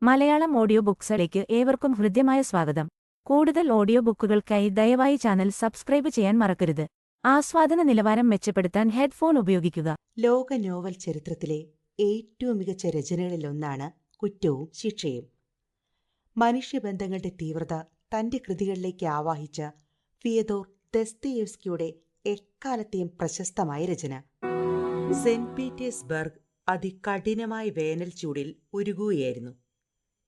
Malayalam audio ബുക്സിലേക്ക് ഏവർക്കും ഹൃദ്യമായ സ്വാഗതം. കൂടുതൽ ഓഡിയോ ബുക്കുകൾക്കായി ദയവായി ചാനൽ സബ്സ്ക്രൈബ് ചെയ്യാൻ മറക്കരുത്. ആസ്വാദന നിലവാരം മെച്ചപ്പെടുത്താൻ ഹെഡ്ഫോൺ ഉപയോഗിക്കുക. ലോക നോവൽ ചരിത്രത്തിലെ ഏറ്റവും മികച്ച രചനകളിലൊന്നാണ് കുറ്റവും ശിക്ഷയും. മനുഷ്യബന്ധങ്ങളുടെ തീവ്രത തന്റെ കൃതികളിലേക്ക് ആവാഹിച്ച ഫിയദോർ ദസ്തയേവ്സ്കിയുടെ എക്കാലത്തെയും പ്രശസ്തമായ രചന. സെന്റ് പീറ്റേഴ്സ്ബർഗ് അതികഠിനമായ വേനൽ ചൂടിൽ ഉരുകുകയായിരുന്നു.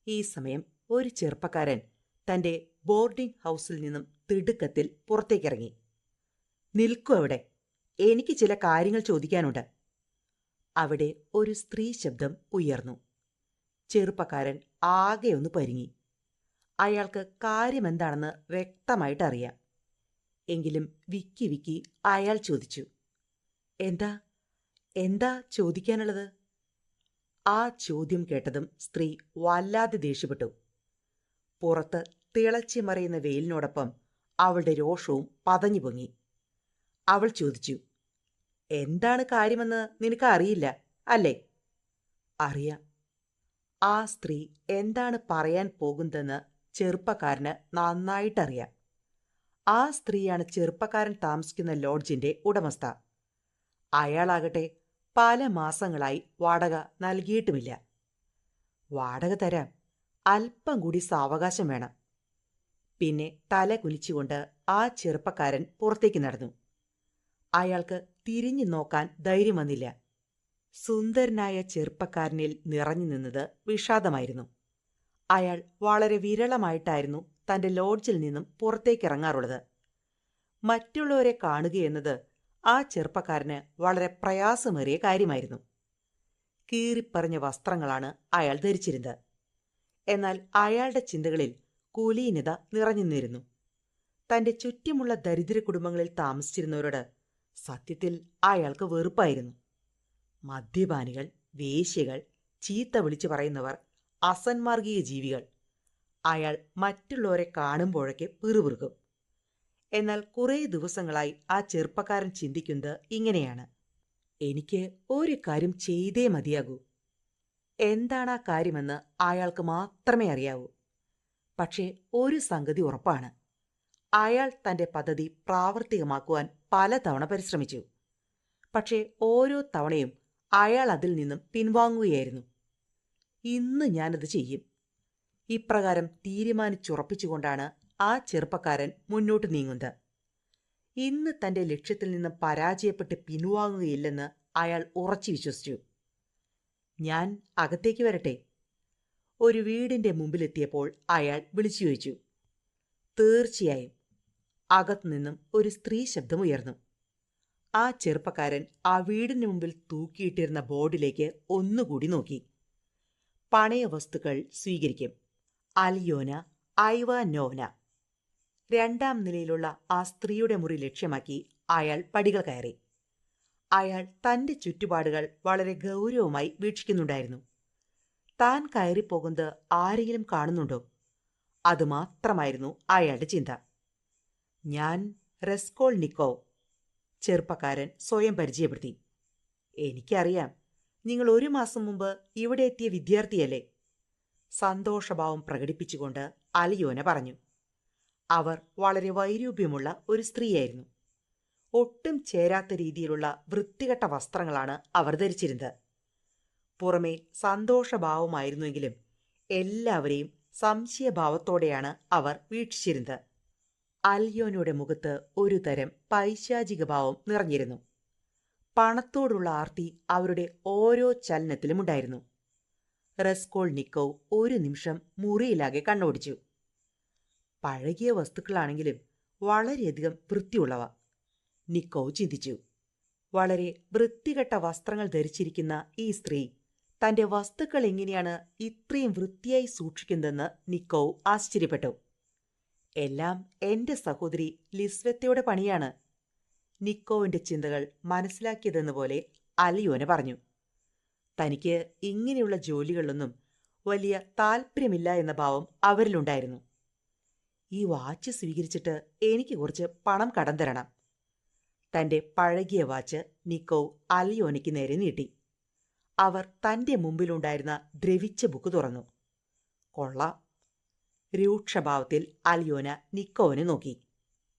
ഈ സമയം ഒരു ചെറുപ്പക്കാരൻ തന്റെ ബോർഡിംഗ് ഹൗസിൽ നിന്നും തിടുക്കത്തിൽ പുറത്തേക്കിറങ്ങി. "നിൽക്കൂ അവിടെ, എനിക്ക് ചില കാര്യങ്ങൾ ചോദിക്കാനുണ്ട്." അവിടെ ഒരു സ്ത്രീ ശബ്ദം ഉയർന്നു. ചെറുപ്പക്കാരൻ ആകെ ഒന്ന് പരുങ്ങി. അയാൾക്ക് കാര്യമെന്താണെന്ന് വ്യക്തമായിട്ടറിയാം. എങ്കിലും വിക്കി വിക്കി അയാൾ ചോദിച്ചു, എന്താ എന്താ ചോദിക്കാനുള്ളത്?" ആ ചോദ്യം കേട്ടതും സ്ത്രീ വല്ലാതെ ദേഷ്യപ്പെട്ടു. പുറത്ത് തിളച്ചു മറയുന്ന വെയിലിനോടൊപ്പം അവളുടെ രോഷവും പതഞ്ഞു പൊങ്ങി. അവൾ ചോദിച്ചു, "എന്താണ് കാര്യമെന്ന് നിനക്ക് അറിയില്ല അല്ലേ?" "അറിയാം." ആ സ്ത്രീ എന്താണ് പറയാൻ പോകുന്നതെന്ന് ചെറുപ്പക്കാരന് നന്നായിട്ടറിയാം. ആ സ്ത്രീയാണ് ചെറുപ്പക്കാരൻ താമസിക്കുന്ന ലോഡ്ജിന്റെ ഉടമസ്ഥ. അയാളാകട്ടെ പല മാസങ്ങളായി വാടക നൽകിയിട്ടുമില്ല. "വാടക തരാം, അല്പം കൂടി സാവകാശം വേണം." പിന്നെ തല കുനിച്ചുകൊണ്ട് ആ ചെറുപ്പക്കാരൻ പുറത്തേക്ക് നടന്നു. അയാൾക്ക് തിരിഞ്ഞു നോക്കാൻ ധൈര്യം വന്നില്ല. സുന്ദരനായ ചെറുപ്പക്കാരനിൽ നിറഞ്ഞു നിന്നത് വിഷാദമായിരുന്നു. അയാൾ വളരെ വിരളമായിട്ടായിരുന്നു തന്റെ ലോഡ്ജിൽ നിന്നും പുറത്തേക്കിറങ്ങാറുള്ളത്. മറ്റുള്ളവരെ കാണുകയെന്നത് ആ ചെറുപ്പക്കാരന് വളരെ പ്രയാസമേറിയ കാര്യമായിരുന്നു. കീറിപ്പറഞ്ഞ വസ്ത്രങ്ങളാണ് അയാൾ ധരിച്ചിരുന്നത്. എന്നാൽ അയാളുടെ ചിന്തകളിൽ കുലീനത നിറഞ്ഞു നിന്നിരുന്നു. തന്റെ ചുറ്റുമുള്ള ദരിദ്ര കുടുംബങ്ങളിൽ താമസിച്ചിരുന്നവരോട് സത്യത്തിൽ അയാൾക്ക് വെറുപ്പായിരുന്നു. മദ്യപാനികൾ, വേശ്യകൾ, ചീത്ത വിളിച്ചു പറയുന്നവർ, അസന്മാർഗീയ ജീവികൾ. അയാൾ മറ്റുള്ളവരെ കാണുമ്പോഴൊക്കെ പിറുപിറുക്കും. എന്നാൽ കുറേ ദിവസങ്ങളായി ആ ചെറുപ്പക്കാരൻ ചിന്തിക്കുന്നത് ഇങ്ങനെയാണ്: എനിക്ക് ഒരു കാര്യം ചെയ്തേ മതിയാകൂ. എന്താണ് ആ കാര്യമെന്ന് അയാൾക്ക് മാത്രമേ അറിയാവൂ. പക്ഷേ ഒരു സംഗതി ഉറപ്പാണ്, അയാൾ തന്റെ പദ്ധതി പ്രാവർത്തികമാക്കുവാൻ പലതവണ പരിശ്രമിച്ചു. പക്ഷേ ഓരോ തവണയും അയാൾ അതിൽ നിന്നും പിൻവാങ്ങുകയായിരുന്നു. "ഇന്ന് ഞാനത് ചെയ്യും." ഇപ്രകാരം തീരുമാനിച്ചുറപ്പിച്ചുകൊണ്ടാണ് ആ ചെറുപ്പക്കാരൻ മുന്നോട്ട് നീങ്ങുന്നത്. ഇന്ന് തന്റെ ലക്ഷ്യത്തിൽ നിന്നും പരാജയപ്പെട്ട് പിൻവാങ്ങുകയില്ലെന്ന് അയാൾ ഉറച്ചു വിശ്വസിച്ചു. "ഞാൻ അകത്തേക്ക് വരട്ടെ?" ഒരു വീടിന്റെ മുമ്പിലെത്തിയപ്പോൾ അയാൾ വിളിച്ചു ചോദിച്ചു. "തീർച്ചയായും." അകത്തുനിന്നും ഒരു സ്ത്രീ ശബ്ദമുയർന്നു. ആ ചെറുപ്പക്കാരൻ ആ വീടിന് മുമ്പിൽ തൂക്കിയിട്ടിരുന്ന ബോർഡിലേക്ക് ഒന്നുകൂടി നോക്കി. "പണയ വസ്തുക്കൾ സ്വീകരിക്കും. അലിയോന ഐവാനോവ്ന." രണ്ടാം നിലയിലുള്ള ആ സ്ത്രീയുടെ മുറി ലക്ഷ്യമാക്കി അയാൾ പടികൾ കയറി. അയാൾ തന്റെ ചുറ്റുപാടുകൾ വളരെ ഗൗരവമായി വീക്ഷിക്കുന്നുണ്ടായിരുന്നു. താൻ കയറിപ്പോകുന്നത് ആരെങ്കിലും കാണുന്നുണ്ടോ? അതുമാത്രമായിരുന്നു അയാളുടെ ചിന്ത. "ഞാൻ റസ്കോൾനിക്കോവ്." ചെറുപ്പക്കാരൻ സ്വയം പരിചയപ്പെടുത്തി. "എനിക്കറിയാം, നിങ്ങൾ 1 മാസം മുമ്പ് ഇവിടെ എത്തിയ വിദ്യാർത്ഥിയല്ലേ?" സന്തോഷഭാവം പ്രകടിപ്പിച്ചുകൊണ്ട് അലിയോന പറഞ്ഞു. അവർ വളരെ വൈരൂപ്യമുള്ള ഒരു സ്ത്രീയായിരുന്നു. ഒട്ടും ചേരാത്ത രീതിയിലുള്ള വൃത്തികെട്ട വസ്ത്രങ്ങളാണ് അവർ ധരിച്ചിരുന്നത്. പുറമേ സന്തോഷഭാവമായിരുന്നുവെങ്കിലും എല്ലാവരെയും സംശയഭാവത്തോടെയാണ് അവർ വീക്ഷിച്ചിരുന്നത്. അലിയോനയുടെ മുഖത്ത് ഒരു തരം പൈശാചിക ഭാവം നിറഞ്ഞിരുന്നു. പണത്തോടുള്ള ആർത്തി അവരുടെ ഓരോ ചലനത്തിലുമുണ്ടായിരുന്നു. റസ്കോൾനിക്കോവ് ഒരു നിമിഷം മുറിയിലാകെ കണ്ണോടിച്ചു. പഴകിയ വസ്തുക്കളാണെങ്കിലും വളരെയധികം വൃത്തിയുള്ളവ, നിക്കോവ് ചിന്തിച്ചു. വളരെ വൃത്തികെട്ട വസ്ത്രങ്ങൾ ധരിച്ചിരിക്കുന്ന ഈ സ്ത്രീ തന്റെ വസ്തുക്കൾ എങ്ങനെയാണ് ഇത്രയും വൃത്തിയായി സൂക്ഷിക്കുന്നതെന്ന് നിക്കോവ് ആശ്ചര്യപ്പെട്ടു. "എല്ലാം എന്റെ സഹോദരി ലിസ്വത്തയുടെ പണിയാണ്." നിക്കോവിന്റെ ചിന്തകൾ മനസ്സിലാക്കിയതെന്നുപോലെ അലിയോന പറഞ്ഞു. തനിക്ക് ഇങ്ങനെയുള്ള ജോലികളിലൊന്നും വലിയ താല്പര്യമില്ല എന്ന ഭാവം അവരിലുണ്ടായിരുന്നു. "ഈ വാച്ച് സ്വീകരിച്ചിട്ട് എനിക്ക് കുറച്ച് പണം കടം തരണം." തന്റെ പഴകിയ വാച്ച് നിക്കോവ് അലിയോനയ്ക്ക് നേരെ നീട്ടി. അവർ തന്റെ മുമ്പിലുണ്ടായിരുന്ന ദ്രവിച്ച ബുക്ക് തുറന്നു. കൊള്ളാം. രൂക്ഷഭാവത്തിൽ അലിയോന നിക്കോവിനെ നോക്കി.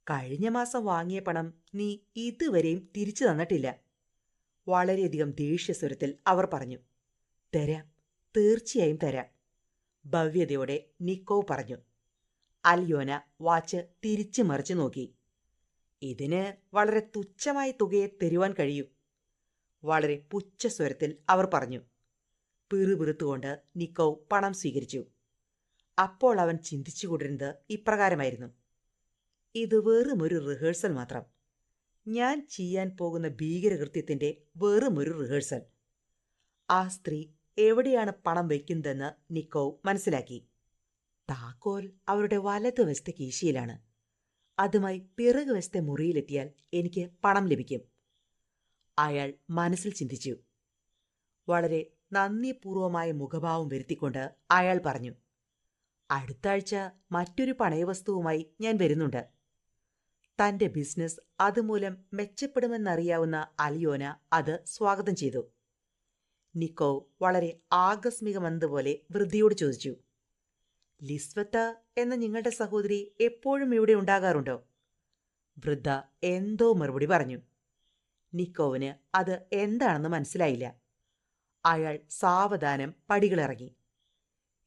കഴിഞ്ഞ മാസം വാങ്ങിയ പണം നീ ഇതുവരെയും തിരിച്ചു തന്നിട്ടില്ല. വളരെയധികം ദേഷ്യസ്വരത്തിൽ അവർ പറഞ്ഞു. തരാം, തീർച്ചയായും തരാം, ഭവ്യതയോടെ നിക്കോവ് പറഞ്ഞു. അലിയോന വാച്ച് തിരിച്ചു മറിച്ചു നോക്കി. ഇതിന് വളരെ തുച്ഛമായ തുകയെ തരുവാൻ കഴിയൂ, വളരെ പുച്ഛസ്വരത്തിൽ അവർ പറഞ്ഞു. പിറുപിറുത്തുകൊണ്ട് നിക്കോവ് പണം സ്വീകരിച്ചു. അപ്പോൾ അവൻ ചിന്തിച്ചുകൊണ്ടിരുന്നത് ഇപ്രകാരമായിരുന്നു. ഇത് വെറുമൊരു റിഹേഴ്സൽ മാത്രം. ഞാൻ ചെയ്യാൻ പോകുന്ന ഭീകരകൃത്യത്തിന്റെ വെറുമൊരു റിഹേഴ്സൽ. ആ സ്ത്രീ എവിടെയാണ് പണം വയ്ക്കുന്നതെന്ന് നിക്കോവ് മനസ്സിലാക്കി. താക്കോൽ അവരുടെ വലതുവശത്തെ കീശയിലാണ്. അതുമായി പിറകുവശത്തെ മുറിയിലെത്തിയാൽ എനിക്ക് പണം ലഭിക്കും, അയാൾ മനസ്സിൽ ചിന്തിച്ചു. വളരെ നന്ദിപൂർവമായ മുഖഭാവം വരുത്തിക്കൊണ്ട് അയാൾ പറഞ്ഞു. അടുത്ത ആഴ്ച മറ്റൊരു പണയവസ്തുവുമായി ഞാൻ വരുന്നുണ്ട്. തന്റെ ബിസിനസ് അതുമൂലം മെച്ചപ്പെടുമെന്നറിയാവുന്ന അലിയോന അത് സ്വാഗതം ചെയ്തു. നിക്കോ വളരെ ആകസ്മികമെന്നതുപോലെ വൃദ്ധയോട് ചോദിച്ചു. ലിസ്വത്ത എന്ന നിങ്ങളുടെ സഹോദരി എപ്പോഴും ഇവിടെ ഉണ്ടാകാറുണ്ടോ? വൃദ്ധ എന്തോ മറുപടി പറഞ്ഞു. നിക്കോവിന് അത് എന്താണെന്ന് മനസ്സിലായില്ല. അയാൾ സാവധാനം പടികളിറങ്ങി.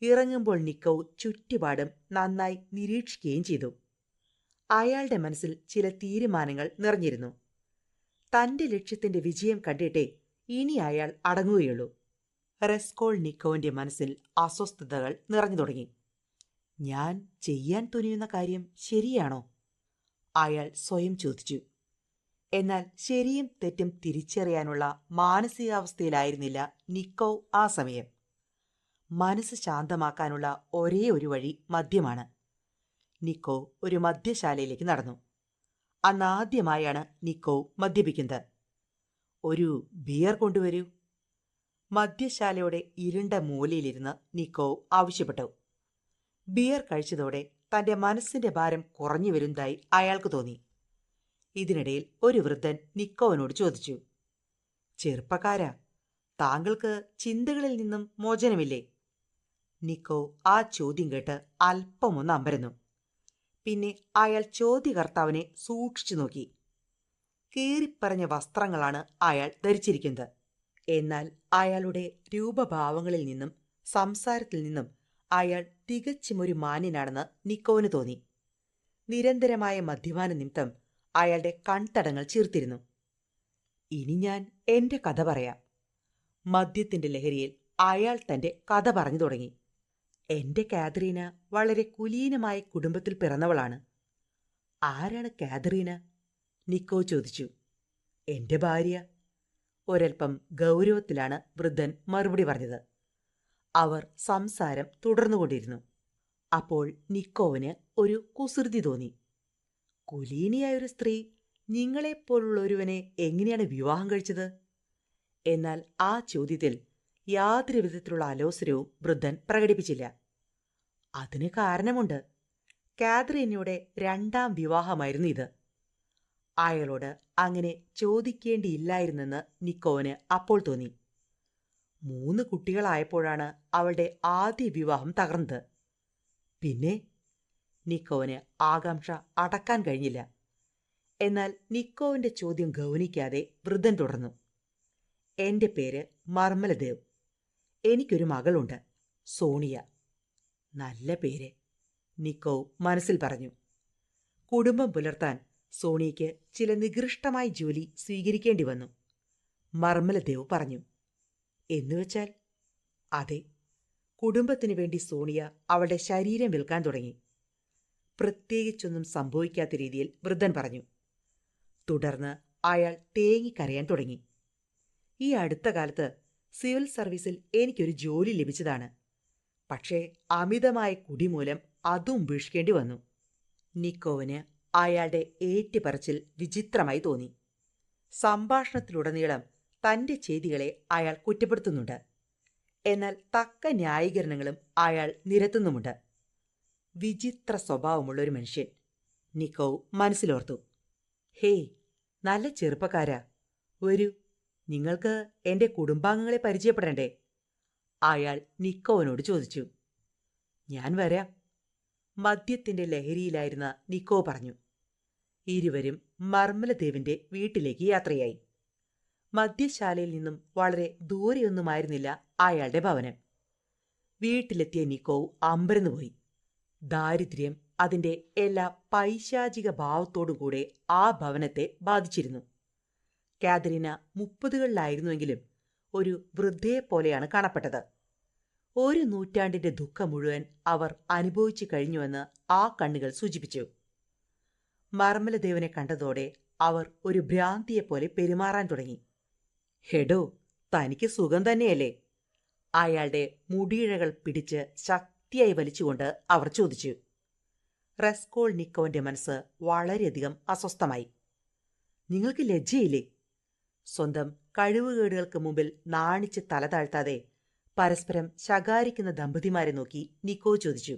ഇറങ്ങുമ്പോൾ നിക്കോവ് ചുറ്റുപാടും നന്നായി നിരീക്ഷിക്കുകയും ചെയ്തു. അയാളുടെ മനസ്സിൽ ചില തീരുമാനങ്ങൾ നിറഞ്ഞിരുന്നു. തന്റെ ലക്ഷ്യത്തിന്റെ വിജയം കണ്ടിട്ടേ ഇനി അയാൾ അടങ്ങുകയുള്ളൂ. റെസ്കോൾ നിക്കോവിന്റെ മനസ്സിൽ അസ്വസ്ഥതകൾ നിറഞ്ഞു തുടങ്ങി. ഞാൻ ചെയ്യാൻ തുനിയുന്ന കാര്യം ശരിയാണോ? അയാൾ സ്വയം ചോദിച്ചു. എന്നാൽ ശരിയും തെറ്റും തിരിച്ചറിയാനുള്ള മാനസികാവസ്ഥയിലായിരുന്നില്ല നിക്കോവ് ആ സമയം. മനസ്സ് ശാന്തമാക്കാനുള്ള ഒരേ ഒരു വഴി മദ്യമാണ്. നിക്കോവ് ഒരു മദ്യശാലയിലേക്ക് നടന്നു. അന്നാദ്യമായാണ് നിക്കോവ് മദ്യപിക്കുന്നത്. ഒരു ബിയർ കൊണ്ടുവരൂ, മദ്യശാലയുടെ ഇരുണ്ട മൂലയിലിരുന്ന് നിക്കോവ് ആവശ്യപ്പെട്ടു. ബിയർ കഴിച്ചതോടെ തന്റെ മനസ്സിന്റെ ഭാരം കുറഞ്ഞു വരുന്നതായി അയാൾക്ക് തോന്നി. ഇതിനിടയിൽ ഒരു വൃദ്ധൻ നിക്കോവിനോട് ചോദിച്ചു. ചെറുപ്പക്കാരാ, താങ്കൾക്ക് ചിന്തകളിൽ നിന്നും മോചനമില്ലേ? നിക്കോവ് ആ ചോദ്യം കേട്ട് അല്പമൊന്ന് അമ്പരന്നു. പിന്നെ അയാൾ ചോദ്യകർത്താവിനെ സൂക്ഷിച്ചു നോക്കി. കീറിപ്പറഞ്ഞ വസ്ത്രങ്ങളാണ് അയാൾ ധരിച്ചിരിക്കുന്നത്. എന്നാൽ അയാളുടെ രൂപഭാവങ്ങളിൽ നിന്നും സംസാരത്തിൽ നിന്നും അയാൾ തികച്ചും ഒരു മാന്യനാണെന്ന് നിക്കോവിന് തോന്നി. നിരന്തരമായ മദ്യപാന നിമിത്തം അയാളുടെ കൺതടങ്ങൾ ചീർത്തിരുന്നു. ഇനി ഞാൻ എന്റെ കഥ പറയാം. മദ്യത്തിന്റെ ലഹരിയിൽ അയാൾ തന്റെ കഥ പറഞ്ഞു തുടങ്ങി. എന്റെ കാതറീന വളരെ കുലീനമായ കുടുംബത്തിൽ പിറന്നവളാണ്. ആരാണ് കാതറീന? നിക്കോ ചോദിച്ചു. എന്റെ ഭാര്യ. ഒരൽപ്പം ഗൗരവത്തിലാണ് വൃദ്ധൻ മറുപടി പറഞ്ഞത്. അവർ സംസാരം തുടർന്നുകൊണ്ടിരുന്നു. അപ്പോൾ നിക്കോവിന് ഒരു കുസൃതി തോന്നി. കുലീനിയായൊരു സ്ത്രീ നിങ്ങളെപ്പോലുള്ള ഒരുവനെ എങ്ങനെയാണ് വിവാഹം കഴിച്ചത്? എന്നാൽ ആ ചോദ്യത്തിൽ യാതൊരു വിധത്തിലുള്ള അലോസരവും വൃദ്ധൻ പ്രകടിപ്പിച്ചില്ല. അതിന് കാരണമുണ്ട്. കാതറീനയുടെ രണ്ടാം വിവാഹമായിരുന്നു ഇത്. അയാളോട് അങ്ങനെ ചോദിക്കേണ്ടിയില്ലായിരുന്നെന്ന് നിക്കോവിന് അപ്പോൾ തോന്നി. 3 കുട്ടികളായപ്പോഴാണ് അവളുടെ ആദ്യ വിവാഹം തകർന്നത്. പിന്നെ? നിക്കോവിന് ആകാംക്ഷ അടക്കാൻ കഴിഞ്ഞില്ല. എന്നാൽ നിക്കോവിന്റെ ചോദ്യം ഗൗനിക്കാതെ വൃദ്ധൻ തുടർന്നു. എന്റെ പേര് മർമലദേവ്. എനിക്കൊരു മകളുണ്ട്, സോണിയ. നല്ല പേര്, നിക്കോവ് മനസ്സിൽ പറഞ്ഞു. കുടുംബം പുലർത്താൻ സോണിയയ്ക്ക് ചില നികൃഷ്ടമായ ജോലി സ്വീകരിക്കേണ്ടി വന്നു, മർമലദേവ് പറഞ്ഞു. എന്നുവെച്ചാൽ? അതെ, കുടുംബത്തിനു വേണ്ടി സോണിയ അവളുടെ ശരീരം വിൽക്കാൻ തുടങ്ങി. പ്രത്യേകിച്ചൊന്നും സംഭവിക്കാത്ത രീതിയിൽ വൃദ്ധൻ പറഞ്ഞു. തുടർന്ന് അയാൾ തേങ്ങിക്കരയാൻ തുടങ്ങി. ഈ അടുത്ത കാലത്ത് സിവിൽ സർവീസിൽ എനിക്കൊരു ജോലി ലഭിച്ചതാണ്. പക്ഷേ അമിതമായ കുടിമൂലം അതും ഉപേക്ഷിക്കേണ്ടി വന്നു. നിക്കോവിന് അയാളുടെ ഏറ്റുപറച്ചിൽ വിചിത്രമായി തോന്നി. സംഭാഷണത്തിലുടനീളം തന്റെ ചെയ്തികളെ അയാൾ കുറ്റപ്പെടുത്തുന്നുണ്ട്. എന്നാൽ തക്ക ന്യായീകരണങ്ങളും അയാൾ നിരത്തുന്നുമുണ്ട്. വിചിത്ര സ്വഭാവമുള്ളൊരു മനുഷ്യൻ, നിക്കോവ് മനസ്സിലോർത്തു. ഹേയ്, നല്ല ചെറുപ്പക്കാരാ, വരൂ, നിങ്ങൾക്ക് എന്റെ കുടുംബാംഗങ്ങളെ പരിചയപ്പെടണ്ടേ? അയാൾ നിക്കോവിനോട് ചോദിച്ചു. ഞാൻ വരാം. മദ്യത്തിന്റെ ലഹരിയിലായിരുന്ന നിക്കോ പറഞ്ഞു. ഇരുവരും മർമ്മലദേവിന്റെ വീട്ടിലേക്ക് യാത്രയായി. മദ്യശാലയിൽ നിന്നും വളരെ ദൂരെയൊന്നുമായിരുന്നില്ല അയാളുടെ ഭവനം. വീട്ടിലെത്തിയ നിക്കോ അമ്പരന്നുപോയി. ദാരിദ്ര്യം അതിന്റെ എല്ലാ പൈശാചിക ഭാവത്തോടുകൂടെ ആ ഭവനത്തെ ബാധിച്ചിരുന്നു. കാതരീന 30കളിലായിരുന്നുവെങ്കിലും ഒരു വൃദ്ധയെപ്പോലെയാണ് കാണപ്പെട്ടത്. ഒരു നൂറ്റാണ്ടിന്റെ ദുഃഖം മുഴുവൻ അവർ അനുഭവിച്ചു കഴിഞ്ഞുവെന്ന് ആ കണ്ണുകൾ സൂചിപ്പിച്ചു. മർമ്മലദേവനെ കണ്ടതോടെ അവർ ഒരു ഭ്രാന്തിയെപ്പോലെ പെരുമാറാൻ തുടങ്ങി. ഹെഡോ, തനിക്ക് സുഖം തന്നെയല്ലേ? അയാളുടെ മുടിയിഴകൾ പിടിച്ച് ശക്തിയായി വലിച്ചുകൊണ്ട് അവർ ചോദിച്ചു. റസ്കോൾനിക്കോവിന്റെ മനസ്സ് വളരെയധികം അസ്വസ്ഥമായി. നിങ്ങൾക്ക് ലജ്ജയില്ലേ? സ്വന്തം കഴിവുകേടുകൾക്ക് മുമ്പിൽ നാണിച്ച് തല താഴ്ത്താതെ പരസ്പരം ശകാരിക്കുന്ന ദമ്പതിമാരെ നോക്കി നിക്കോ ചോദിച്ചു.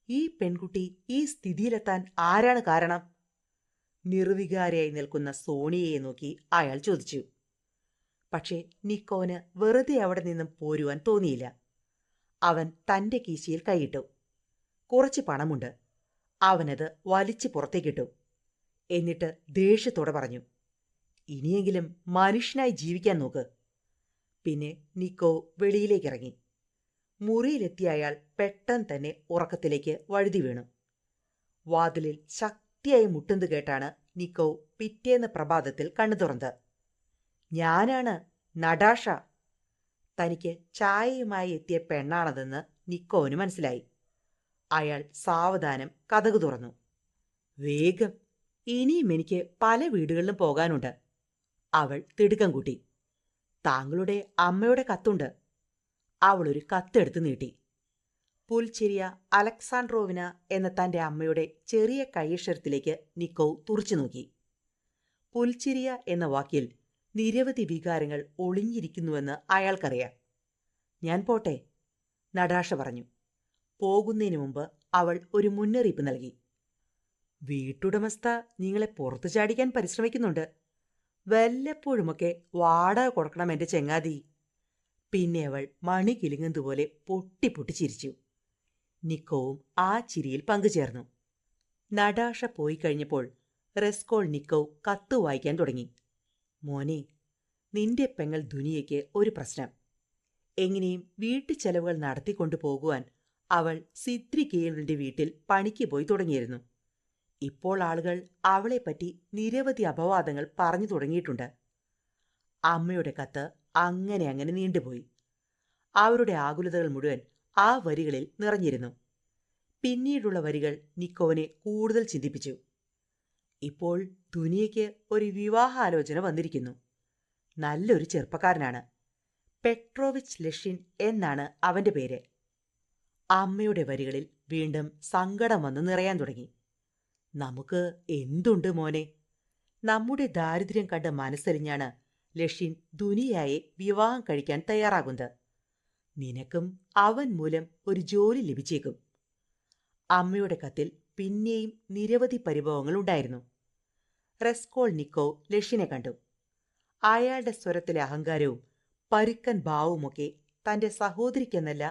ഈ പെൺകുട്ടി ഈ സ്ഥിതിയിലെത്താൻ ആരാണ് കാരണം? നിർവികാരയായി നിൽക്കുന്ന സോണിയയെ നോക്കി അയാൾ ചോദിച്ചു. പക്ഷേ നിക്കോന് വെറുതെ അവിടെ നിന്നും പോരുവാൻ തോന്നിയില്ല. അവൻ തന്റെ കീശയിൽ കൈയിട്ടു. കുറച്ച് പണമുണ്ട്. അവനത് വലിച്ചു പുറത്തേക്കിട്ടു. എന്നിട്ട് ദേഷ്യത്തോടെ പറഞ്ഞു, ഇനിയെങ്കിലും മനുഷ്യനായി ജീവിക്കാൻ നോക്ക്. പിന്നെ നിക്കോ വെളിയിലേക്കിറങ്ങി. മുറിയിലെത്തിയ അയാൾ പെട്ടെന്ന് തന്നെ ഉറക്കത്തിലേക്ക് വഴുതി വീണു. വാതിലിൽ ശക്തിയായി മുട്ടുന്നത് കേട്ടാണ് നിക്കോ പിറ്റേന്ന് പ്രഭാതത്തിൽ കണ്ണു തുറന്നത്. ഞാനാണ്, നടാഷ. തനിക്ക് ചായയുമായി എത്തിയ പെണ്ണാണതെന്ന് നിക്കോവിന് മനസ്സിലായി. അയാൾ സാവധാനം കതകു തുറന്നു. വേഗം, ഇനിയും എനിക്ക് പല വീടുകളിലും പോകാനുണ്ട്. അവൾ തിടുക്കം കൂട്ടി. താങ്കളുടെ അമ്മയുടെ കത്തുണ്ട്. അവളൊരു കത്തെടുത്ത് നീട്ടി. പുൽച്ചിരിയ അലക്സാണ്ട്രോവിന എന്ന തന്റെ അമ്മയുടെ ചെറിയ കൈയക്ഷരത്തിലേക്ക് നിക്കോ തുറച്ചു നോക്കി. പുൽച്ചിരിയ എന്ന വാക്കിൽ നിരവധി വികാരങ്ങൾ ഒളിഞ്ഞിരിക്കുന്നുവെന്ന് അയാൾക്കറിയാം. ഞാൻ പോട്ടെ, നടാഷ പറഞ്ഞു. പോകുന്നതിന് മുമ്പ് അവൾ ഒരു മുന്നറിയിപ്പ് നൽകി. വീട്ടുടമസ്ഥ നിങ്ങളെ പുറത്തു ചാടിക്കാൻ പരിശ്രമിക്കുന്നുണ്ട്. വല്ലപ്പോഴുമൊക്കെ വാടക കൊടുക്കണം എന്റെ ചെങ്ങാതി. പിന്നെ അവൾ മണി കിലുങ്ങുന്നതുപോലെ പൊട്ടിപ്പൊട്ടി ചിരിച്ചു. നിക്കോവും ആ ചിരിയിൽ പങ്കുചേർന്നു. നടാഷ പോയി കഴിഞ്ഞപ്പോൾ റസ്കോൾനിക്കോ കത്ത് വായിക്കാൻ തുടങ്ങി. മോനെ, നിന്റെ പെങ്ങൾ ദുനിയയ്ക്ക് ഒരു പ്രശ്നം. എങ്ങനെയും വീട്ടുചെലവുകൾ നടത്തിക്കൊണ്ടു പോകുവാൻ അവൾ സിദ്രികേലിന്റെ വീട്ടിൽ പണിക്ക് പോയി തുടങ്ങിയിരുന്നു. ഇപ്പോൾ ആളുകൾ അവളെപ്പറ്റി നിരവധി അപവാദങ്ങൾ പറഞ്ഞു തുടങ്ങിയിട്ടുണ്ട്. അമ്മയുടെ കത്ത് അങ്ങനെ നീണ്ടുപോയി. അവരുടെ ആകുലതകൾ മുഴുവൻ ആ വരികളിൽ നിറഞ്ഞിരുന്നു. പിന്നീടുള്ള വരികൾ നിക്കോവിനെ കൂടുതൽ ചിന്തിപ്പിച്ചു. ഇപ്പോൾ ദുനിയയ്ക്ക് ഒരു വിവാഹാലോചന വന്നിരിക്കുന്നു. നല്ലൊരു ചെറുപ്പക്കാരനാണ്. പെട്രോവിച്ച് ലെഷിൻ എന്നാണ് അവന്റെ പേര്. അമ്മയുടെ വരികളിൽ വീണ്ടും സങ്കടം വന്ന് നിറയാൻ തുടങ്ങി. നമുക്ക് എന്തുണ്ട് മോനെ? നമ്മുടെ ദാരിദ്ര്യം കണ്ട് മനസ്സലിഞ്ഞാണ് ലെഷിൻ ദുനിയായെ വിവാഹം കഴിക്കാൻ തയ്യാറാകുന്നത്. നിനക്കും അവൻ മൂലം ഒരു ജോലി ലഭിച്ചേക്കും. അമ്മയുടെ കത്തിൽ പിന്നെയും നിരവധി പരിഭവങ്ങൾ ഉണ്ടായിരുന്നു. റസ്കോൾനിക്കോ ലെഷിനെ കണ്ടു. അയാളുടെ സ്വരത്തിലെ അഹങ്കാരവും പരുക്കൻ ഭാവവുമൊക്കെ തന്റെ സഹോദരിക്കെന്നല്ല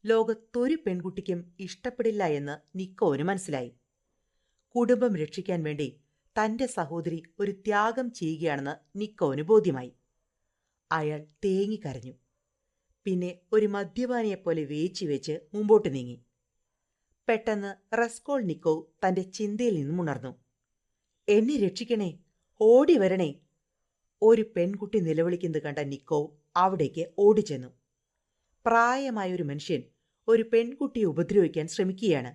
ലോകത്തൊരു പെൺകുട്ടിക്കും ഇഷ്ടപ്പെടില്ല എന്ന് നിക്കോവിന് മനസ്സിലായി. കുടുംബം രക്ഷിക്കാൻ വേണ്ടി തന്റെ സഹോദരി ഒരു ത്യാഗം ചെയ്യുകയാണെന്ന് നിക്കോവിന് ബോധ്യമായി. അയാൾ തേങ്ങിക്കരഞ്ഞു. പിന്നെ ഒരു മദ്യപാനിയെപ്പോലെ വേച്ച് മുമ്പോട്ട് നീങ്ങി. പെട്ടെന്ന് റസ്കോൾനിക്കോ തന്റെ ചിന്തയിൽ നിന്നും ഉണർന്നു. എന്നെ രക്ഷിക്കണേ, ഓടി വരണേ! ഒരു പെൺകുട്ടി നിലവിളിക്കുന്നത് കണ്ട നിക്കോ അവിടേക്ക് ഓടിച്ചെന്നു. പ്രായമായൊരു മനുഷ്യൻ ഒരു പെൺകുട്ടിയെ ഉപദ്രവിക്കാൻ ശ്രമിക്കുകയാണ്.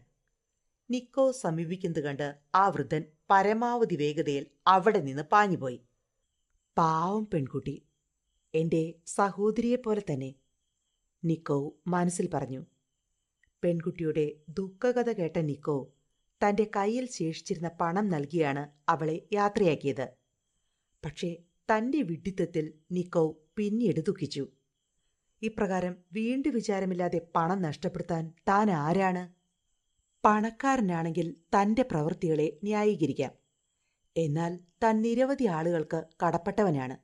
നിക്കോ സമീപിക്കുന്നത് കണ്ട് ആ വൃദ്ധൻ പരമാവധി വേഗതയിൽ അവിടെ നിന്ന് പാഞ്ഞുപോയി. പാവം പെൺകുട്ടി, എന്റെ സഹോദരിയെപ്പോലെ തന്നെ, നിക്കോ മനസ്സിൽ പറഞ്ഞു. പെൺകുട്ടിയുടെ ദുഃഖകഥ കേട്ട നിക്കോ തന്റെ കയ്യിൽ ശേഷിച്ചിരുന്ന പണം നൽകിയാണ് അവളെ യാത്രയാക്കിയത്. പക്ഷേ തന്റെ വിഡ്ഢിത്തത്തിൽ നിക്കോ പിന്നീട് ദുഃഖിച്ചു. ഇപ്രകാരം വീണ്ടും വിചാരമില്ലാതെ പണം നഷ്ടപ്പെടുത്താൻ താൻ ആരാണ്? പണക്കാരനാണെങ്കിൽ തന്റെ പ്രവൃത്തികളെ ന്യായീകരിക്കാം. എന്നാൽ താൻ നിരവധി ആളുകൾക്ക് കടപ്പെട്ടവനാണ്.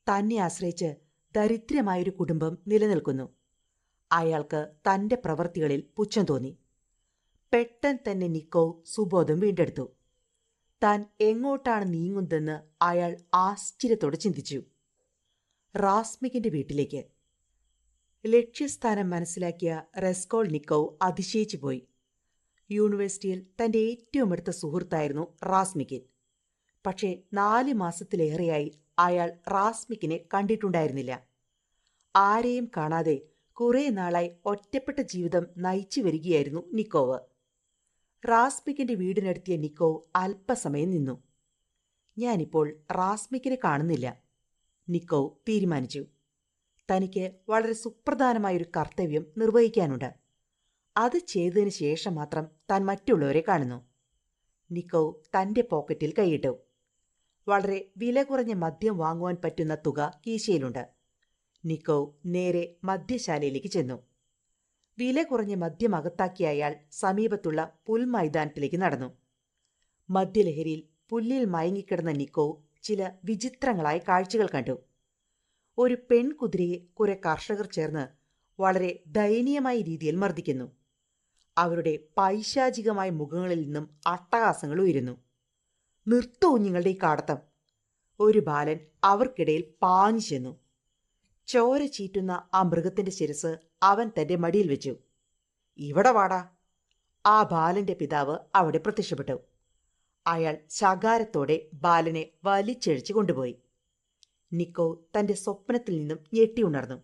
തന്നെ ആശ്രയിച്ച് ദരിദ്രമായൊരു കുടുംബം നിലനിൽക്കുന്നു. അയാൾക്ക് തന്റെ പ്രവൃത്തികളിൽ പുച്ഛം തോന്നി. പെട്ടെന്ന് തന്നെ നിക്കോ സുബോധം വീണ്ടെടുത്തു. താൻ എങ്ങോട്ടാണ് നീങ്ങുന്നതെന്ന് അയാൾ ആശ്ചര്യത്തോടെ ചിന്തിച്ചു. റാസ്മിക്കിന്റെ വീട്ടിലേക്ക്. ലക്ഷ്യസ്ഥാനം മനസ്സിലാക്കിയ റെസ്കോൾനിക്കോവ് അതിശയിച്ചു പോയി. യൂണിവേഴ്സിറ്റിയിൽ തന്റെ ഏറ്റവും അടുത്ത സുഹൃത്തായിരുന്നു റാസ്മിക്കിൻ. പക്ഷേ 4 മാസത്തിലേറെയായി അയാൾ റാസ്മിക്കിനെ കണ്ടിട്ടുണ്ടായിരുന്നില്ല. ആരെയും കാണാതെ കുറേ നാളായി ഒറ്റപ്പെട്ട ജീവിതം നയിച്ചു വരികയായിരുന്നു നിക്കോവ്. റാസ്മിക്കിന്റെ വീടിനടുത്തിയ നിക്കോവ് അല്പസമയം നിന്നു. ഞാനിപ്പോൾ റാസ്മിക്കിനെ കാണുന്നില്ല, നിക്കോവ് തീരുമാനിച്ചു. തനിക്ക് വളരെ സുപ്രധാനമായൊരു കർത്തവ്യം നിർവഹിക്കാനുണ്ട്. അത് ചെയ്തതിനു ശേഷം മാത്രം താൻ മറ്റുള്ളവരെ കാണുന്നു. നിക്കോവ് തന്റെ പോക്കറ്റിൽ കൈയിട്ടു. വളരെ വില കുറഞ്ഞ മദ്യം വാങ്ങുവാൻ പറ്റുന്ന തുക കീശയിലുണ്ട്. നിക്കോവ് നേരെ മദ്യശാലയിലേക്ക് ചെന്നു. വില കുറഞ്ഞ മദ്യം അകത്താക്കിയ അയാൾ സമീപത്തുള്ള പുൽമൈതാനത്തിലേക്ക് നടന്നു. മദ്യലഹരിയിൽ പുല്ലിൽ മയങ്ങിക്കിടന്ന നിക്കോവ് ചില വിചിത്രങ്ങളായ കാഴ്ചകൾ കണ്ടു. ഒരു പെൺകുതിരയെ കുറെ കർഷകർ ചേർന്ന് വളരെ ദയനീയമായ രീതിയിൽ മർദ്ദിക്കുന്നു. അവരുടെ പൈശാചികമായ മുഖങ്ങളിൽ നിന്നും അട്ടഹാസങ്ങൾ ഉയരുന്നു. "നിർത്തൂ നിങ്ങളുടെ ഈ കാടത്തം!" ഒരു ബാലൻ അവർക്കിടയിൽ പാഞ്ഞു ചെന്നു. ചോര ചീറ്റുന്ന ആ മൃഗത്തിന്റെ ശിരസ് അവൻ തന്റെ മടിയിൽ വെച്ചു. "ഇവിടെ വാടാ!" ആ ബാലന്റെ പിതാവ് അവിടെ പ്രത്യക്ഷപ്പെട്ടു. അയാൾ ശകാരത്തോടെ ബാലനെ വലിച്ചഴിച്ചു കൊണ്ടുപോയി. നിക്കോ തന്റെ സ്വപ്നത്തിൽ നിന്നും ഞെട്ടിയുണർന്നു.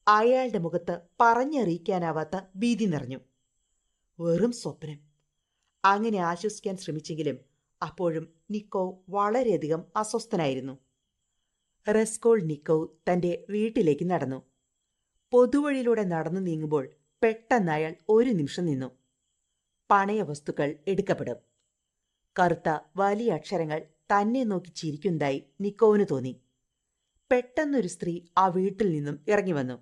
അയാളുടെ മുഖത്ത് പറഞ്ഞറിയിക്കാനാവാത്ത ഭീതി നിറഞ്ഞു. വെറും സ്വപ്നം. അങ്ങനെ ആശ്വസിക്കാൻ ശ്രമിച്ചെങ്കിലും അപ്പോഴും നിക്കോ വളരെയധികം അസ്വസ്ഥനായിരുന്നു. റെസ്കോൾനിക്കോവ് തന്റെ വീട്ടിലേക്ക് നടന്നു. പൊതുവഴിയിലൂടെ നടന്നു നീങ്ങുമ്പോൾ പെട്ടെന്ന് അയാൾ ഒരു നിമിഷം നിന്നു. പണയ വസ്തുക്കൾ എടുക്കപ്പെടും. കറുത്ത വലിയ അക്ഷരങ്ങൾ തന്നെ നോക്കി ചിരിക്കുന്നതായി നിക്കോവിന് തോന്നി. പെട്ടെന്നൊരു സ്ത്രീ ആ വീട്ടിൽ നിന്നും ഇറങ്ങി വന്നു.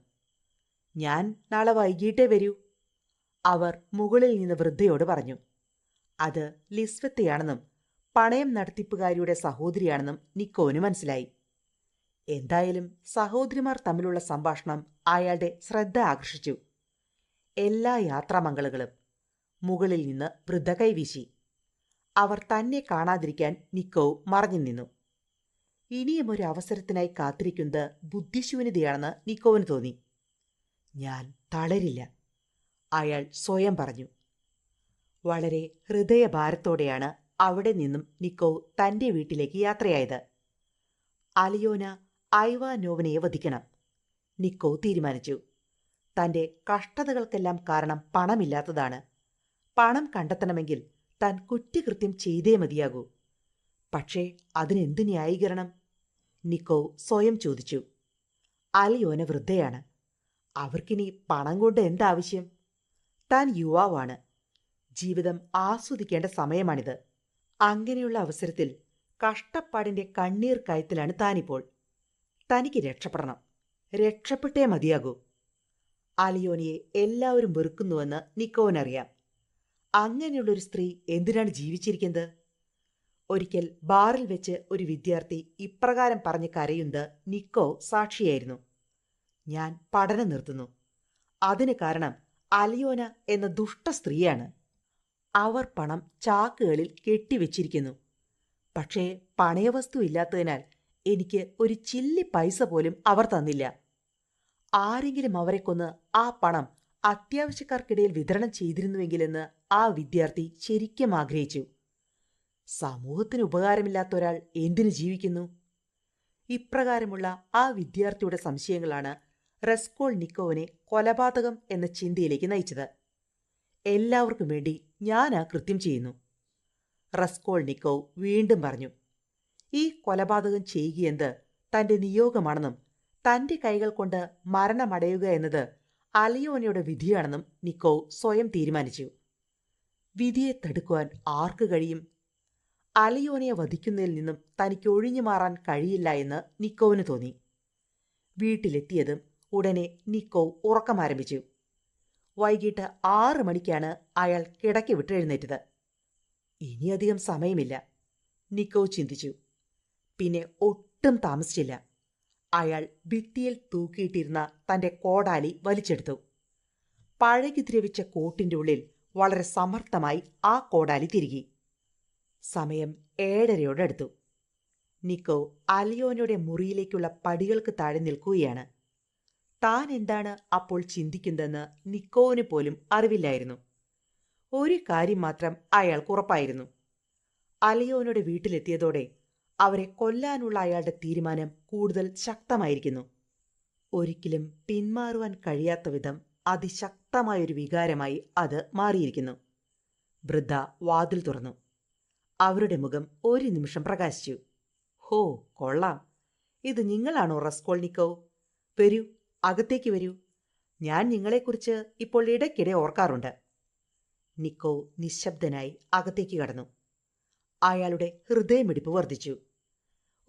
"ഞാൻ നാളെ വൈകിട്ടേ വരൂ," അവർ മുകളിൽ നിന്ന് വൃദ്ധയോട് പറഞ്ഞു. അത് ലിസ്വത്തയാണെന്നും പണയം നടത്തിപ്പുകാരിയുടെ സഹോദരിയാണെന്നും നിക്കോവിന് മനസ്സിലായി. എന്തായാലും സഹോദരിമാർ തമ്മിലുള്ള സംഭാഷണം അയാളുടെ ശ്രദ്ധ ആകർഷിച്ചു. എല്ലാ യാത്രാമംഗളങ്ങളും. മുകളിൽ നിന്ന് വൃദ്ധ കൈവീശി. അവർ തന്നെ കാണാതിരിക്കാൻ നിക്കോവ് മറഞ്ഞു നിന്നു. ഇനിയും ഒരു അവസരത്തിനായി കാത്തിരിക്കുന്നത് ബുദ്ധിശൂന്യതയാണെന്ന് നിക്കോവിന് തോന്നി. "ഞാൻ തളരില്ല," അയാൾ സ്വയം പറഞ്ഞു. വളരെ ഹൃദയഭാരത്തോടെയാണ് അവിടെ നിന്നും നിക്കോവ് തന്റെ വീട്ടിലേക്ക് യാത്രയായത്. അലിയോന ഐവാനോവിനെ വധിക്കണം, നിക്കോവ് തീരുമാനിച്ചു. തന്റെ കഷ്ടതകൾക്കെല്ലാം കാരണം പണമില്ലാത്തതാണ്. പണം കണ്ടെത്തണമെങ്കിൽ താൻ കുറ്റകൃത്യം ചെയ്തേ മതിയാകൂ. പക്ഷേ അതിനെന്ത് ന്യായീകരണം? നിക്കോവ് സ്വയം ചോദിച്ചു. അലിയോന വൃദ്ധയാണ്. അവർക്കിനി പണം കൊണ്ട് എന്താവശ്യം? താൻ യുവാവാണ്. ജീവിതം ആസ്വദിക്കേണ്ട സമയമാണിത്. അങ്ങനെയുള്ള അവസരത്തിൽ കഷ്ടപ്പാടിന്റെ കണ്ണീർ കയത്തിലാണ് താനിപ്പോൾ. തനിക്ക് രക്ഷപ്പെടണം. രക്ഷപ്പെട്ടേ മതിയാകൂ. അലിയോനയെ എല്ലാവരും വെറുക്കുന്നുവെന്ന് നിക്കോവിനറിയാം. അങ്ങനെയുള്ളൊരു സ്ത്രീ എന്തിനാണ് ജീവിച്ചിരിക്കുന്നത്? ഒരിക്കൽ ബാറിൽ വെച്ച് ഒരു വിദ്യാർത്ഥി ഇപ്രകാരം പറഞ്ഞ് കരയുന്നത് നിക്കോ സാക്ഷിയായിരുന്നു. "ഞാൻ പഠനം നിർത്തുന്നു. അതിന് കാരണം അലിയോന എന്ന ദുഷ്ട സ്ത്രീയാണ്. അവർ പണം ചാക്കുകളിൽ കെട്ടിവെച്ചിരിക്കുന്നു. പക്ഷേ പണയവസ്തു ഇല്ലാത്തതിനാൽ എനിക്ക് ഒരു ചില്ലി പൈസ പോലും അവർ തന്നില്ല. ആരെങ്കിലും അവരെ കൊന്ന് ആ പണം അത്യാവശ്യക്കാർക്കിടയിൽ വിതരണം ചെയ്തിരുന്നുവെങ്കിലെന്ന് ആ വിദ്യാർത്ഥി ശരിക്കും ആഗ്രഹിച്ചു. സമൂഹത്തിന് ഉപകാരമില്ലാത്ത ഒരാൾ എന്തിനു ജീവിക്കുന്നു?" ഇപ്രകാരമുള്ള ആ വിദ്യാർത്ഥിയുടെ സംശയങ്ങളാണ് റെസ്കോൾനിക്കോവിനെ കൊലപാതകം എന്ന ചിന്തയിലേക്ക് നയിച്ചത്. "എല്ലാവർക്കും വേണ്ടി ഞാൻ ആ കൃത്യം ചെയ്യുന്നു," റെസ്കോൾനിക്കോവ് വീണ്ടും പറഞ്ഞു. ഈ കൊലപാതകം ചെയ്യുകയെന്നത് തന്റെ നിയോഗമാണെന്നും തന്റെ കൈകൾ കൊണ്ട് മരണമടയുക എന്നത് അലിയോനയുടെ വിധിയാണെന്നും നിക്കോവ് സ്വയം തീരുമാനിച്ചു. വിധിയെ തടുക്കുവാൻ ആർക്ക് കഴിയും? അലിയോനയെ വധിക്കുന്നതിൽ നിന്നും തനിക്ക് ഒഴിഞ്ഞു മാറാൻ കഴിയില്ല എന്ന് നിക്കോവിന് തോന്നി. വീട്ടിലെത്തിയതും ഉടനെ നിക്കോവ് ഉറക്കമാരംഭിച്ചു. വൈകിട്ട് 6 മണിക്കാണ് അയാൾ കിടക്കി വിട്ടെഴുന്നേറ്റത്. ഇനിയധികം സമയമില്ല, നിക്കോവ് ചിന്തിച്ചു. പിന്നെ ഒട്ടും താമസിച്ചില്ല. അയാൾ ഭിത്തിയിൽ തൂക്കിയിട്ടിരുന്ന തന്റെ കോടാലി വലിച്ചെടുത്തു. പഴകി ദ്രവിച്ച കോട്ടിന്റെ ഉള്ളിൽ വളരെ സമർത്ഥമായി ആ കോടാലി തിരുകി. സമയം 7:30 നിക്കോ അലിയോനയുടെ മുറിയിലേക്കുള്ള പടികൾക്ക് താഴെ നിൽക്കുകയാണ്. താൻ എന്താണ് അപ്പോൾ ചിന്തിക്കുന്നതെന്ന് നിക്കോവിന് പോലും അറിവില്ലായിരുന്നു. ഒരു കാര്യം മാത്രം അയാൾക്ക് ഉറപ്പായിരുന്നു. അലിയോനയുടെ വീട്ടിലെത്തിയതോടെ അവരെ കൊല്ലാനുള്ള അയാളുടെ തീരുമാനം കൂടുതൽ ശക്തമായിരിക്കുന്നു. ഒരിക്കലും പിന്മാറുവാൻ കഴിയാത്ത വിധം അതിശക്തമായൊരു വികാരമായി അത് മാറിയിരിക്കുന്നു. വൃദ്ധ വാതിൽ തുറന്നു. അവരുടെ മുഖം ഒരു നിമിഷം പ്രകാശിച്ചു. ഹോ, കൊള്ളാം. ഇത് നിങ്ങളാണോ റസ്കോൾനിക്കോവ്? വരൂ, അകത്തേക്ക് വരൂ. ഞാൻ നിങ്ങളെക്കുറിച്ച് ഇപ്പോൾ ഇടയ്ക്കിടെ ഓർക്കാറുണ്ട്. നിക്കോ നിശബ്ദനായി അകത്തേക്ക് കടന്നു. അയാളുടെ ഹൃദയമിടിപ്പ് വർദ്ധിച്ചു.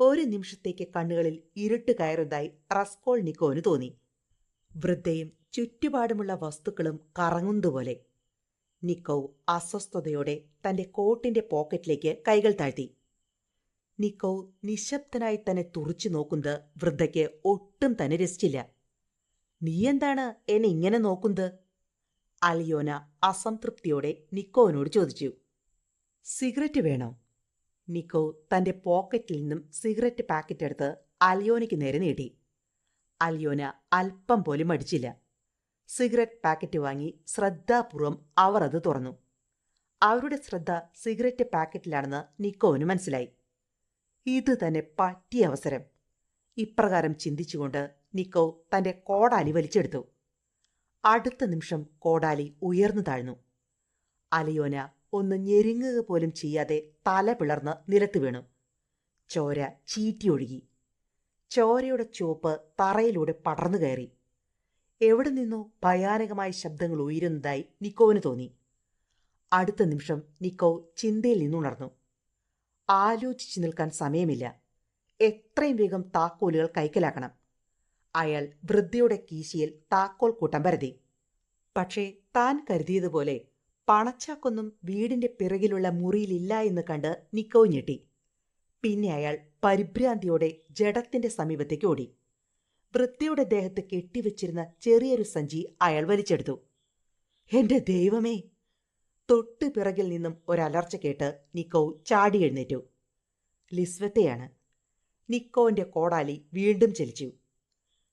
ഒരു നിമിഷത്തേക്ക് കണ്ണുകളിൽ ഇരുട്ട് കയറുന്നതായി റസ്കോൾനിക്കോവിന് തോന്നി. വൃദ്ധയും ചുറ്റുപാടുമുള്ള വസ്തുക്കളും കറങ്ങുന്നതുപോലെ. നിക്കോ അസ്വസ്ഥതയോടെ തന്റെ കോട്ടിന്റെ പോക്കറ്റിലേക്ക് കൈകൾ താഴ്ത്തി. നിക്കോ നിശബ്ദനായി തന്നെ തുറച്ചു നോക്കുന്നത് വൃദ്ധയ്ക്ക് ഒട്ടും തന്നെ രസിച്ചില്ല. നീ എന്താണ് എന്നെ ഇങ്ങനെ നോക്കുന്നത്? അലിയോന അസംതൃപ്തിയോടെ നിക്കോവിനോട് ചോദിച്ചു. സിഗരറ്റ് വേണോ? നിക്കോ തന്റെ പോക്കറ്റിൽ നിന്നും സിഗരറ്റ് പാക്കറ്റ് എടുത്ത് അലിയോനയ്ക്ക് നേരെ നീട്ടി. അലിയോന അല്പം പോലും മടിച്ചില്ല. സിഗരറ്റ് പാക്കറ്റ് വാങ്ങി ശ്രദ്ധാപൂർവം അവർ അത് തുറന്നു. അവരുടെ ശ്രദ്ധ സിഗരറ്റ് പാക്കറ്റിലാണെന്ന് നിക്കോവിന് മനസ്സിലായി. ഇത് തന്നെ പറ്റിയ അവസരം. ഇപ്രകാരം ചിന്തിച്ചുകൊണ്ട് നിക്കോ തന്റെ കോടാലി വലിച്ചെടുത്തു. അടുത്ത നിമിഷം കോടാലി ഉയർന്നു താഴ്ന്നു. അലിയോന ഒന്ന് ഞെരുങ്ങുക പോലും ചെയ്യാതെ തല പിളർന്ന് നിലത്ത് വീണു. ചോര ചീറ്റിയൊഴുകി. ചോരയുടെ ചുവപ്പ് തറയിലൂടെ പടർന്നു കയറി. എവിടെ നിന്നോ ഭയാനകമായ ശബ്ദങ്ങൾ ഉയരുന്നതായി നിക്കോവിന് തോന്നി. അടുത്ത നിമിഷം നിക്കോ ചിന്തയിൽ നിന്നുണർന്നു. ആലോചിച്ചു നിൽക്കാൻ സമയമില്ല. എത്രയും വേഗം താക്കോലുകൾ കൈക്കലാക്കണം. അയാൾ വൃദ്ധയുടെ കീശയിൽ താക്കോൽ കൂട്ടം പരതി. പക്ഷേ താൻ കരുതിയതുപോലെ പണച്ചാക്കൊന്നും വീടിന്റെ പിറകിലുള്ള മുറിയിലില്ല എന്ന് കണ്ട് നിക്കോ ഞെട്ടി. പിന്നെ അയാൾ പരിഭ്രാന്തിയോടെ ജഡത്തിന്റെ സമീപത്തേക്ക് ഓടി. വൃദ്ധയുടെ ദേഹത്ത് കെട്ടിവെച്ചിരുന്ന ചെറിയൊരു സഞ്ചി അയാൾ വലിച്ചെടുത്തു. എന്റെ ദൈവമേ! തൊട്ടു പിറകിൽ നിന്നും ഒരലർച്ച കേട്ട് നിക്കോ ചാടി എഴുന്നേറ്റു. ലിസ്വത്തെയാണ്. നിക്കോവിന്റെ കോടാലി വീണ്ടും ചലിച്ചു.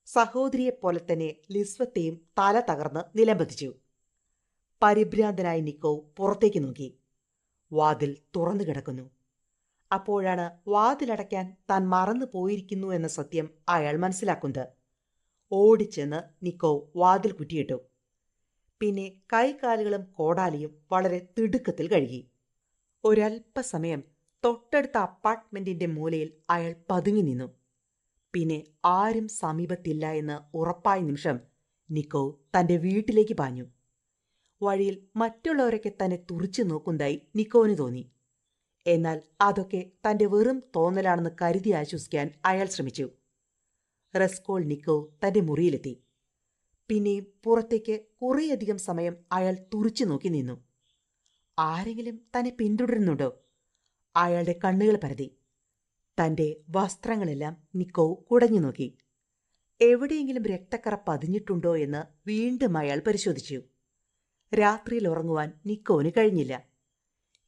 സഹോദരിയെപ്പോലെ തന്നെ ലിസ്വത്തെയും തല തകർന്ന് നിലംപതിച്ചു. പരിഭ്രാന്തനായ നിക്കോ പുറത്തേക്ക് നോക്കി. വാതിൽ തുറന്നു കിടക്കുന്നു. അപ്പോഴാണ് വാതിലടയ്ക്കാൻ താൻ മറന്നു പോയിരിക്കുന്നു എന്ന സത്യം അയാൾ മനസ്സിലാക്കുന്നത്. ഓടിച്ചെന്ന് നിക്കോ വാതിൽ കുറ്റിയിട്ടു. പിന്നെ കൈകാലുകളും കോടാലിയും വളരെ തിടുക്കത്തിൽ കഴുകി. ഒരല്പസമയം തൊട്ടടുത്ത അപ്പാർട്ട്മെന്റിന്റെ മൂലയിൽ അയാൾ പതുങ്ങി നിന്നു. പിന്നെ ആരും സമീപത്തില്ല എന്ന് ഉറപ്പായ നിമിഷം നിക്കോ തന്റെ വീട്ടിലേക്ക് പാഞ്ഞു. വഴിയിൽ മറ്റുള്ളവരൊക്കെ തന്നെ തുറിച്ചു നോക്കുന്നതായി നിക്കോവിന് തോന്നി. എന്നാൽ അതൊക്കെ തന്റെ വെറും തോന്നലാണെന്ന് കരുതി ആശ്വസിക്കാൻ അയാൾ ശ്രമിച്ചു. റസ്കോൾനിക്കോ തന്റെ മുറിയിലെത്തി. പിന്നെയും പുറത്തേക്ക് കുറേയധികം സമയം അയാൾ തുറിച്ചു നോക്കി നിന്നു. ആരെങ്കിലും തന്നെ പിന്തുടരുന്നുണ്ടോ? അയാളുടെ കണ്ണുകൾ പരതി. തന്റെ വസ്ത്രങ്ങളെല്ലാം നിക്കോ കുടഞ്ഞു നോക്കി. എവിടെയെങ്കിലും രക്തക്കറ പതിഞ്ഞിട്ടുണ്ടോ എന്ന് വീണ്ടും അയാൾ പരിശോധിച്ചു. രാത്രിയിൽ ഉറങ്ങുവാൻ നിക്കോവിന് കഴിഞ്ഞില്ല.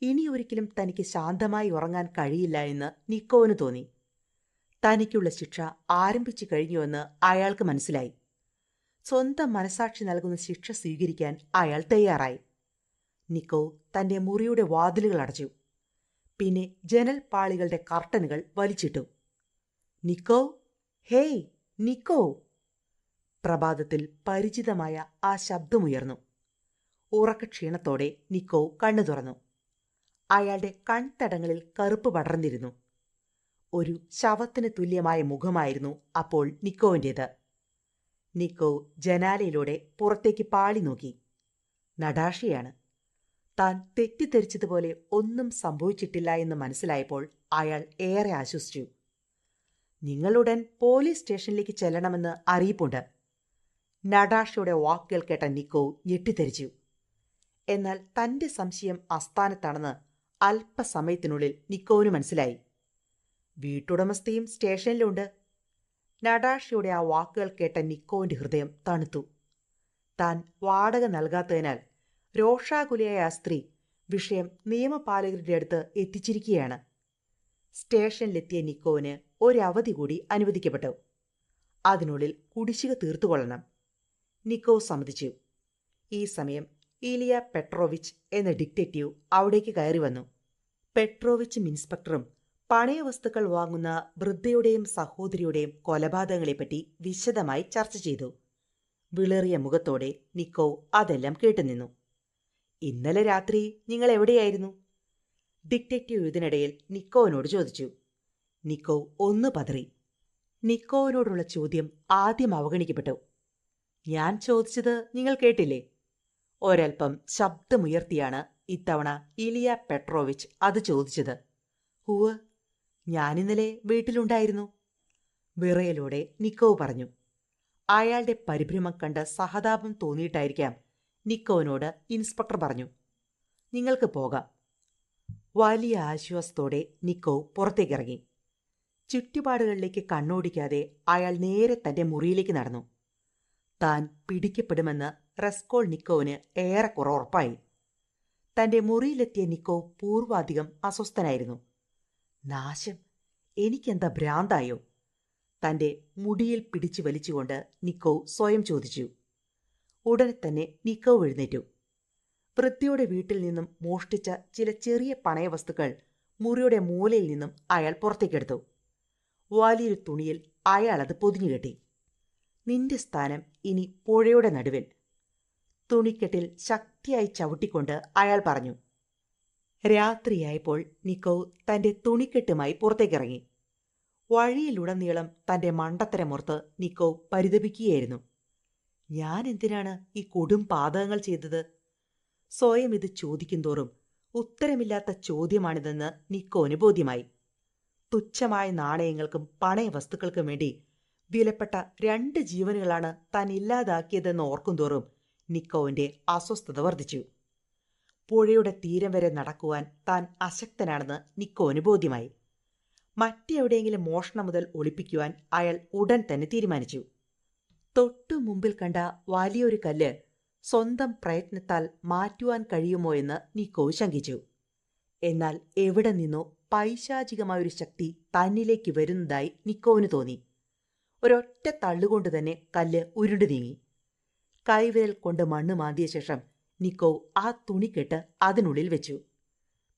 ഇനിയൊരിക്കലും തനിക്ക് ശാന്തമായി ഉറങ്ങാൻ കഴിയില്ല എന്ന് നിക്കോവിന് തോന്നി. തനിക്കുള്ള ശിക്ഷ ആരംഭിച്ചു കഴിഞ്ഞുവെന്ന് അയാൾക്ക് മനസ്സിലായി. സ്വന്തം മനസാക്ഷി നൽകുന്ന ശിക്ഷ സ്വീകരിക്കാൻ അയാൾ തയ്യാറായി. നിക്കോ തന്റെ മുറിയുടെ വാതിലുകൾ അടച്ചു. പിന്നെ ജനൽപ്പാളികളുടെ കർട്ടനുകൾ വലിച്ചിട്ടു. നിക്കോ, ഹേയ് നിക്കോ! പ്രഭാതത്തിൽ പരിചിതമായ ആ ശബ്ദമുയർന്നു. ഉറക്കക്ഷീണത്തോടെ നിക്കോ കണ്ണു തുറന്നു. അയാളുടെ കൺതടങ്ങളിൽ കറുപ്പ് പടർന്നിരുന്നു. ഒരു ശവത്തിന് തുല്യമായ മുഖമായിരുന്നു അപ്പോൾ നിക്കോവിൻ്റേത്. നിക്കോ ജനാലയിലൂടെ പുറത്തേക്ക് പാളി നോക്കി. നടാഷിയാണ്. താൻ തെറ്റിദ്ധരിച്ചതുപോലെ ഒന്നും സംഭവിച്ചിട്ടില്ല എന്ന് മനസ്സിലായപ്പോൾ അയാൾ ഏറെ ആശ്വസിച്ചു. നിങ്ങളുടൻ പോലീസ് സ്റ്റേഷനിലേക്ക് ചെല്ലണമെന്ന് അറിയിപ്പുണ്ട്. നടാഷയുടെ വാക്കുകൾ കേട്ട നിക്കോ ഞെട്ടിത്തെറിച്ചു. എന്നാൽ തന്റെ സംശയം അസ്ഥാനത്താണെന്ന് അല്പസമയത്തിനുള്ളിൽ നിക്കോവിന് മനസ്സിലായി. വീട്ടുടമസ്ഥയും സ്റ്റേഷനിലുണ്ട്. നടാഷയുടെ ആ വാക്കുകൾ കേട്ട നിക്കോവിന്റെ ഹൃദയം തണുത്തു. താൻ വാടക നൽകാത്തതിനാൽ രോഷാകുലയായ ആ സ്ത്രീ വിഷയം നിയമപാലകരുടെ അടുത്ത് എത്തിച്ചിരിക്കുകയാണ്. സ്റ്റേഷനിലെത്തിയ നിക്കോവിന് ഒരവധി കൂടി അനുവദിക്കപ്പെട്ടു. അതിനുള്ളിൽ കുടിശ്ശിക തീർത്തുകൊള്ളണം. നിക്കോ സമ്മതിച്ചു. ഈ സമയം ഇലിയ പെട്രോവിച്ച് എന്ന ഡിറ്റക്റ്റീവ് അവിടേക്ക് കയറി വന്നു. പെട്രോവിച്ചും ഇൻസ്പെക്ടറും പണയവസ്തുക്കൾ വാങ്ങുന്ന വൃദ്ധയുടെയും സഹോദരിയുടെയും കൊലപാതകങ്ങളെപ്പറ്റി വിശദമായി ചർച്ച ചെയ്തു. വിളറിയ മുഖത്തോടെ നിക്കോ അതെല്ലാം കേട്ടുനിന്നു. ഇന്നലെ രാത്രി നിങ്ങൾ എവിടെയായിരുന്നു? ഡിറ്റക്റ്റീവ് ഇതിനിടയിൽ നിക്കോവിനോട് ചോദിച്ചു. നിക്കോ ഒന്ന് പതറി. നിക്കോവിനോടുള്ള ചോദ്യം ആദ്യം അവഗണിക്കപ്പെട്ടു. ഞാൻ ചോദിച്ചത് നിങ്ങൾ കേട്ടില്ലേ? ഒരൽപ്പം ശബ്ദമുയർത്തിയാണ് ഇത്തവണ ഇലിയ പെട്രോവിച്ച് അത് ചോദിച്ചത്. ഉവ്വ്, ഞാനിന്നലെ വീട്ടിലുണ്ടായിരുന്നു, വിറയലോടെ നിക്കോവ് പറഞ്ഞു. അയാളുടെ പരിഭ്രമം കണ്ട് സഹതാപം തോന്നിയിട്ടായിരിക്കാം നിക്കോവിനോട് ഇൻസ്പെക്ടർ പറഞ്ഞു. നിങ്ങൾക്ക് പോകാം. വലിയ ആശ്വാസത്തോടെ നിക്കോവ് പുറത്തേക്കിറങ്ങി. ചുറ്റുപാടുകളിലേക്ക് കണ്ണോടിക്കാതെ അയാൾ നേരെ തന്റെ മുറിയിലേക്ക് നടന്നു. താൻ പിടിക്കപ്പെടുമെന്ന് റസ്കോൾനിക്കോവിന് ഏറെക്കുറെ ഉറപ്പായി. തന്റെ മുറിയിലെത്തിയ നിക്കോവ് പൂർവാധികം അസ്വസ്ഥനായിരുന്നു. നാശം, എനിക്കെന്താ ഭ്രാന്തായോ? തന്റെ മുടിയിൽ പിടിച്ചു വലിച്ചുകൊണ്ട് നിക്കോവ് സ്വയം ചോദിച്ചു. ഉടനെ തന്നെ നിക്കോവ് എഴുന്നേറ്റു. വൃദ്ധയുടെ വീട്ടിൽ നിന്നും മോഷ്ടിച്ച ചില ചെറിയ പണയവസ്തുക്കൾ മുറിയുടെ മൂലയിൽ നിന്നും അയാൾ പുറത്തേക്കെടുത്തു. വലിയൊരു തുണിയിൽ അയാൾ അത് പൊതിഞ്ഞുകെട്ടി. നിന്റെ സ്ഥാനം ഇനി പുഴയുടെ നടുവിൽ. തുണിക്കെട്ടിൽ ശക്തിയായി ചവിട്ടിക്കൊണ്ട് അയാൾ പറഞ്ഞു. രാത്രിയായപ്പോൾ നിക്കോവ് തന്റെ തുണിക്കെട്ടുമായി പുറത്തേക്കിറങ്ങി. വഴിയിലുടനീളം തന്റെ മണ്ടത്തരമോർത്ത് നിക്കോവ് പരിതപിക്കുകയായിരുന്നു. ഞാൻ എന്തിനാണ് ഈ കൊടും പാതകങ്ങൾ ചെയ്തത്? സ്വയം ഇത് ചോദിക്കുന്തോറും ഉത്തരമില്ലാത്ത ചോദ്യമാണിതെന്ന് നിക്കോവിന് ബോധ്യമായി. തുച്ഛമായ നാണയങ്ങൾക്കും പണയവസ്തുക്കൾക്കും വേണ്ടി വിലപ്പെട്ട 2 ജീവനുകളാണ് താൻ ഇല്ലാതാക്കിയതെന്ന് ഓർക്കുന്തോറും നിക്കോവിന്റെ അസ്വസ്ഥത വർദ്ധിച്ചു. പുഴയുടെ തീരം വരെ നടക്കുവാൻ താൻ അശക്തനാണെന്ന് നിക്കോവിന് ബോധ്യമായി. മറ്റെവിടെയെങ്കിലും മോഷണം മുതൽ ഒളിപ്പിക്കുവാൻ അയാൾ ഉടൻ തന്നെ തീരുമാനിച്ചു. തൊട്ടു മുമ്പിൽ കണ്ട വലിയൊരു കല്ല് സ്വന്തം പ്രയത്നത്താൽ മാറ്റുവാൻ കഴിയുമോ എന്ന് നിക്കോവ് ശങ്കിച്ചു. എന്നാൽ എവിടെ നിന്നോ പൈശാചികമായൊരു ശക്തി തന്നിലേക്ക് വരുന്നതായി നിക്കോവിന് തോന്നി. ഒരൊറ്റ തള്ളുകൊണ്ട് തന്നെ കല്ല് ഉരുണ്ടു നീങ്ങി. കൈവിരൽ കൊണ്ട് മണ്ണ് മാന്തിയ ശേഷം നിക്കോവ് ആ തുണിക്കെട്ട് അതിനുള്ളിൽ വെച്ചു.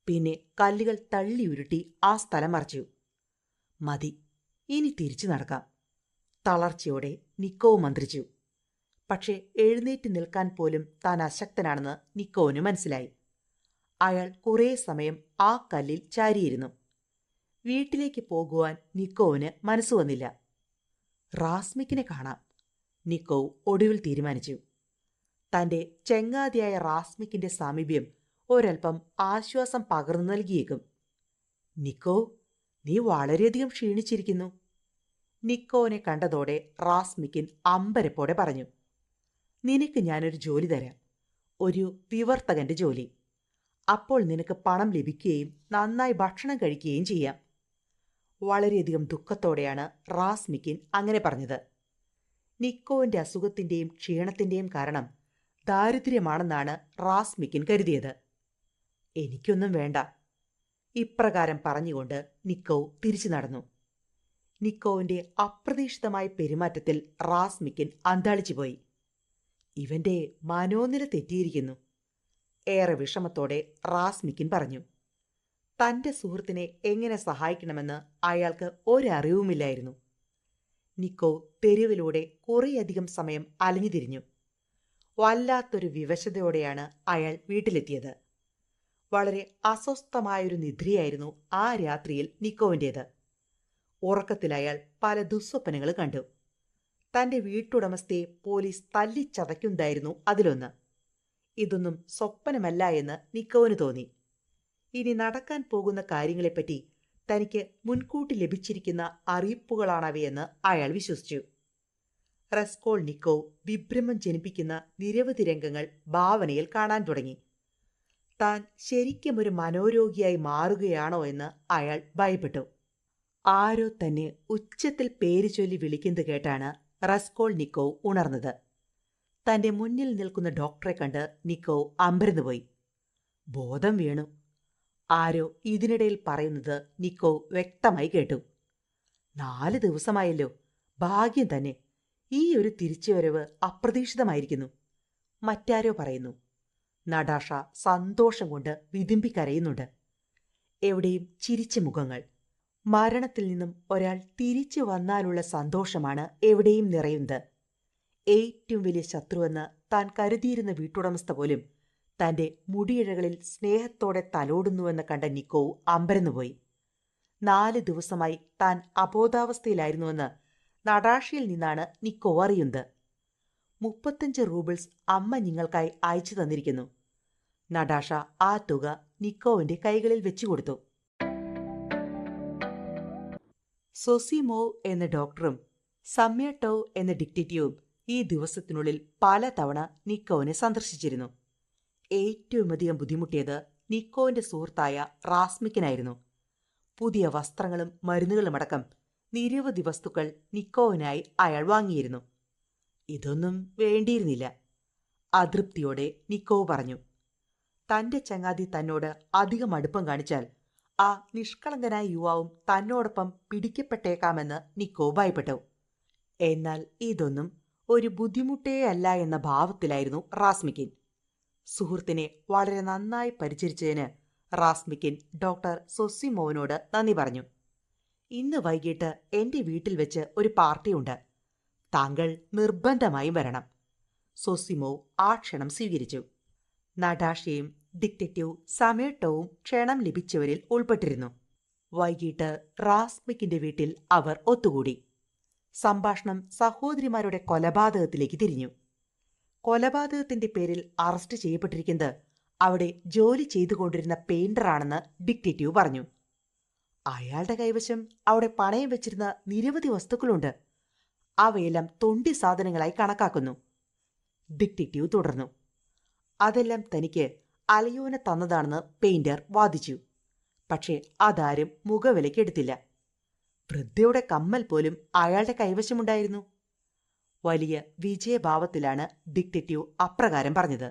പിന്നെ കല്ലുകൾ തള്ളി ഉരുട്ടി ആ സ്ഥലം മറച്ചു. മതി, ഇനി തിരിച്ചു നടക്കാം. തളർച്ചയോടെ നിക്കോവ് മന്ത്രിച്ചു. പക്ഷേ എഴുന്നേറ്റ് നിൽക്കാൻ പോലും താൻ അശക്തനാണെന്ന് നിക്കോവിന് മനസ്സിലായി. അയാൾ കുറേ സമയം ആ കല്ലിൽ ചാരിയിരുന്നു. വീട്ടിലേക്ക് പോകുവാൻ നിക്കോവിന് മനസ്സു വന്നില്ല. റാസ്മിക്കിനെ കാണാം, നിക്കോവ് ഒടുവിൽ തീരുമാനിച്ചു. തന്റെ ചെങ്ങാതിയായ റാസ്മിക്കിന്റെ സാമീപ്യം ഒരൽപ്പം ആശ്വാസം പകർന്നു നൽകിയേക്കും. നിക്കോ, നീ വളരെയധികം ക്ഷീണിച്ചിരിക്കുന്നു. നിക്കോവിനെ കണ്ടതോടെ റാസ്മിക്കിൻ അമ്പരപ്പോടെ പറഞ്ഞു. നിനക്ക് ഞാനൊരു ജോലി തരാം, ഒരു വിവർത്തകന്റെ ജോലി. അപ്പോൾ നിനക്ക് പണം ലഭിക്കുകയും നന്നായി ഭക്ഷണം കഴിക്കുകയും ചെയ്യാം. വളരെയധികം ദുഃഖത്തോടെയാണ് റാസ്മിക്കിൻ അങ്ങനെ പറഞ്ഞത്. നിക്കോവിന്റെ അസുഖത്തിന്റെയും ക്ഷീണത്തിന്റെയും കാരണം ദാരിദ്ര്യമാണെന്നാണ് റാസ്മിക്കിൻ കരുതിയത്. എനിക്കൊന്നും വേണ്ട. ഇപ്രകാരം പറഞ്ഞുകൊണ്ട് നിക്കോവ് തിരിച്ചു നടന്നു. നിക്കോവിന്റെ അപ്രതീക്ഷിതമായ പെരുമാറ്റത്തിൽ റാസ്മിക്കിൻ അന്താളിച്ചുപോയി. ഇവന്റെ മനോനില തെറ്റിയിരിക്കുന്നു. ഏറെ വിഷമത്തോടെ റാസ്മിക്കിൻ പറഞ്ഞു. തന്റെ സുഹൃത്തിനെ എങ്ങനെ സഹായിക്കണമെന്ന് അയാൾക്ക് ഒരറിവുമില്ലായിരുന്നു. നിക്കോവ് തെരുവിലൂടെ കുറേയധികം സമയം അലഞ്ഞുതിരിഞ്ഞു. വല്ലാത്തൊരു വിവശതയോടെയാണ് അയാൾ വീട്ടിലെത്തിയത്. വളരെ അസ്വസ്ഥമായൊരു നിദ്രയായിരുന്നു ആ രാത്രിയിൽ നിക്കോവിൻ്റേത്. ഉറക്കത്തിൽ അയാൾ പല ദുസ്വപ്നങ്ങൾ കണ്ടു. തന്റെ വീട്ടുടമസ്ഥയെ പോലീസ് തല്ലിച്ചതയ്ക്കുന്നതായിരുന്നു അതിലൊന്ന്. ഇതൊന്നും സ്വപ്നമല്ല എന്ന് നിക്കോവിന് തോന്നി. ഇനി നടക്കാൻ പോകുന്ന കാര്യങ്ങളെപ്പറ്റി തനിക്ക് മുൻകൂട്ടി ലഭിച്ചിരിക്കുന്ന അറിയിപ്പുകളാണവയെന്ന് അയാൾ വിശ്വസിച്ചു. റസ്കോൾനിക്കോവ് വിഭ്രമം ജനിപ്പിക്കുന്ന നിരവധി രംഗങ്ങൾ ഭാവനയിൽ കാണാൻ തുടങ്ങി. താൻ ശരിക്കും ഒരു മനോരോഗിയായി മാറുകയാണോ എന്ന് അയാൾ ഭയപ്പെട്ടു. ആരോ തന്നെ ഉച്ചത്തിൽ പേര് ചൊല്ലി വിളിക്കുന്നത് കേട്ടാണ് റസ്കോൾനിക്കോവ് ഉണർന്നത്. തന്റെ മുന്നിൽ നിൽക്കുന്ന ഡോക്ടറെ കണ്ട് നിക്കോ അമ്പരന്നുപോയി. ബോധം വീണു. ആരോ ഇതിനിടയിൽ പറയുന്നത് നിക്കോ വ്യക്തമായി കേട്ടു. 4 ദിവസമായല്ലോ, ഭാഗ്യം തന്നെ. ഈ ഒരു തിരിച്ചുവരവ് അപ്രതീക്ഷിതമായിരിക്കുന്നു. മറ്റാരോ പറയുന്നു. നടാഷ സന്തോഷം കൊണ്ട് വിതുമ്പിക്കരയുന്നുണ്ട്. എവിടെയും ചിരിച്ച മുഖങ്ങൾ. മരണത്തിൽ നിന്നും ഒരാൾ തിരിച്ചു വന്നാലുള്ള സന്തോഷമാണ് എവിടെയും നിറയുന്നത്. ഏറ്റവും വലിയ ശത്രുവെന്ന് താൻ കരുതിയിരുന്ന വീട്ടുടമസ്ഥ പോലും തന്റെ മുടിയിഴകളിൽ സ്നേഹത്തോടെ തലോടുന്നുവെന്ന് കണ്ട നിക്കോ അമ്പരന്നുപോയി. 4 ദിവസമായി താൻ അബോധാവസ്ഥയിലായിരുന്നുവെന്ന് നടാഷയിൽ നിന്നാണ് നിക്കോ അറിയുന്നത്. 35 റൂബിൾസ് അമ്മ നിങ്ങൾക്കായി അയച്ചു തന്നിരിക്കുന്നു. നടാഷ ആ തുക നിക്കോവിന്റെ കൈകളിൽ വെച്ചുകൊടുത്തു. സൊസിമോവ് എന്ന ഡോക്ടറും സമ്യട്ടോവ് എന്ന ഡിക്റ്റേറ്റീവും ഈ ദിവസത്തിനുള്ളിൽ പലതവണ നിക്കോവിനെ സന്ദർശിച്ചിരുന്നു. ഏറ്റവുമധികം ബുദ്ധിമുട്ടിയത് നിക്കോവിന്റെ സുഹൃത്തായ റാസ്മിക്കിനായിരുന്നു. പുതിയ വസ്ത്രങ്ങളും മരുന്നുകളുമടക്കം നിരവധി വസ്തുക്കൾ നിക്കോവിനായി അയാൾ വാങ്ങിയിരുന്നു. ഇതൊന്നും വേണ്ടിയിരുന്നില്ല. അതൃപ്തിയോടെ നിക്കോവ് പറഞ്ഞു. തന്റെ ചങ്ങാതി തന്നോട് അധികം അടുപ്പം കാണിച്ചാൽ ആ നിഷ്കളങ്കനായ യുവാവും തന്നോടൊപ്പം പിടിക്കപ്പെട്ടേക്കാമെന്ന് നിക്കോ ഭയപ്പെട്ടു. എന്നാൽ ഇതൊന്നും ഒരു ബുദ്ധിമുട്ടേയല്ല എന്ന ഭാവത്തിലായിരുന്നു റാസ്മിക്കിൻ. സുഹൃത്തിനെ വളരെ നന്നായി പരിചരിച്ചതിന് റാസ്മിക്കിൻ ഡോക്ടർ സൊസിമോവിനോട് നന്ദി പറഞ്ഞു. ഇന്ന് വൈകിട്ട് എന്റെ വീട്ടിൽ വെച്ച് ഒരു പാർട്ടിയുണ്ട്. താങ്കൾ നിർബന്ധമായും വരണം. സൊസിമോവ് ആ ക്ഷണം സ്വീകരിച്ചു. നടാഷയും ഡിക്റ്റേറ്റീവ് സമയട്ടവും ക്ഷണം ലഭിച്ചവരിൽ ഉൾപ്പെട്ടിരുന്നു. വൈകിട്ട് റാസ്മിക്കിന്റെ വീട്ടിൽ അവർ ഒത്തുകൂടി. സംഭാഷണം സഹോദരിമാരുടെ കൊലപാതകത്തിലേക്ക് തിരിഞ്ഞു. കൊലപാതകത്തിന്റെ പേരിൽ അറസ്റ്റ് ചെയ്യപ്പെട്ടിരിക്കുന്നത് അവിടെ ജോലി ചെയ്തുകൊണ്ടിരുന്ന പെയിന്ററാണെന്ന് ഡിക്റ്റേറ്റീവ് പറഞ്ഞു. അയാളുടെ കൈവശം അവിടെ പണയം വെച്ചിരുന്ന നിരവധി വസ്തുക്കളുണ്ട്. അവയെല്ലാം തൊണ്ടി സാധനങ്ങളായി കണക്കാക്കുന്നു. ഡിക്റ്റേറ്റീവ് തുടർന്നു. അതെല്ലാം തനിക്ക് അലയോന തന്നതാണെന്ന് പെയിന്റർ വാദിച്ചു. പക്ഷേ അതാരും മുഖവിലയ്ക്കെടുത്തില്ല. വൃദ്ധയുടെ കമ്മൽ പോലും അയാളുടെ കൈവശമുണ്ടായിരുന്നു. വലിയ വിജയഭാവത്തിലാണ് ഡിക്റ്റേറ്റീവ് അപ്രകാരം പറഞ്ഞത്.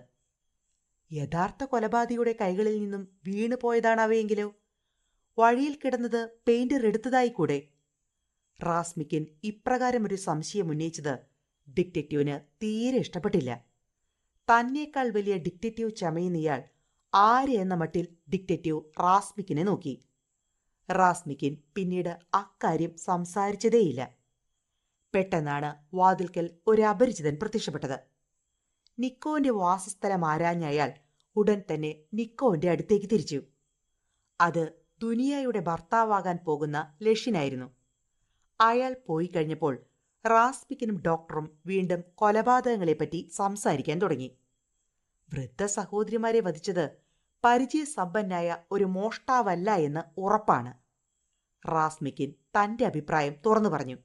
യഥാർത്ഥ കൊലപാതകിയുടെ കൈകളിൽ നിന്നും വീണുപോയതാണവയെങ്കിലോ? വഴിയിൽ കിടന്നത് പെയിന്റർ എടുത്തതായിക്കൂടെ? റാസ്മിക്കിൻ ഇപ്രകാരമൊരു സംശയം ഉന്നയിച്ചത് ഡിക്റ്റേറ്റീവിന് തീരെ ഇഷ്ടപ്പെട്ടില്ല. തന്നേക്കാൾ വലിയ ഡിക്റ്റേറ്റീവ് ചമയുന്നയാൾ ആര് എന്ന മട്ടിൽ ഡിക്റ്റേറ്റീവ് റാസ്മിക്കിനെ നോക്കി. റാസ്മിക്കിൻ പിന്നീട് അക്കാര്യം സംസാരിച്ചതേയില്ല. പെട്ടെന്നാണ് വാതിൽക്കൽ ഒരു അപരിചിതൻ പ്രത്യക്ഷപ്പെട്ടത്. നിക്കോവിന്റെ വാസസ്ഥലം ആരാഞ്ഞ അയാൾ ഉടൻ തന്നെ നിക്കോവിന്റെ അടുത്തേക്ക് തിരിച്ചു. അത് ദുനിയയുടെ ഭർത്താവാകാൻ പോകുന്ന ലഷിനായിരുന്നു. അയാൾ പോയി കഴിഞ്ഞപ്പോൾ റാസ്മിക്കിനും ഡോക്ടറും വീണ്ടും കൊലപാതകങ്ങളെപ്പറ്റി സംസാരിക്കാൻ തുടങ്ങി. വൃദ്ധ സഹോദരിമാരെ വധിച്ചത് പരിചയസമ്പന്നായ ഒരു മോഷ്ടാവല്ല എന്ന് ഉറപ്പാണ്. റാസ്മിക്കിൻ തന്റെ അഭിപ്രായം തുറന്നു പറഞ്ഞു.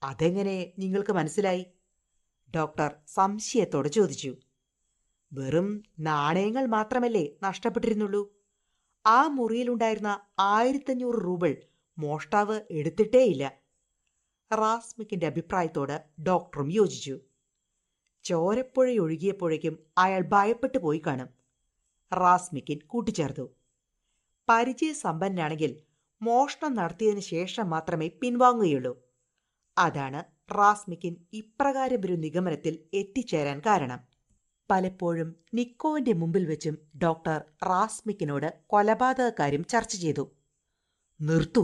അതെങ്ങനെ നിങ്ങൾക്ക് മനസ്സിലായി? ഡോക്ടർ സംശയത്തോടെ ചോദിച്ചു. വെറും നാണയങ്ങൾ മാത്രമല്ലേ നഷ്ടപ്പെട്ടിരുന്നുള്ളൂ. ആ മുറിയിലുണ്ടായിരുന്ന 1500 റൂബിൾ മോഷ്ടാവ് എടുത്തിട്ടേയില്ല. റാസ്മിക്കിന്റെ അഭിപ്രായത്തോട് ഡോക്ടറും യോജിച്ചു. ചോരപ്പുഴയൊഴുകിയപ്പോഴേക്കും അയാൾ ഭയപ്പെട്ടു പോയി കാണും. റാസ്മിക്കിൻ കൂട്ടിച്ചേർത്തു. പരിചയസമ്പന്നാണെങ്കിൽ മോഷണം നടത്തിയതിനു ശേഷം മാത്രമേ പിൻവാങ്ങുകയുള്ളൂ. അതാണ് റാസ്മിക്കിൻ ഇപ്രകാരം ഒരു നിഗമനത്തിൽ എത്തിച്ചേരാൻ കാരണം. പലപ്പോഴും നിക്കോവിന്റെ മുമ്പിൽ വെച്ചും ഡോക്ടർ റാസ്മിക്കിനോട് കൊലപാതകക്കാര്യം ചർച്ച ചെയ്തു. നിർത്തൂ,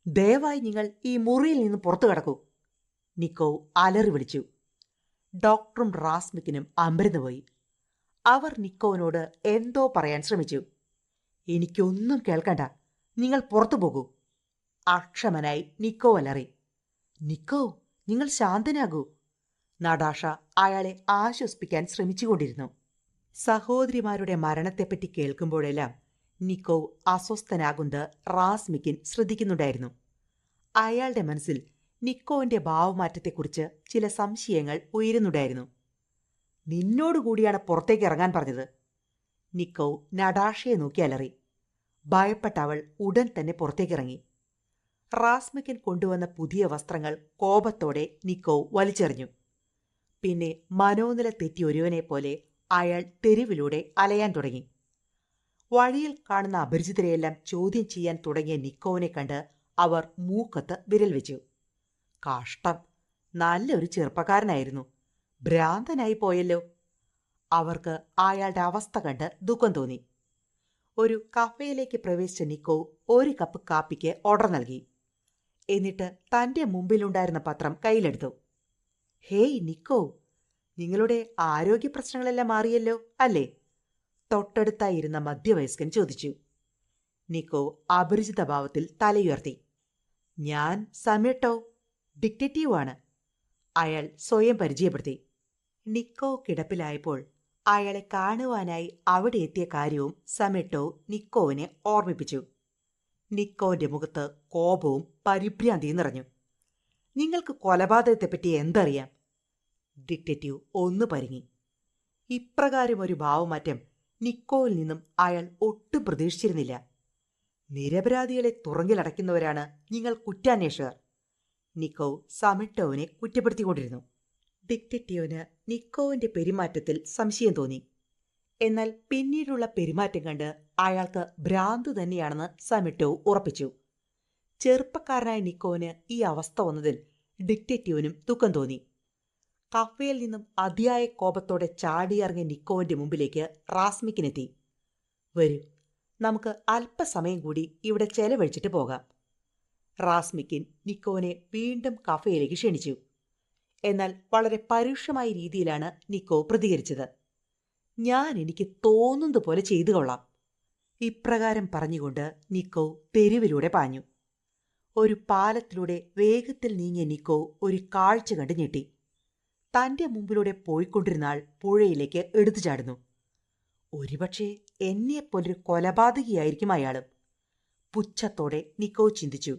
ദയവായി നിങ്ങൾ ഈ മുറിയിൽ നിന്ന് പുറത്തു കടക്കൂ, നിക്കോ അലറി വിളിച്ചു. ഡോക്ടറും റാസ്മിക്കിനും അമ്പരന്നുപോയി. അവർ നിക്കോവിനോട് എന്തോ പറയാൻ ശ്രമിച്ചു. എനിക്കൊന്നും കേൾക്കണ്ട, നിങ്ങൾ പുറത്തു പോകൂ, അക്ഷമനായി നിക്കോ അലറി. നിക്കോ, നിങ്ങൾ ശാന്തനാകൂ. നടാഷ അയാളെ ആശ്വസിപ്പിക്കാൻ ശ്രമിച്ചുകൊണ്ടിരുന്നു. സഹോദരിമാരുടെ മരണത്തെപ്പറ്റി കേൾക്കുമ്പോഴെല്ലാം നിക്കോ അസ്വസ്ഥനാകുന്നത് റാസ്മിക്കിൻ ശ്രദ്ധിക്കുന്നുണ്ടായിരുന്നു. അയാളുടെ മനസ്സിൽ നിക്കോവിന്റെ ഭാവമാറ്റത്തെക്കുറിച്ച് ചില സംശയങ്ങൾ ഉയരുന്നുണ്ടായിരുന്നു. നിന്നോടുകൂടിയാണ് പുറത്തേക്ക് ഇറങ്ങാൻ പറഞ്ഞത്, നിക്കോ നടാഷയെ നോക്കി അലറി. ഭയപ്പെട്ട അവൾ ഉടൻ തന്നെ പുറത്തേക്കിറങ്ങി. റാസ്മിക്കിൻ കൊണ്ടുവന്ന പുതിയ വസ്ത്രങ്ങൾ കോപത്തോടെ നിക്കോ വലിച്ചെറിഞ്ഞു. പിന്നെ മനോനില തെറ്റി ഒരുവനെ പോലെ അയാൾ തെരുവിലൂടെ അലയാൻ തുടങ്ങി. വഴിയിൽ കാണുന്ന അപരിചിതരെയെല്ലാം ചോദ്യം ചെയ്യാൻ തുടങ്ങിയ നിക്കോവിനെ കണ്ട് അവർ മൂക്കത്ത് വിരൽ വെച്ചു. കഷ്ടം, നല്ലൊരു ചെറുപ്പക്കാരനായിരുന്നു, ഭ്രാന്തനായി പോയല്ലോ. അവർക്ക് അയാളുടെ അവസ്ഥ കണ്ട് ദുഃഖം തോന്നി. ഒരു കഫേയിലേക്ക് പ്രവേശിച്ച നിക്കോ ഒരു കപ്പ് കാപ്പിക്ക് ഓർഡർ നൽകി. എന്നിട്ട് തന്റെ മുമ്പിലുണ്ടായിരുന്ന പത്രം കയ്യിലെടുത്തു. ഹേയ് നിക്കോ, നിങ്ങളുടെ ആരോഗ്യ പ്രശ്നങ്ങളെല്ലാം മാറിയല്ലോ അല്ലേ? തൊട്ടടുത്തായിരുന്ന മധ്യവയസ്കൻ ചോദിച്ചു. നിക്കോ അപരിചിത ഭാവത്തിൽ തലയുയർത്തി. ഞാൻ സമീട്ടോ, ഡിറ്റക്റ്റീവാണ്, അയാൾ സ്വയം പരിചയപ്പെടുത്തി. നിക്കോ കിടപ്പിലായപ്പോൾ അയാളെ കാണുവാനായി അവിടെ എത്തിയ കാര്യവും സമീട്ടോ നിക്കോവിനെ ഓർമ്മിപ്പിച്ചു. നിക്കോന്റെ മുഖത്ത് കോപവും പരിഭ്രാന്തിയും നിറഞ്ഞു. നിങ്ങൾക്ക് കൊലപാതകത്തെപ്പറ്റി എന്തറിയാം? ഡിറ്റക്റ്റീവ് ഒന്ന് പരിങ്ങി. ഇപ്രകാരം ഒരു ഭാവമാറ്റം നിക്കോയിൽ നിന്നും അയാൾ ഒട്ടും പ്രതീക്ഷിച്ചിരുന്നില്ല. നിരപരാധികളെ തുറങ്കിലടയ്ക്കുന്നവരാണ് നിങ്ങൾ കുറ്റാന്വേഷകർ. നിക്കോ സമീട്ടോവിനെ കുറ്റപ്പെടുത്തിക്കൊണ്ടിരുന്നു. ഡിറ്റക്റ്റീവിന് നിക്കോവിന്റെ പെരുമാറ്റത്തിൽ സംശയം തോന്നി. എന്നാൽ പിന്നീടുള്ള പെരുമാറ്റം കണ്ട് അയാൾക്ക് ഭ്രാന്ത് തന്നെയാണെന്ന് സമീട്ടോ ഉറപ്പിച്ചു. ചെറുപ്പക്കാരനായ നിക്കോവിന് ഈ അവസ്ഥ വന്നതിൽ ഡിറ്റക്റ്റീവിനും ദുഃഖം തോന്നി. കഫേയിൽ നിന്നും അതിയായ കോപത്തോടെ ചാടിയിറങ്ങിയ നിക്കോവിന്റെ മുമ്പിലേക്ക് റാസ്മിക്കിനെത്തി. വരൂ, നമുക്ക് അല്പസമയം കൂടി ഇവിടെ ചെലവഴിച്ചിട്ട് പോകാം. റാസ്മിക്കിൻ നിക്കോവിനെ വീണ്ടും കഫേയിലേക്ക് ക്ഷണിച്ചു. എന്നാൽ വളരെ പരുഷമായ രീതിയിലാണ് നിക്കോ പ്രതികരിച്ചത്. ഞാൻ എനിക്ക് തോന്നുന്നത് പോലെ ചെയ്തു കൊള്ളാം. ഇപ്രകാരം പറഞ്ഞുകൊണ്ട് നിക്കോ തെരുവിലൂടെ പാഞ്ഞു. ഒരു പാലത്തിലൂടെ വേഗത്തിൽ നീങ്ങിയ നിക്കോ ഒരു കാഴ്ച കണ്ട് ഞെട്ടി. തന്റെ മുമ്പിലൂടെ പോയിക്കൊണ്ടിരുന്ന ആൾ പുഴയിലേക്ക് എടുത്തു ചാടുന്നു. ഒരുപക്ഷെ എന്നെപ്പോലൊരു കൊലപാതകിയായിരിക്കും അയാളും. പുച്ഛത്തോടെ നിക്കോ ചിന്തിച്ചു.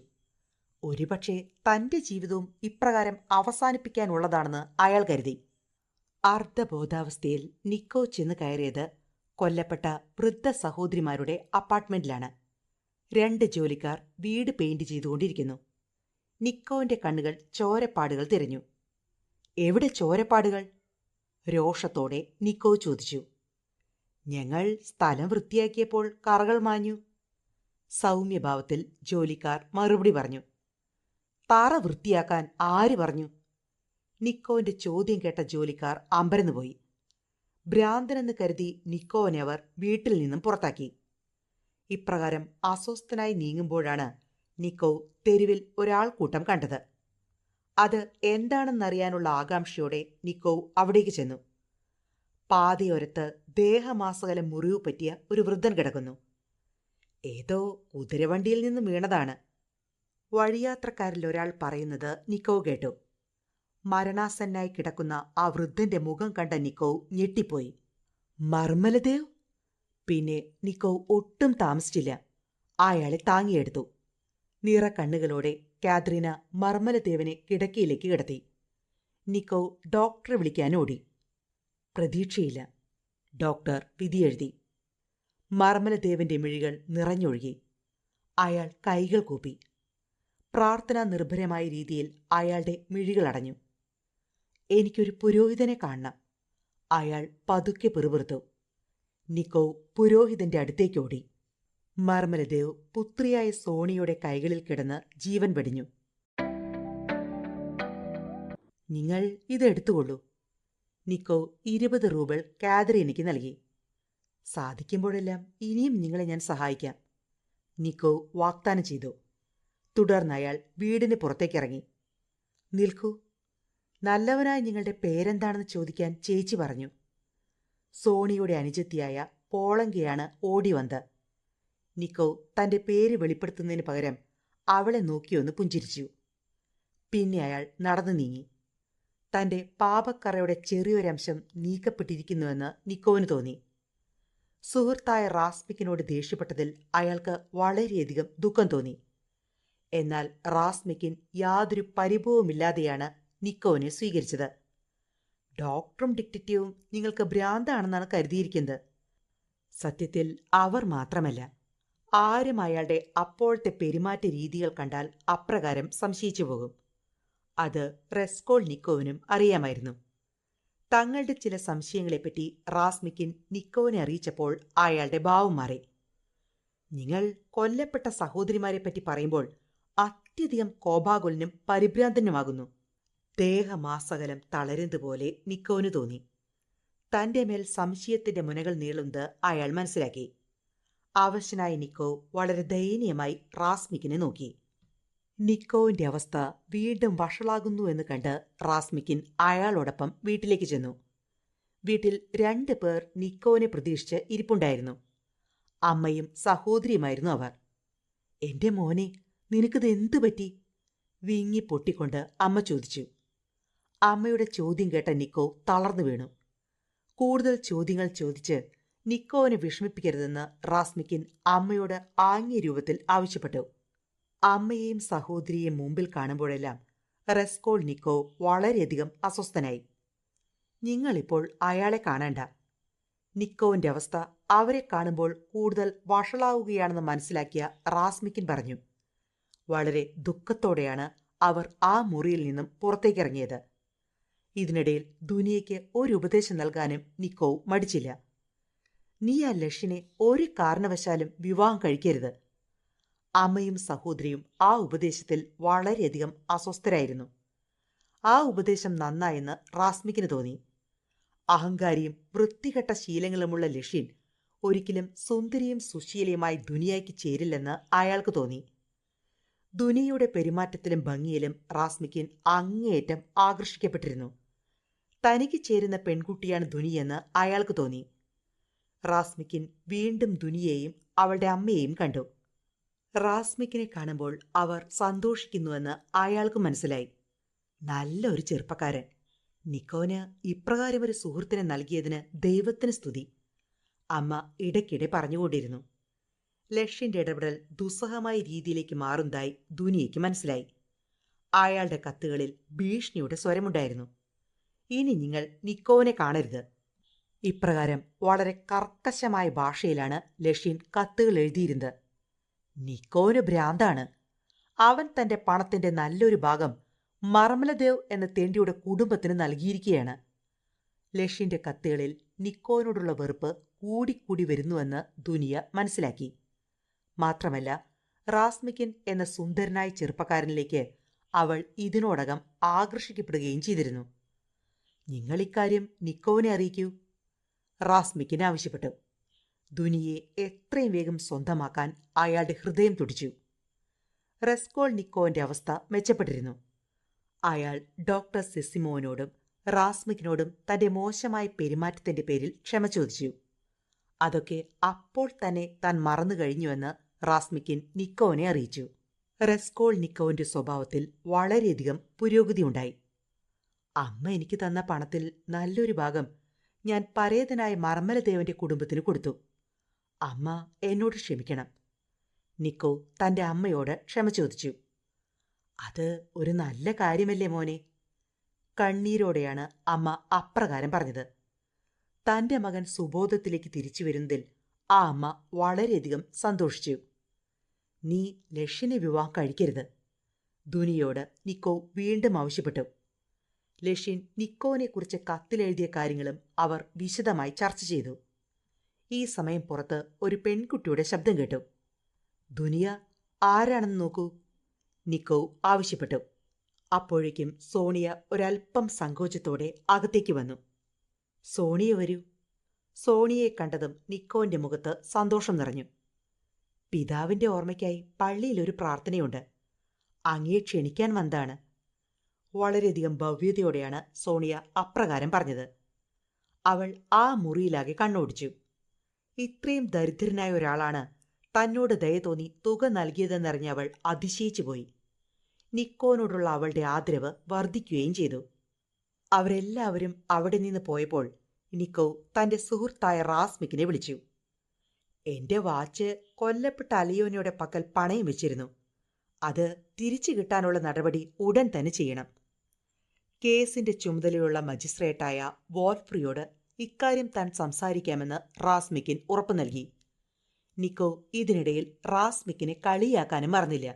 ഒരുപക്ഷെ തന്റെ ജീവിതവും ഇപ്രകാരം അവസാനിപ്പിക്കാനുള്ളതാണെന്ന് അയാൾ കരുതി. അർദ്ധബോധാവസ്ഥയിൽ നിക്കോ ചെന്ന് കയറിയത് കൊല്ലപ്പെട്ട വൃദ്ധ സഹോദരിമാരുടെ അപ്പാർട്ട്മെന്റിലാണ്. 2 ജോലിക്കാർ വീട് പെയിന്റ് ചെയ്തുകൊണ്ടിരിക്കുന്നു. നിക്കോവിന്റെ കണ്ണുകൾ ചോരപ്പാടുകൾ തിരഞ്ഞു. എവിടെ ചോരപ്പാടുകൾ? രോഷത്തോടെ നിക്കോ ചോദിച്ചു. ഞങ്ങൾ സ്ഥലം വൃത്തിയാക്കിയപ്പോൾ കറകൾ മാഞ്ഞു, സൗമ്യഭാവത്തിൽ ജോലിക്കാർ മറുപടി പറഞ്ഞു. തറ വൃത്തിയാക്കാൻ ആര് പറഞ്ഞു? നിക്കോവിന്റെ ചോദ്യം കേട്ട ജോലിക്കാർ അമ്പരന്നുപോയി. ഭ്രാന്തനെന്ന് കരുതി നിക്കോവിനെ അവർ വീട്ടിൽ നിന്നും പുറത്താക്കി. ഇപ്രകാരം അസ്വസ്ഥനായി നീങ്ങുമ്പോഴാണ് നിക്കോ തെരുവിൽ ഒരാൾക്കൂട്ടം കണ്ടത്. അത് എന്താണെന്നറിയാനുള്ള ആകാംക്ഷയോടെ നിക്കോ അവിടേക്ക് ചെന്നു. പാതയോരത്ത് ദേഹമാസകലം മുറിവ് പറ്റിയ ഒരു വൃദ്ധൻ കിടക്കുന്നു. ഏതോ കുതിരവണ്ടിയിൽ നിന്നും വീണതാണ്, വഴിയാത്രക്കാരിൽ ഒരാൾ പറയുന്നത് നിക്കോ കേട്ടു. മരണാസന്നായി കിടക്കുന്ന ആ വൃദ്ധന്റെ മുഖം കണ്ട നിക്കോ ഞെട്ടിപ്പോയി. മർമലദേവ്? പിന്നെ നിക്കോ ഒട്ടും താമസിച്ചില്ല, അയാളെ താങ്ങിയെടുത്തു. നിറക്കണ്ണുകളോടെ കാത്രീന മർമലദേവനെ കിടക്കയിലേക്ക് കിടത്തി. നിക്കോ ഡോക്ടറെ വിളിക്കാൻ ഓടി. പ്രതീക്ഷയില്ല. ഡോക്ടർ വിധിയെഴുതി. മർമലദേവന്റെ മിഴികൾ നിറഞ്ഞൊഴുകി. അയാൾ കൈകൾ കൂപ്പി. പ്രാർത്ഥനാ നിർഭരമായ രീതിയിൽ അയാളുടെ മിഴികളടഞ്ഞു. എനിക്കൊരു പുരോഹിതനെ കാണണം, അയാൾ പതുക്കെ പിറുപിറുത്തു. നിക്കോ പുരോഹിതന്റെ അടുത്തേക്കോടി. മർമലദേവ് പുത്രിയായ സോണിയുടെ കൈകളിൽ കിടന്ന് ജീവൻ വെടിഞ്ഞു. നിങ്ങൾ ഇതെടുത്തുകൊള്ളൂ. നിക്കോ 20 റൂബിൾ കാതറീനയ്ക്ക് നൽകി. സാധിക്കുമ്പോഴെല്ലാം ഇനിയും നിങ്ങളെ ഞാൻ സഹായിക്കാം, നിക്കോ വാഗ്ദാനം ചെയ്തു. തുടർന്ന് അയാൾ വീടിന് പുറത്തേക്കിറങ്ങി. നിൽക്കൂ, നല്ലവനായ നിങ്ങളുടെ പേരെന്താണെന്ന് ചോദിക്കാൻ ചേച്ചി പറഞ്ഞു. സോണിയുടെ അനുജത്തിയായ പോളങ്കയാണ് ഓടിവന്നത്. നിക്കോ തന്റെ പേര് വെളിപ്പെടുത്തുന്നതിന് പകരം അവളെ നോക്കിയൊന്ന് പുഞ്ചിരിച്ചു. പിന്നെ അയാൾ നടന്നു നീങ്ങി. തന്റെ പാപക്കറയുടെ ചെറിയൊരംശം നീക്കപ്പെട്ടിരിക്കുന്നുവെന്ന് നിക്കോവിന് തോന്നി. സുഹൃത്തായ റാസ്മിക്കിനോട് ദേഷ്യപ്പെട്ടതിൽ അയാൾക്ക് വളരെയധികം ദുഃഖം തോന്നി. എന്നാൽ റാസ്മിക്കിൻ യാതൊരു പരിഭവമില്ലാതെയാണ് നിക്കോവിനെ സ്വീകരിച്ചത്. ഡോക്ടറും ഡിറ്റക്റ്റീവും നിങ്ങൾക്ക് ഭ്രാന്താണെന്നാണ് കരുതിയിരിക്കുന്നത്. സത്യത്തിൽ അവർ മാത്രമല്ല, ആരും അയാളുടെ അപ്പോഴത്തെ പെരുമാറ്റ രീതികൾ കണ്ടാൽ അപ്രകാരം സംശയിച്ചു പോകും. അത് റെസ്കോൾനിക്കോവിനും അറിയാമായിരുന്നു. തങ്ങളുടെ ചില സംശയങ്ങളെപ്പറ്റി റാസ്മിക്കിൻ നിക്കോവിനെ അറിയിച്ചപ്പോൾ അയാളുടെ ഭാവം മാറി. നിങ്ങൾ കൊല്ലപ്പെട്ട സഹോദരിമാരെപ്പറ്റി പറയുമ്പോൾ അത്യധികം കോപാകുലനും പരിഭ്രാന്തനുമാകുന്നു. ദേഹമാസകലം തളരുന്നതുപോലെ നിക്കോവിന് തോന്നി. തന്റെ മേൽ സംശയത്തിന്റെ മുനകൾ നീളുന്നത് അയാൾ മനസ്സിലാക്കി. അവശനായ നിക്കോ വളരെ ദയനീയമായി റാസ്മിക്കിനെ നോക്കി. നിക്കോവിന്റെ അവസ്ഥ വീണ്ടും വഷളാകുന്നു എന്ന് കണ്ട് റാസ്മിക്കിൻ അയാളോടൊപ്പം വീട്ടിലേക്ക് ചെന്നു. വീട്ടിൽ 2 പേർ നിക്കോവിനെ പ്രതീക്ഷിച്ച് ഇരിപ്പുണ്ടായിരുന്നു. അമ്മയും സഹോദരിയുമായിരുന്നു അവർ. എന്റെ മോനെ, നിനക്കിത് എന്തു പറ്റി? വിങ്ങി പൊട്ടിക്കൊണ്ട് അമ്മ ചോദിച്ചു. അമ്മയുടെ ചോദ്യം കേട്ട നിക്കോ തളർന്നു വീണു. കൂടുതൽ ചോദ്യങ്ങൾ ചോദിച്ച് നിക്കോവിനെ വിഷമിപ്പിക്കരുതെന്ന് റാസ്മിക്കിൻ അമ്മയോട് ആംഗ്യ രൂപത്തിൽ ആവശ്യപ്പെട്ടു. അമ്മയെയും സഹോദരിയെയും മുമ്പിൽ കാണുമ്പോഴെല്ലാം റെസ്കോൾനിക്കോ വളരെയധികം അസ്വസ്ഥനായി. നിങ്ങളിപ്പോൾ അയാളെ കാണേണ്ട. നിക്കോവിന്റെ അവസ്ഥ അവരെ കാണുമ്പോൾ കൂടുതൽ വഷളാവുകയാണെന്ന് മനസ്സിലാക്കിയ റാസ്മിക്കിൻ പറഞ്ഞു. വളരെ ദുഃഖത്തോടെയാണ് അവർ ആ മുറിയിൽ നിന്നും പുറത്തേക്കിറങ്ങിയത്. ഇതിനിടയിൽ ദുനിയയ്ക്ക് ഒരു ഉപദേശം നൽകാനും നിക്കോ മടിച്ചില്ല. നീ ആ ലക്ഷ്യനെ ഒരു കാരണവശാലും വിവാഹം കഴിക്കരുത്. അമ്മയും സഹോദരിയും ആ ഉപദേശത്തിൽ വളരെയധികം അസ്വസ്ഥരായിരുന്നു. ആ ഉപദേശം നന്നായെന്ന് റാസ്മിക്കിന് തോന്നി. അഹങ്കാരിയും വൃത്തികെട്ട ശീലങ്ങളുമുള്ള ലഷ്യൻ ഒരിക്കലും സുന്ദരിയും സുശീലയുമായി ദുനിയയ്ക്ക് ചേരില്ലെന്ന് അയാൾക്ക് തോന്നി. ദുനിയയുടെ പെരുമാറ്റത്തിലും ഭംഗിയിലും റാസ്മിക്കിൻ അങ്ങേയറ്റം ആകർഷിക്കപ്പെട്ടിരുന്നു. തനിക്ക് ചേരുന്ന പെൺകുട്ടിയാണ് ദുനിയെന്ന് അയാൾക്ക് തോന്നി. റാസ്മിക്കിൻ വീണ്ടും ദുനിയെയും അവളുടെ അമ്മയെയും കണ്ടു. റാസ്മിക്കിനെ കാണുമ്പോൾ അവർ സന്തോഷിക്കുന്നുവെന്ന് അയാൾക്ക് മനസ്സിലായി. നല്ലൊരു ചെറുപ്പക്കാരൻ. നിക്കോന് ഇപ്രകാരമൊരു സുഹൃത്തിനെ നൽകിയതിന് ദൈവത്തിന് സ്തുതി, അമ്മ ഇടയ്ക്കിടെ പറഞ്ഞുകൊണ്ടിരുന്നു. ലക്ഷ്യന്റെ ഇടപെടൽ ദുസ്സഹമായ രീതിയിലേക്ക് മാറുന്നതായി ദുനിയയ്ക്ക് മനസ്സിലായി. അയാളുടെ കത്തുകളിൽ ഭീഷണിയുടെ സ്വരമുണ്ടായിരുന്നു. ഇനി നിങ്ങൾ നിക്കോവിനെ കാണരുത്. ഇപ്രകാരം വളരെ കർക്കശമായ ഭാഷയിലാണ് ലഷ്യൻ കത്തുകൾ എഴുതിയിരുന്നത്. നിക്കോവിന് ഭ്രാന്താണ്. അവൻ തന്റെ പണത്തിന്റെ നല്ലൊരു ഭാഗം മർമലദേവ് എന്ന തെണ്ടിയുടെ കുടുംബത്തിന് നൽകിയിരിക്കുകയാണ്. ലഷ്യന്റെ കത്തുകളിൽ നിക്കോവിനോടുള്ള വെറുപ്പ് കൂടിക്കൂടി വരുന്നുവെന്ന് ദുനിയ മനസ്സിലാക്കി. മാത്രമല്ല, റാസ്മിക്കിൻ എന്ന സുന്ദരനായ ചെറുപ്പക്കാരനിലേക്ക് അവൾ ഇതിനോടകം ആകർഷിക്കപ്പെടുകയും ചെയ്തിരുന്നു. നിങ്ങളിക്കാര്യം നിക്കോവിനെ അറിയിക്കൂ, റാസ്മിക്കിൻ ആവശ്യപ്പെട്ടു. ദുനിയെ എത്രയും വേഗം സ്വന്തമാക്കാൻ അയാളുടെ ഹൃദയം തുടിച്ചു. റെസ്കോൾനിക്കോവിന്റെ അവസ്ഥ മെച്ചപ്പെട്ടിരുന്നു. അയാൾ ഡോക്ടർ സെസിമോനോടും റാസ്മിക്കിനോടും തന്റെ മോശമായ പെരുമാറ്റത്തിന്റെ പേരിൽ ക്ഷമ ചോദിച്ചു. അതൊക്കെ അപ്പോൾ തന്നെ താൻ മറന്നു കഴിഞ്ഞുവെന്ന് റാസ്മിക്കിൻ നിക്കോവിനെ അറിയിച്ചു. റെസ്കോൾനിക്കോവിന്റെ സ്വഭാവത്തിൽ വളരെയധികം പുരോഗതിയുണ്ടായി. അമ്മ എനിക്ക് തന്ന പണത്തിൽ നല്ലൊരു ഭാഗം ഞാൻ പരേതനായ മർമലദേവന്റെ കുടുംബത്തിന് കൊടുത്തു. അമ്മ എന്നോട് ക്ഷമിക്കണം. നിക്കോ തന്റെ അമ്മയോട് ക്ഷമ ചോദിച്ചു. അത് ഒരു നല്ല കാര്യമല്ലേ മോനെ? കണ്ണീരോടെയാണ് അമ്മ അപ്രകാരം പറഞ്ഞത്. തന്റെ മകൻ സുബോധത്തിലേക്ക് തിരിച്ചു വരുന്നതിൽ ആ അമ്മ വളരെയധികം സന്തോഷിച്ചു. നീ ലക്ഷ്യനെ വിവാഹം കഴിക്കരുത്, ദുനിയോട് നിക്കോ വീണ്ടും ആവശ്യപ്പെട്ടു. ലഷ്യൻ നിക്കോവിനെക്കുറിച്ച് കത്തിലെഴുതിയ കാര്യങ്ങളും അവർ വിശദമായി ചർച്ച ചെയ്തു. ഈ സമയം പുറത്ത് ഒരു പെൺകുട്ടിയുടെ ശബ്ദം കേട്ടു. ദുനിയ, ആരാണെന്ന് നോക്കൂ, നിക്കോ ആവശ്യപ്പെട്ടു. അപ്പോഴേക്കും സോണിയ ഒരൽപ്പം സങ്കോചത്തോടെ അകത്തേക്ക് വന്നു. സോണിയ വരൂ. സോണിയെ കണ്ടതും നിക്കോവിന്റെ മുഖത്ത് സന്തോഷം നിറഞ്ഞു. പിതാവിന്റെ ഓർമ്മയ്ക്കായി പള്ളിയിലൊരു പ്രാർത്ഥനയുണ്ട്. അങ്ങയെ ക്ഷണിക്കാൻ വന്നതാണ്. വളരെയധികം ഭവ്യതയോടെയാണ് സോണിയ അപ്രകാരം പറഞ്ഞത്. അവൾ ആ മുറിയിലാകെ കണ്ണോടിച്ചു. ഇത്രയും ദരിദ്രനായ ഒരാളാണ് തന്നോട് ദയ തോന്നി തുക നൽകിയതെന്നറിഞ്ഞ അവൾ അതിശയിച്ചുപോയി. നിക്കോവിനോടുള്ള അവളുടെ ആദരവ് വർദ്ധിക്കുകയും ചെയ്തു. അവരെല്ലാവരും അവിടെ നിന്ന് പോയപ്പോൾ നിക്കോ തന്റെ സുഹൃത്തായ റാസ്മിക്കിനെ വിളിച്ചു. എന്റെ വാച്ച് കൊല്ലപ്പെട്ട അലിയോനയുടെ പക്കൽ പണയം വെച്ചിരുന്നു. അത് തിരിച്ചു കിട്ടാനുള്ള നടപടി ഉടൻ തന്നെ ചെയ്യണം. കേസിന്റെ ചുമതലയുള്ള മജിസ്ട്രേറ്റായ വോൾഫ്രിയോട് ഇക്കാര്യം താൻ സംസാരിക്കാമെന്ന് റാസ്മിക്കിൻ ഉറപ്പു നൽകി. നിക്കോ ഇതിനിടയിൽ റാസ്മിക്കിനെ കളിയാക്കാനും മറന്നില്ല.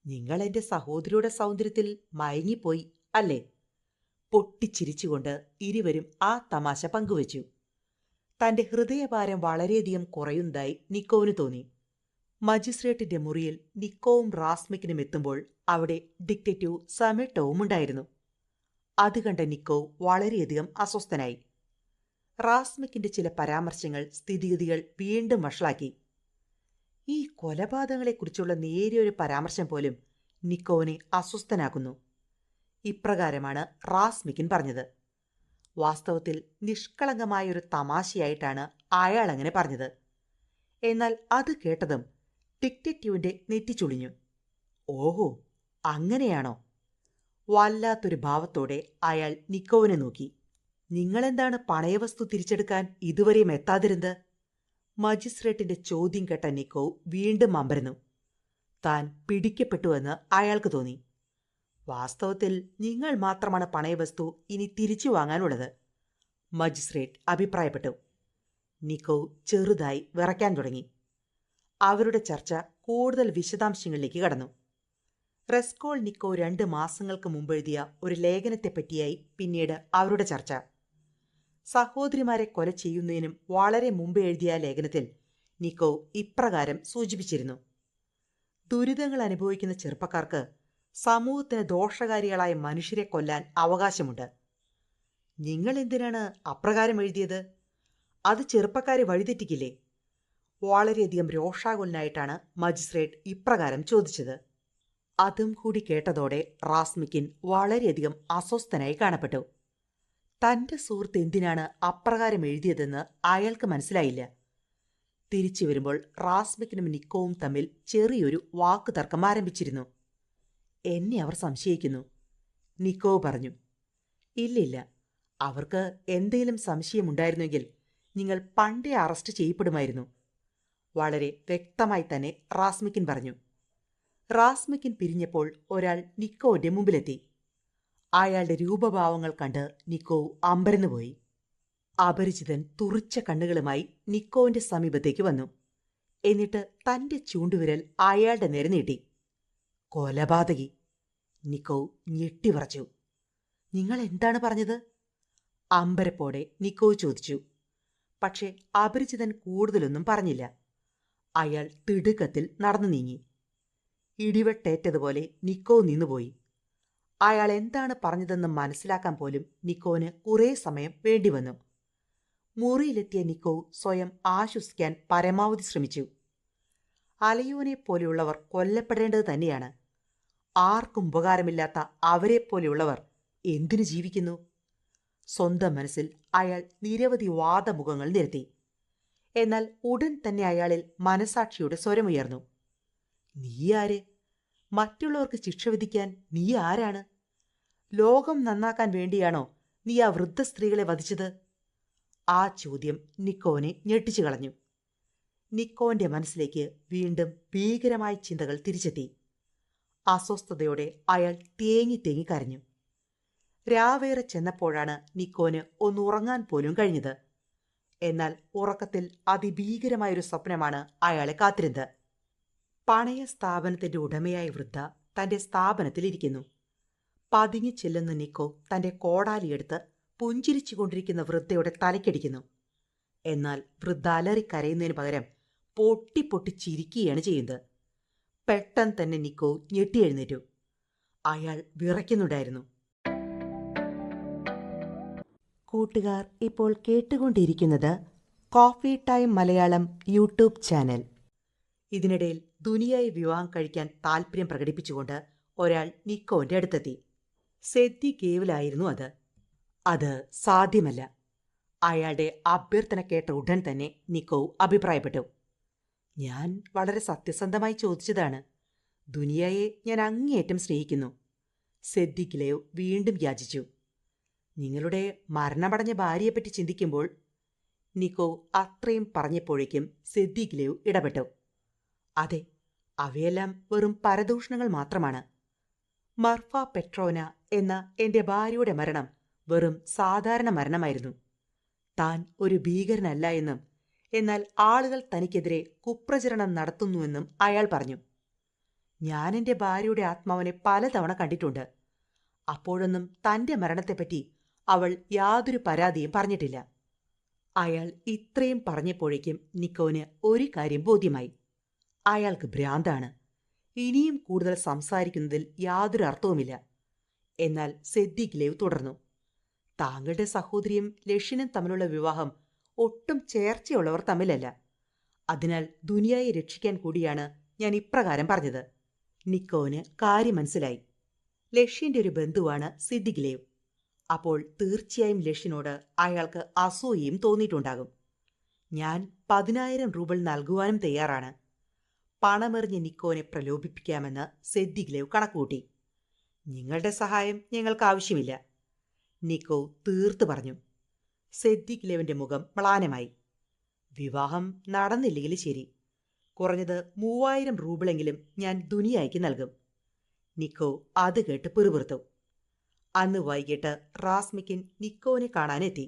നിങ്ങൾ എന്റെ സഹോദരിയുടെ സൗന്ദര്യത്തിൽ മയങ്ങിപ്പോയി അല്ലേ? പൊട്ടിച്ചിരിച്ചുകൊണ്ട് ഇരുവരും ആ തമാശ പങ്കുവച്ചു. തന്റെ ഹൃദയഭാരം വളരെയധികം കുറയുന്നതായി നിക്കോവിന് തോന്നി. മജിസ്ട്രേറ്റിന്റെ മുറിയിൽ നിക്കോവും റാസ്മിക്കിനും എത്തുമ്പോൾ അവിടെ ഡിറ്റക്റ്റീവ് സമേട്ടവും ഉണ്ടായിരുന്നു. അത് കണ്ട നിക്കോവ് വളരെയധികം അസ്വസ്ഥനായി. റാസ്മിക്കിന്റെ ചില പരാമർശങ്ങൾ സ്ഥിതിഗതികൾ വീണ്ടും വഷളാക്കി. ഈ കൊലപാതകങ്ങളെക്കുറിച്ചുള്ള നേരിയൊരു പരാമർശം പോലും നിക്കോവിനെ അസ്വസ്ഥനാക്കുന്നു. ഇപ്രകാരമാണ് റാസ്മിക്കിൻ പറഞ്ഞത്. വാസ്തവത്തിൽ നിഷ്കളങ്കമായൊരു തമാശയായിട്ടാണ് അയാൾ അങ്ങനെ പറഞ്ഞത്. എന്നാൽ അത് കേട്ടതും ഡിറ്റക്റ്റീവിന്റെ നെറ്റിച്ചുളിഞ്ഞു. ഓഹോ, അങ്ങനെയാണോ? വല്ലാത്തൊരു ഭാവത്തോടെ അയാൾ നിക്കോവിനെ നോക്കി. നിങ്ങളെന്താണ് പണയവസ്തു തിരിച്ചെടുക്കാൻ ഇതുവരെയും എത്താതിരുന്നത്? മജിസ്ട്രേറ്റിന്റെ ചോദ്യം കേട്ട നിക്കോവ് വീണ്ടും അമ്പരന്നു. താൻ പിടിക്കപ്പെട്ടുവെന്ന് അയാൾക്ക് തോന്നി. വാസ്തവത്തിൽ നിങ്ങൾ മാത്രമാണ് പണയവസ്തു ഇനി തിരിച്ചു വാങ്ങാനുള്ളത്, മജിസ്ട്രേറ്റ് അഭിപ്രായപ്പെട്ടു. നിക്കോവ് ചെറുതായി വിറയ്ക്കാൻ തുടങ്ങി. അവരുടെ ചർച്ച കൂടുതൽ വിശദാംശങ്ങളിലേക്ക് കടന്നു. റെസ്കോൾനിക്കോവ് 2 മാസങ്ങൾക്ക് മുമ്പെഴുതിയ ഒരു ലേഖനത്തെപ്പറ്റിയായി പിന്നീട് അവരുടെ ചർച്ച. സഹോദരിമാരെ കൊല ചെയ്യുന്നതിനും വളരെ മുമ്പ് എഴുതിയ ലേഖനത്തിൽ നിക്കോവ് ഇപ്രകാരം സൂചിപ്പിച്ചിരുന്നു: ദുരിതങ്ങൾ അനുഭവിക്കുന്ന ചെറുപ്പക്കാർക്ക് സമൂഹത്തിന് ദോഷകാരികളായ മനുഷ്യരെ കൊല്ലാൻ അവകാശമുണ്ട്. നിങ്ങൾ എന്തിനാണ് അപ്രകാരം എഴുതിയത്? അത് ചെറുപ്പക്കാരെ വഴിതെറ്റിക്കില്ലേ? വളരെയധികം രോഷാകുലനായിട്ടാണ് മജിസ്ട്രേറ്റ് ഇപ്രകാരം ചോദിച്ചത്. അതും കൂടി കേട്ടതോടെ റാസ്മിക്കിൻ വളരെയധികം അസ്വസ്ഥനായി കാണപ്പെട്ടു. തന്റെ സുഹൃത്ത് എന്തിനാണ് അപ്രകാരം എഴുതിയതെന്ന് അയാൾക്ക് മനസ്സിലായില്ല. തിരിച്ചു വരുമ്പോൾ റാസ്മിക്കിനും നിക്കോവും തമ്മിൽ ചെറിയൊരു വാക്കുതർക്കം ആരംഭിച്ചിരുന്നു. എന്നെ അവർ സംശയിക്കുന്നു, നിക്കോവ് പറഞ്ഞു. ഇല്ലില്ല, അവർക്ക് എന്തെങ്കിലും സംശയമുണ്ടായിരുന്നെങ്കിൽ നിങ്ങൾ പണ്ടേ അറസ്റ്റ് ചെയ്യപ്പെടുമായിരുന്നു, വളരെ വ്യക്തമായി തന്നെ റാസ്മിക്കിൻ പറഞ്ഞു. റാസ്മിക്കിൻ പിരിഞ്ഞപ്പോൾ ഒരാൾ നിക്കോവിന്റെ മുമ്പിലെത്തി. അയാളുടെ രൂപഭാവങ്ങൾ കണ്ട് നിക്കോവ് അമ്പരന്നുപോയി. അപരിചിതൻ തുറിച്ച കണ്ണുകളുമായി നിക്കോവിന്റെ സമീപത്തേക്ക് വന്നു. എന്നിട്ട് തന്റെ ചൂണ്ടുവിരൽ അയാളുടെ നേരെ നീട്ടി. കൊലപാതകി! നിക്കോവ് ഞെട്ടിവിറച്ചു. നിങ്ങൾ എന്താണ് പറഞ്ഞത്? അമ്പരപ്പോടെ നിക്കോവ് ചോദിച്ചു. പക്ഷെ അപരിചിതൻ കൂടുതലൊന്നും പറഞ്ഞില്ല. അയാൾ തിടുക്കത്തിൽ നടന്നു നീങ്ങി. ഇടിവെട്ടേറ്റതുപോലെ നിക്കോവ് നിന്നുപോയി. അയാൾ എന്താണ് പറഞ്ഞതെന്ന് മനസ്സിലാക്കാൻ പോലും നിക്കോവിന് കുറേ സമയം വേണ്ടിവന്നു. മുറിയിലെത്തിയ നിക്കോവ് സ്വയം ആശ്വസിക്കാൻ പരമാവധി ശ്രമിച്ചു. അലയോനെപ്പോലെയുള്ളവർ കൊല്ലപ്പെടേണ്ടത് തന്നെയാണ്. ആർക്കും ഉപകാരമില്ലാത്ത അവരെപ്പോലെയുള്ളവർ എന്തിനു ജീവിക്കുന്നു? സ്വന്തം മനസ്സിൽ അയാൾ നിരവധി വാദമുഖങ്ങൾ നിരത്തി. എന്നാൽ ഉടൻ തന്നെ അയാളിൽ മനസാക്ഷിയുടെ സ്വരമുയർന്നു. നീ ആര്? മറ്റുള്ളവർക്ക് ശിക്ഷ വിധിക്കാൻ നീ ആരാണ്? ലോകം നന്നാക്കാൻ വേണ്ടിയാണോ നീ ആ വൃദ്ധ സ്ത്രീകളെ വധിച്ചത്? ആ ചോദ്യം നിക്കോവിനെ ഞെട്ടിച്ചു കളഞ്ഞു. നിക്കോവിന്റെ മനസ്സിലേക്ക് വീണ്ടും ഭീകരമായ ചിന്തകൾ തിരിച്ചെത്തി. അസ്വസ്ഥതയോടെ അയാൾ തേങ്ങി തേങ്ങി കരഞ്ഞു. രാവേറെ ചെന്നപ്പോഴാണ് നിക്കോവിന് ഒന്നുറങ്ങാൻ പോലും കഴിഞ്ഞത്. എന്നാൽ ഉറക്കത്തിൽ അതിഭീകരമായൊരു സ്വപ്നമാണ് അയാളെ കാത്തിരുന്നത്. പണയ സ്ഥാപനത്തിന്റെ ഉടമയായ വൃദ്ധ തന്റെ സ്ഥാപനത്തിലിരിക്കുന്നു. പതുങ്ങി ചെല്ലുന്ന നിക്കോ തന്റെ കോടാലിയെടുത്ത് പുഞ്ചിരിച്ചുകൊണ്ടിരിക്കുന്ന വൃദ്ധയുടെ തലയ്ക്കടിക്കുന്നു. എന്നാൽ വൃദ്ധ അലറിക്കരയുന്നതിന് പകരം പൊട്ടി ചിരിക്കുകയാണ് ചെയ്യുന്നത്. പെട്ടെന്ന് തന്നെ നിക്കോ ഞെട്ടിയെഴുന്നേറ്റു. അയാൾ വിറയ്ക്കുന്നുണ്ടായിരുന്നു. കൂട്ടുകാർ ഇപ്പോൾ കേട്ടുകൊണ്ടിരിക്കുന്നത് coffee time Malayalam YouTube channel. ഇതിനിടയിൽ ദുനിയായി വിവാഹം കഴിക്കാൻ താൽപ്പര്യം പ്രകടിപ്പിച്ചുകൊണ്ട് ഒരാൾ നിക്കോവിന്റെ അടുത്തെത്തി. സെദ്ദി കേവലായിരുന്നു അത്. അത് സാധ്യമല്ല. അയാളുടെ അഭ്യർത്ഥന കേട്ട ഉടൻ തന്നെ നിക്കോവ് അഭിപ്രായപ്പെട്ടു. ഞാൻ വളരെ സത്യസന്ധമായി ചോദിച്ചതാണ്. ദുനിയയെ ഞാൻ അങ്ങേയറ്റം സ്നേഹിക്കുന്നു, സെദ്ദി ഗിലെവ് വീണ്ടും യാചിച്ചു. നിങ്ങളുടെ മരണമടഞ്ഞ ഭാര്യയെപ്പറ്റി ചിന്തിക്കുമ്പോൾ, നിക്കോവ് അത്രയും പറഞ്ഞപ്പോഴേക്കും സെദ്ദി ഗിലെവ് ഇടപെട്ടു. അതെ, അവയെല്ലാം വെറും പരദൂഷണങ്ങൾ മാത്രമാണ്. മർഫ പെട്രോന എന്ന എന്റെ ഭാര്യയുടെ മരണം വെറും സാധാരണ മരണമായിരുന്നു. താൻ ഒരു ഭീകരനല്ല എന്നും എന്നാൽ ആളുകൾ തനിക്കെതിരെ കുപ്രചരണം നടത്തുന്നുവെന്നും അയാൾ പറഞ്ഞു. ഞാൻ എന്റെ ഭാര്യയുടെ ആത്മാവിനെ പലതവണ കണ്ടിട്ടുണ്ട്. അപ്പോഴൊന്നും തന്റെ മരണത്തെപ്പറ്റി അവൾ യാതൊരു പരാതിയും പറഞ്ഞിട്ടില്ല. അയാൾ ഇത്രയും പറഞ്ഞപ്പോഴേക്കും നിക്കോന് ഒരു കാര്യം ബോധ്യമായി. അയാൾക്ക് ഭ്രാന്താണ്. ഇനിയും കൂടുതൽ സംസാരിക്കുന്നതിൽ യാതൊരു അർത്ഥവുമില്ല. എന്നാൽ സെദ്ദിഗ്ലേവ് തുടർന്നു. താങ്കളുടെ സഹോദരിയും ലഷ്യനും തമ്മിലുള്ള വിവാഹം ഒട്ടും ചേർച്ചയുള്ളവർ തമ്മിലല്ല. അതിനാൽ ദുനിയയെ രക്ഷിക്കാൻ കൂടിയാണ് ഞാൻ ഇപ്രകാരം പറഞ്ഞത്. നിക്കോന് കാര്യം മനസ്സിലായി. ലഷ്യന്റെ ഒരു ബന്ധുവാണ് സിദ്ദിഗ്ലേവ്. അപ്പോൾ തീർച്ചയായും ലഷ്യനോട് അയാൾക്ക് അസൂയയും തോന്നിയിട്ടുണ്ടാകും. ഞാൻ 10,000 റൂബിൾ നൽകുവാനും തയ്യാറാണ്. പണമെറിഞ്ഞ് നിക്കോനെ പ്രലോഭിപ്പിക്കാമെന്ന് സെദ്ദിഗ്ലേവ് കണക്കുകൂട്ടി. നിങ്ങളുടെ സഹായം ഞങ്ങൾക്ക് ആവശ്യമില്ല, നിക്കോ തീർത്തു പറഞ്ഞു. സെദ്ദിഗ്ലേവിന്റെ മുഖം മ്ലാനമായി. വിവാഹം നടന്നില്ലെങ്കിൽ ശരി, കുറഞ്ഞത് 3,000 റൂബിളെങ്കിലും ഞാൻ ദുനിയായ്ക്ക് നൽകും. നിക്കോ അത് കേട്ട് പിറുപിറുത്തു. അന്ന് വൈകിട്ട് റാസ്മിക്കിൻ നിക്കോനെ കാണാനെത്തി.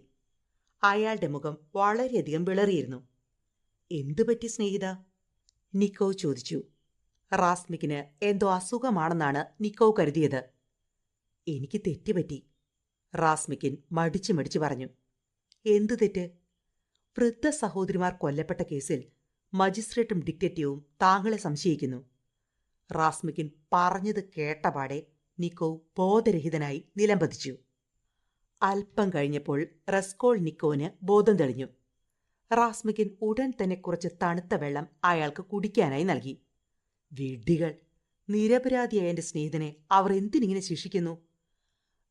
അയാളുടെ മുഖം വളരെയധികം വിളറിയിരുന്നു. എന്തുപറ്റി സ്നേഹിത? നിക്കോ ചോദിച്ചു. റാസ്മിക്കിന് എന്തോ അസുഖമാണെന്നാണ് നിക്കോ കരുതിയത്. എനിക്ക് തെറ്റുപറ്റി, റാസ്മിക്കിൻ മടിച്ചു മടിച്ചു പറഞ്ഞു. എന്തു തെറ്റ്? വൃദ്ധ സഹോദരിമാർ കൊല്ലപ്പെട്ട കേസിൽ മജിസ്ട്രേറ്റും ഡിറ്റക്റ്റീവും താങ്കളെ സംശയിക്കുന്നു. റാസ്മിക്കിൻ പറഞ്ഞത് കേട്ടപാടെ നിക്കോ ബോധരഹിതനായി നിലംപതിച്ചു. അല്പം കഴിഞ്ഞപ്പോൾ റസ്കോൾ നിക്കോന് ബോധം തെളിഞ്ഞു. റാസ്മിക്കിൻ ഉടൻ തന്നെ കുറച്ച് തണുത്ത വെള്ളം അയാൾക്ക് കുടിക്കാനായി നൽകി. വിഡ്ഢികൾ! നിരപരാധിയായ എന്റെ സ്നേഹിതനെ അവർ എന്തിനിങ്ങനെ ശിക്ഷിക്കുന്നു?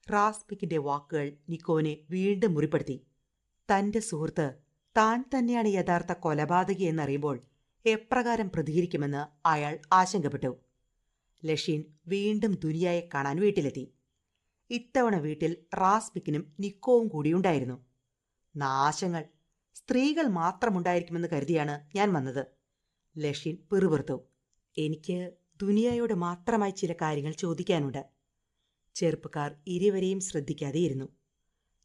റാസ്മിക്കിന്റെ വാക്കുകൾ നിക്കോനെ വീണ്ടും മുറിപ്പെടുത്തി. തന്റെ സുഹൃത്ത് താൻ തന്നെയാണ് യഥാർത്ഥ കൊലപാതകി എന്നറിയുമ്പോൾ എപ്രകാരം പ്രതികരിക്കുമെന്ന് അയാൾ ആശങ്കപ്പെട്ടു. ലഷീൻ വീണ്ടും ദുനിയയെ കാണാൻ വീട്ടിലെത്തി. ഇത്തവണ വീട്ടിൽ റാസ്മിക്കിനും നിക്കോവും കൂടിയുണ്ടായിരുന്നു. നാശങ്ങൾ! സ്ത്രീകൾ മാത്രമുണ്ടായിരിക്കുമെന്ന് കരുതിയാണ് ഞാൻ വന്നത്, ലഷീൻ പിറുപിറുത്തു. എനിക്ക് ദുനിയയോട് മാത്രമായി ചില കാര്യങ്ങൾ ചോദിക്കാനുണ്ട്. ചെറുപ്പക്കാർ ഇരുവരെയും ശ്രദ്ധിക്കാതെയിരുന്നു.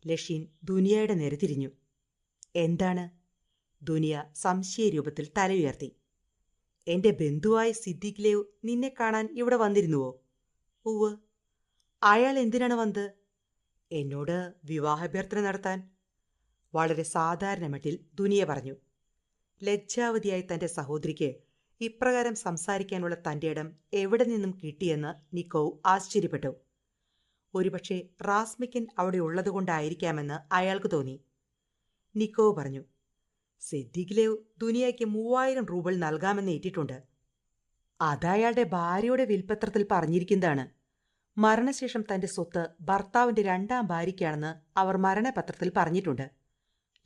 ലഷീൻ ദുനിയയുടെ നേരെ തിരിഞ്ഞു. എന്താണ്? ദുനിയ സംശയരൂപത്തിൽ തലയുയർത്തി. എന്റെ ബന്ധുവായ സിദ്ദിഗ്ലേവ് നിന്നെ കാണാൻ ഇവിടെ വന്നിരുന്നുവോ? ഉവ്. അയാൾ എന്തിനാണ് വന്നത്? എന്നോട് വിവാഹാഭ്യർത്ഥന നടത്താൻ, വളരെ സാധാരണ മട്ടിൽ ദുനിയ പറഞ്ഞു. ലജ്ജാവതിയായി തന്റെ സഹോദരിക്ക് ഇപ്രകാരം സംസാരിക്കാനുള്ള തന്റെ ഇടം എവിടെ നിന്നും കിട്ടിയെന്ന് നിക്കോ ആശ്ചര്യപ്പെട്ടു. ഒരുപക്ഷെ റാസ്മിക്കിൻ അവിടെ ഉള്ളതുകൊണ്ടായിരിക്കാമെന്ന് അയാൾക്ക് തോന്നി. നിക്കോ പറഞ്ഞു. സിദ്ദിഗ്ലേവ് ദുനിയയ്ക്ക് 3,000 റൂബിൾ നൽകാമെന്ന് ഏറ്റിട്ടുണ്ട്. അതയാളുടെ ഭാര്യയുടെ വിൽപ്പത്രത്തിൽ പറഞ്ഞിരിക്കുന്നതാണ്. മരണശേഷം തന്റെ സ്വത്ത് ഭർത്താവിന്റെ 2ാം ഭാര്യയ്ക്കാണെന്ന് അവർ മരണപത്രത്തിൽ പറഞ്ഞിട്ടുണ്ട്,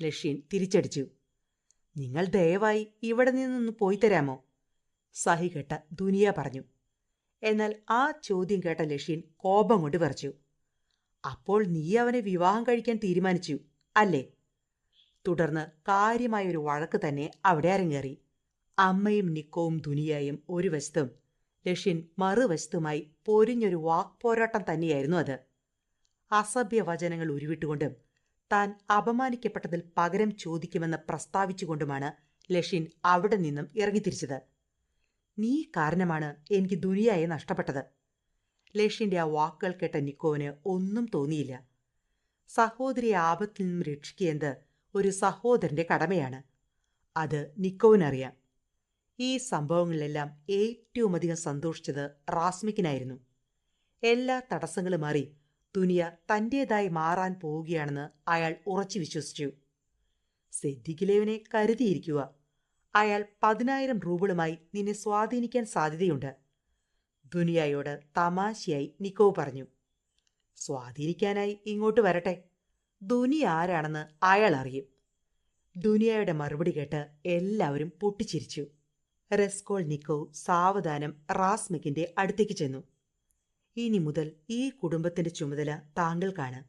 ലഷീൻ തിരിച്ചടിച്ചു. നിങ്ങൾ ദയവായി ഇവിടെ നിന്നൊന്ന് പോയി തരാമോ? സഹികെട്ട ദുനിയ പറഞ്ഞു. എന്നാൽ ആ ചോദ്യം കേട്ട ലഷീൻ കോപം കൊണ്ട് വിറച്ചു. അപ്പോൾ നീ അവനെ വിവാഹം കഴിക്കാൻ തീരുമാനിച്ചു അല്ലേ? തുടർന്ന് കാര്യമായൊരു വഴക്ക് തന്നെ അവിടെ അരങ്ങേറി. അമ്മയും നിക്കോവും ദുനിയായും ഒരു വശത്തും ലഷീൻ മറുവശത്തുമായി പൊരിഞ്ഞൊരു വാക്പോരാട്ടം തന്നെയായിരുന്നു അത്. അസഭ്യവചനങ്ങൾ ഉരുവിട്ടുകൊണ്ടും താൻ അപമാനിക്കപ്പെട്ടതിൽ പകരം ചോദിക്കുമെന്ന് പ്രസ്താവിച്ചുകൊണ്ടുമാണ് ലഷീൻ അവിടെ നിന്നും ഇറങ്ങിത്തിരിച്ചത്. നീ കാരണമാണ് എനിക്ക് ദുനിയയെ നഷ്ടപ്പെട്ടത്. ലഷീന്റെ ആ വാക്കുകൾ കേട്ട നിക്കോവിന് ഒന്നും തോന്നിയില്ല. സഹോദരിയെ ആപത്തിൽ നിന്നും രക്ഷിക്കുന്നത് ഒരു സഹോദരന്റെ കടമയാണ്. അത് നിക്കോവിനറിയാം. ഈ സംഭവങ്ങളിലെല്ലാം ഏറ്റവുമധികം സന്തോഷിച്ചത് റാസ്മിക്കിനായിരുന്നു. എല്ലാ തടസ്സങ്ങളും മാറി ദുനിയ തന്റേതായി മാറാൻ പോവുകയാണെന്ന് അയാൾ ഉറച്ചു വിശ്വസിച്ചു. സിദ്ദിഗ്ലേവിനെ കരുതിയിരിക്കുക. അയാൾ 10,000 റൂബിളുമായി നിന്നെ സ്വാധീനിക്കാൻ സാധ്യതയുണ്ട്, ദുനിയയോട് തമാശയായി നിക്കോ പറഞ്ഞു. സ്വാധീനിക്കാനായി ഇങ്ങോട്ട് വരട്ടെ. ദുനിയ ആരാണെന്ന് അയാൾ അറിയും. ദുനിയയുടെ മറുപടി കേട്ട് എല്ലാവരും പൊട്ടിച്ചിരിച്ചു. റെസ്കോൾ നിക്കോ സാവധാനം റാസ്മിക്കിന്റെ അടുത്തേക്ക് ചെന്നു. ഇനി മുതൽ ഈ കുടുംബത്തിന്റെ ചുമതല താങ്കൾക്കാണ്.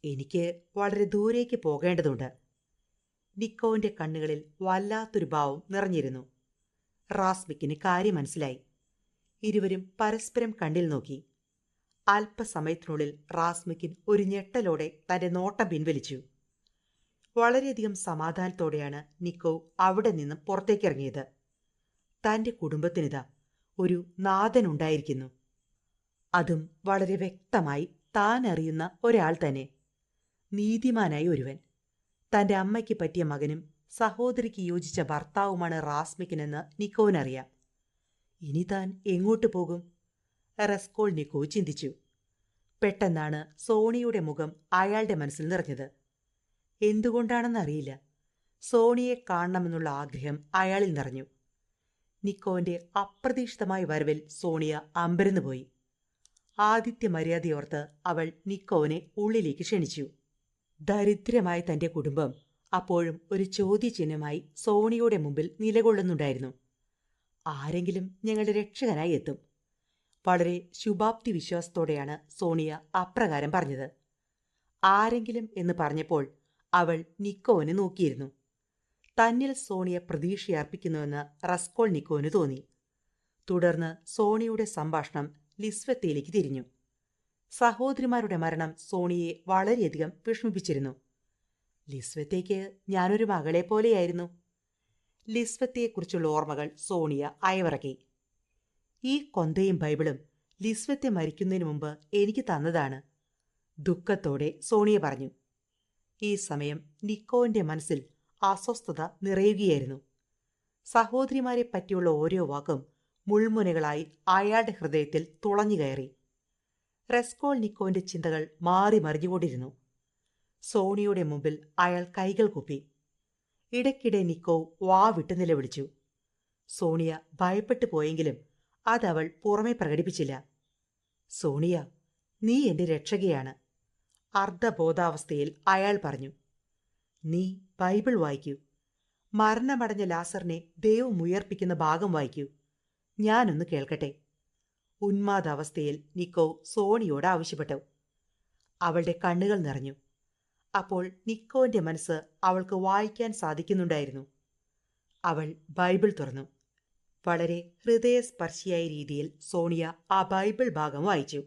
എനിക്ക് വളരെ ദൂരേക്ക് പോകേണ്ടതുണ്ട്. നിക്കോവിന്റെ കണ്ണുകളിൽ വല്ലാത്തൊരു ഭാവം നിറഞ്ഞിരുന്നു. റാസ്മിക്കിന് കാര്യം മനസ്സിലായി. ഇരുവരും പരസ്പരം കണ്ണിൽ നോക്കി. അല്പസമയത്തിനുള്ളിൽ റാസ്മിക്കിൻ ഒരു ഞെട്ടലോടെ തന്റെ നോട്ടം പിൻവലിച്ചു. വളരെയധികം സമാധാനത്തോടെയാണ് നിക്കോ അവിടെ നിന്നും പുറത്തേക്കിറങ്ങിയത്. തന്റെ കുടുംബത്തിനിതാ ഒരു നാഥനുണ്ടായിരിക്കുന്നു. അതും വളരെ വ്യക്തമായി താൻ അറിയുന്ന ഒരാൾ തന്നെ. നീതിമാനായ ഒരുവൻ. തന്റെ അമ്മയ്ക്ക് പറ്റിയ മകനും സഹോദരിക്ക് യോജിച്ച ഭർത്താവുമാണ് റാസ്മിക്കിനെന്ന് നിക്കോവിനറിയാം. ഇനി താൻ എങ്ങോട്ട് പോകും? റസ്കോൾനിക്കോവ് ചിന്തിച്ചു. പെട്ടെന്നാണ് സോണിയുടെ മുഖം അയാളുടെ മനസ്സിൽ നിറഞ്ഞത്. എന്തുകൊണ്ടാണെന്നറിയില്ല, സോണിയെ കാണണമെന്നുള്ള ആഗ്രഹം അയാളിൽ നിറഞ്ഞു. നിക്കോവിന്റെ അപ്രതീക്ഷിതമായ വരവിൽ സോണിയ അമ്പരന്നുപോയി. ആദിത്യ മര്യാദയോർത്ത് അവൾ നിക്കോവിനെ ഉള്ളിലേക്ക് ക്ഷണിച്ചു. ദരിദ്രമായ തന്റെ കുടുംബം അപ്പോഴും ഒരു ചോദ്യചിഹ്നമായി സോണിയുടെ മുമ്പിൽ നിലകൊള്ളുന്നുണ്ടായിരുന്നു. ആരെങ്കിലും ഞങ്ങളുടെ രക്ഷകനായി എത്തും. വളരെ ശുഭാപ്തി വിശ്വാസത്തോടെയാണ് സോണിയ അപ്രകാരം പറഞ്ഞത്. ആരെങ്കിലും എന്ന് പറഞ്ഞപ്പോൾ അവൾ നിക്കോവിനെ നോക്കിയിരുന്നു. തന്നിൽ സോണിയ പ്രതീക്ഷയർപ്പിക്കുന്നുവെന്ന് റസ്കോൾനിക്കോവിന് തോന്നി. തുടർന്ന് സോണിയുടെ സംഭാഷണം ലിസ്വത്തയിലേക്ക് തിരിഞ്ഞു. സഹോദരിമാരുടെ മരണം സോണിയെ വളരെയധികം വിഷമിപ്പിച്ചിരുന്നു. ലിസ്വത്തയ്ക്ക് ഞാനൊരു മകളെ പോലെയായിരുന്നു. ലിസ്വത്തയെക്കുറിച്ചുള്ള ഓർമ്മകൾ സോണിയ അയവിറക്കി. ഈ കൊന്തയും ബൈബിളും ലിസ്വത്തെ മരിക്കുന്നതിന് മുമ്പ് എനിക്ക് തന്നതാണ്, ദുഃഖത്തോടെ സോണിയ പറഞ്ഞു. ഈ സമയം നിക്കോവിന്റെ മനസ്സിൽ അസ്വസ്ഥത നിറയുകയായിരുന്നു. സഹോദരിമാരെ പറ്റിയുള്ള ഓരോ വാക്കും മുൾമുനകളായി അയാളുടെ ഹൃദയത്തിൽ തുളഞ്ഞുകയറി. റസ്കോൾനിക്കോവിന്റെ ചിന്തകൾ മാറി മറിഞ്ഞുകൊണ്ടിരുന്നു. സോണിയുടെ മുമ്പിൽ അയാൾ കൈകൾ കുപ്പി. ഇടയ്ക്കിടെ നിക്കോവ് വാവിട്ട് നിലവിളിച്ചു. സോണിയ ഭയപ്പെട്ടു പോയെങ്കിലും അതവൾ പുറമെ പ്രകടിപ്പിച്ചില്ല. സോണിയ, നീ എന്റെ രക്ഷകയാണ്, അർദ്ധബോധാവസ്ഥയിൽ അയാൾ പറഞ്ഞു. നീ ബൈബിൾ വായിക്കൂ. മരണമടഞ്ഞ ലാസറിനെ ദൈവം ഉയർപ്പിക്കുന്ന ഭാഗം വായിക്കൂ. ഞാനൊന്ന് കേൾക്കട്ടെ. ഉന്മാദാവസ്ഥയിൽ നിക്കോവ് സോണിയോട് ആവശ്യപ്പെട്ടു. അവളുടെ കണ്ണുകൾ നിറഞ്ഞു. അപ്പോൾ നിക്കോവിന്റെ മനസ്സ് അവൾക്ക് വായിക്കാൻ സാധിക്കുന്നുണ്ടായിരുന്നു. അവൾ ബൈബിൾ തുറന്നു. വളരെ ഹൃദയസ്പർശിയായ രീതിയിൽ സോണിയ ആ ബൈബിൾ ഭാഗം വായിച്ചു.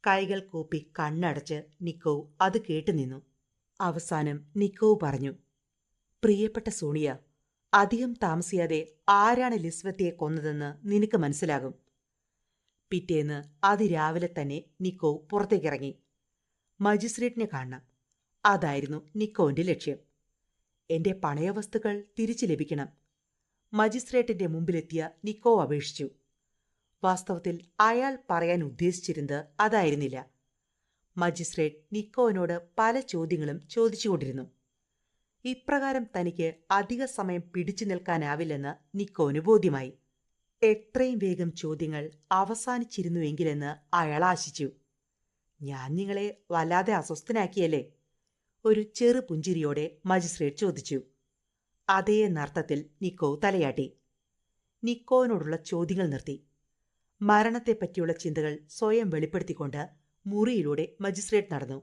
കൈകൾ കൂപ്പി കണ്ണടച്ച് നിക്കോവ് അത് കേട്ടുനിന്നു. അവസാനം നിക്കോവ് പറഞ്ഞു, പ്രിയപ്പെട്ട സോണിയ, അധികം താമസിയാതെ ആരാണ് ലിസ്വത്തയെ കൊന്നതെന്ന് നിനക്ക് മനസ്സിലാകും. പിറ്റേന്ന് അതിരാവിലെ തന്നെ നിക്കോവ് പുറത്തേക്കിറങ്ങി. മജിസ്ട്രേറ്റിനെ കാണണം. അതായിരുന്നു നിക്കോവിന്റെ ലക്ഷ്യം. എന്റെ പണയവസ്തുക്കൾ തിരിച്ചു ലഭിക്കണം. മജിസ്ട്രേറ്റിന്റെ മുമ്പിലെത്തിയ നിക്കോവ് അപേക്ഷിച്ചു. വാസ്തവത്തിൽ അയാൾ പറയാൻ ഉദ്ദേശിച്ചിരുന്നത് അതായിരുന്നില്ല. മജിസ്ട്രേറ്റ് നിക്കോവിനോട് പല ചോദ്യങ്ങളും ചോദിച്ചുകൊണ്ടിരുന്നു. ഇപ്രകാരം തനിക്ക് അധിക സമയം പിടിച്ചു നിൽക്കാനാവില്ലെന്ന് നിക്കോവിന് ബോധ്യമായി. എത്രയും വേഗം ചോദ്യങ്ങൾ അവസാനിച്ചിരുന്നുവെങ്കിലെന്ന് അയാൾ ആശിച്ചു. ഞാൻ നിങ്ങളെ വല്ലാതെ അസ്വസ്ഥനാക്കിയല്ലേ? ഒരു ചെറു പുഞ്ചിരിയോടെ മജിസ്ട്രേറ്റ് ചോദിച്ചു. അതേ നർത്തത്തിൽ നിക്കോവ് തലയാട്ടി. നിക്കോവിനോടുള്ള ചോദ്യങ്ങൾ നിർത്തി. മരണത്തെപ്പറ്റിയുള്ള ചിന്തകൾ സ്വയം വെളിപ്പെടുത്തിക്കൊണ്ട് മുറിയിലൂടെ മജിസ്ട്രേറ്റ് നടന്നു.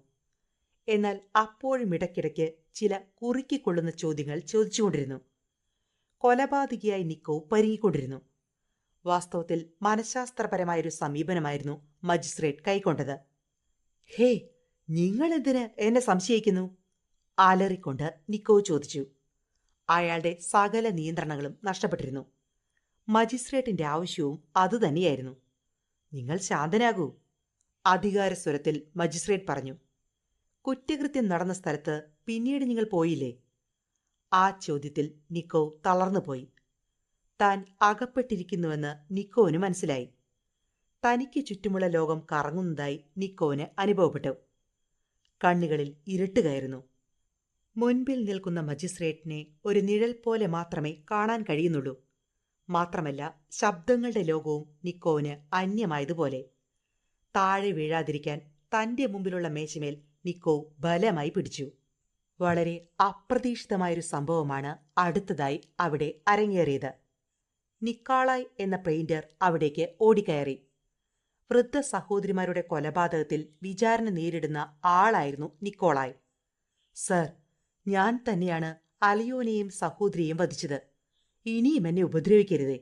എന്നാൽ അപ്പോഴും ഇടയ്ക്കിടയ്ക്ക് ചില കുറുക്കിക്കൊള്ളുന്ന ചോദ്യങ്ങൾ ചോദിച്ചുകൊണ്ടിരുന്നു. കൊലപാതകിയായി നിക്കോവ് പരിങ്ങിക്കൊണ്ടിരുന്നു. വാസ്തവത്തിൽ മനഃശാസ്ത്രപരമായൊരു സമീപനമായിരുന്നു മജിസ്ട്രേറ്റ് കൈക്കൊണ്ടത്. ഹേ, നിങ്ങളെന്തിന് എന്നെ സംശയിക്കുന്നു? അലറിക്കൊണ്ട് നിക്കോവ് ചോദിച്ചു. അയാളുടെ സകല നിയന്ത്രണങ്ങളും നഷ്ടപ്പെട്ടിരുന്നു. മജിസ്ട്രേറ്റിന്റെ ആവശ്യവും അതുതന്നെയായിരുന്നു. നിങ്ങൾ ശാന്തനാകൂ, അധികാരസ്വരത്തിൽ മജിസ്ട്രേറ്റ് പറഞ്ഞു. കുറ്റകൃത്യം നടന്ന സ്ഥലത്ത് പിന്നീട് നിങ്ങൾ പോയില്ലേ? ആ ചോദ്യത്തിൽ നിക്കോവ് തളർന്നുപോയി. താൻ അകപ്പെട്ടിരിക്കുന്നുവെന്ന് നിക്കോവിന് മനസ്സിലായി. തനിക്ക് ചുറ്റുമുള്ള ലോകം കറങ്ങുന്നതായി നിക്കോവിന് അനുഭവപ്പെട്ടു. കണ്ണുകളിൽ ഇരുട്ട് കയറുന്നു. മുൻപിൽ നിൽക്കുന്ന മജിസ്ട്രേറ്റിനെ ഒരു നിഴൽ പോലെ മാത്രമേ കാണാൻ കഴിയുന്നുള്ളൂ. മാത്രമല്ല, ശബ്ദങ്ങളുടെ ലോകവും നിക്കോവിന് അന്യമായതുപോലെ. താഴെ വീഴാതിരിക്കാൻ തന്റെ മുമ്പിലുള്ള മേശമേൽ നിക്കോവ് ബലമായി പിടിച്ചു. വളരെ അപ്രതീക്ഷിതമായൊരു സംഭവമാണ് അടുത്തതായി അവിടെ അരങ്ങേറിയത്. നിക്കോളായ് എന്ന പെയിന്റർ അവിടേക്ക് ഓടിക്കയറി. വൃദ്ധ സഹോദരിമാരുടെ കൊലപാതകത്തിൽ വിചാരണ നേരിടുന്ന ആളായിരുന്നു നിക്കോളായ്. സർ, ഞാൻ തന്നെയാണ് അലിയോനെയും സഹോദരിയെയും വധിച്ചത്. ഇനിയും എന്നെ ഉപദ്രവിക്കരുതേ.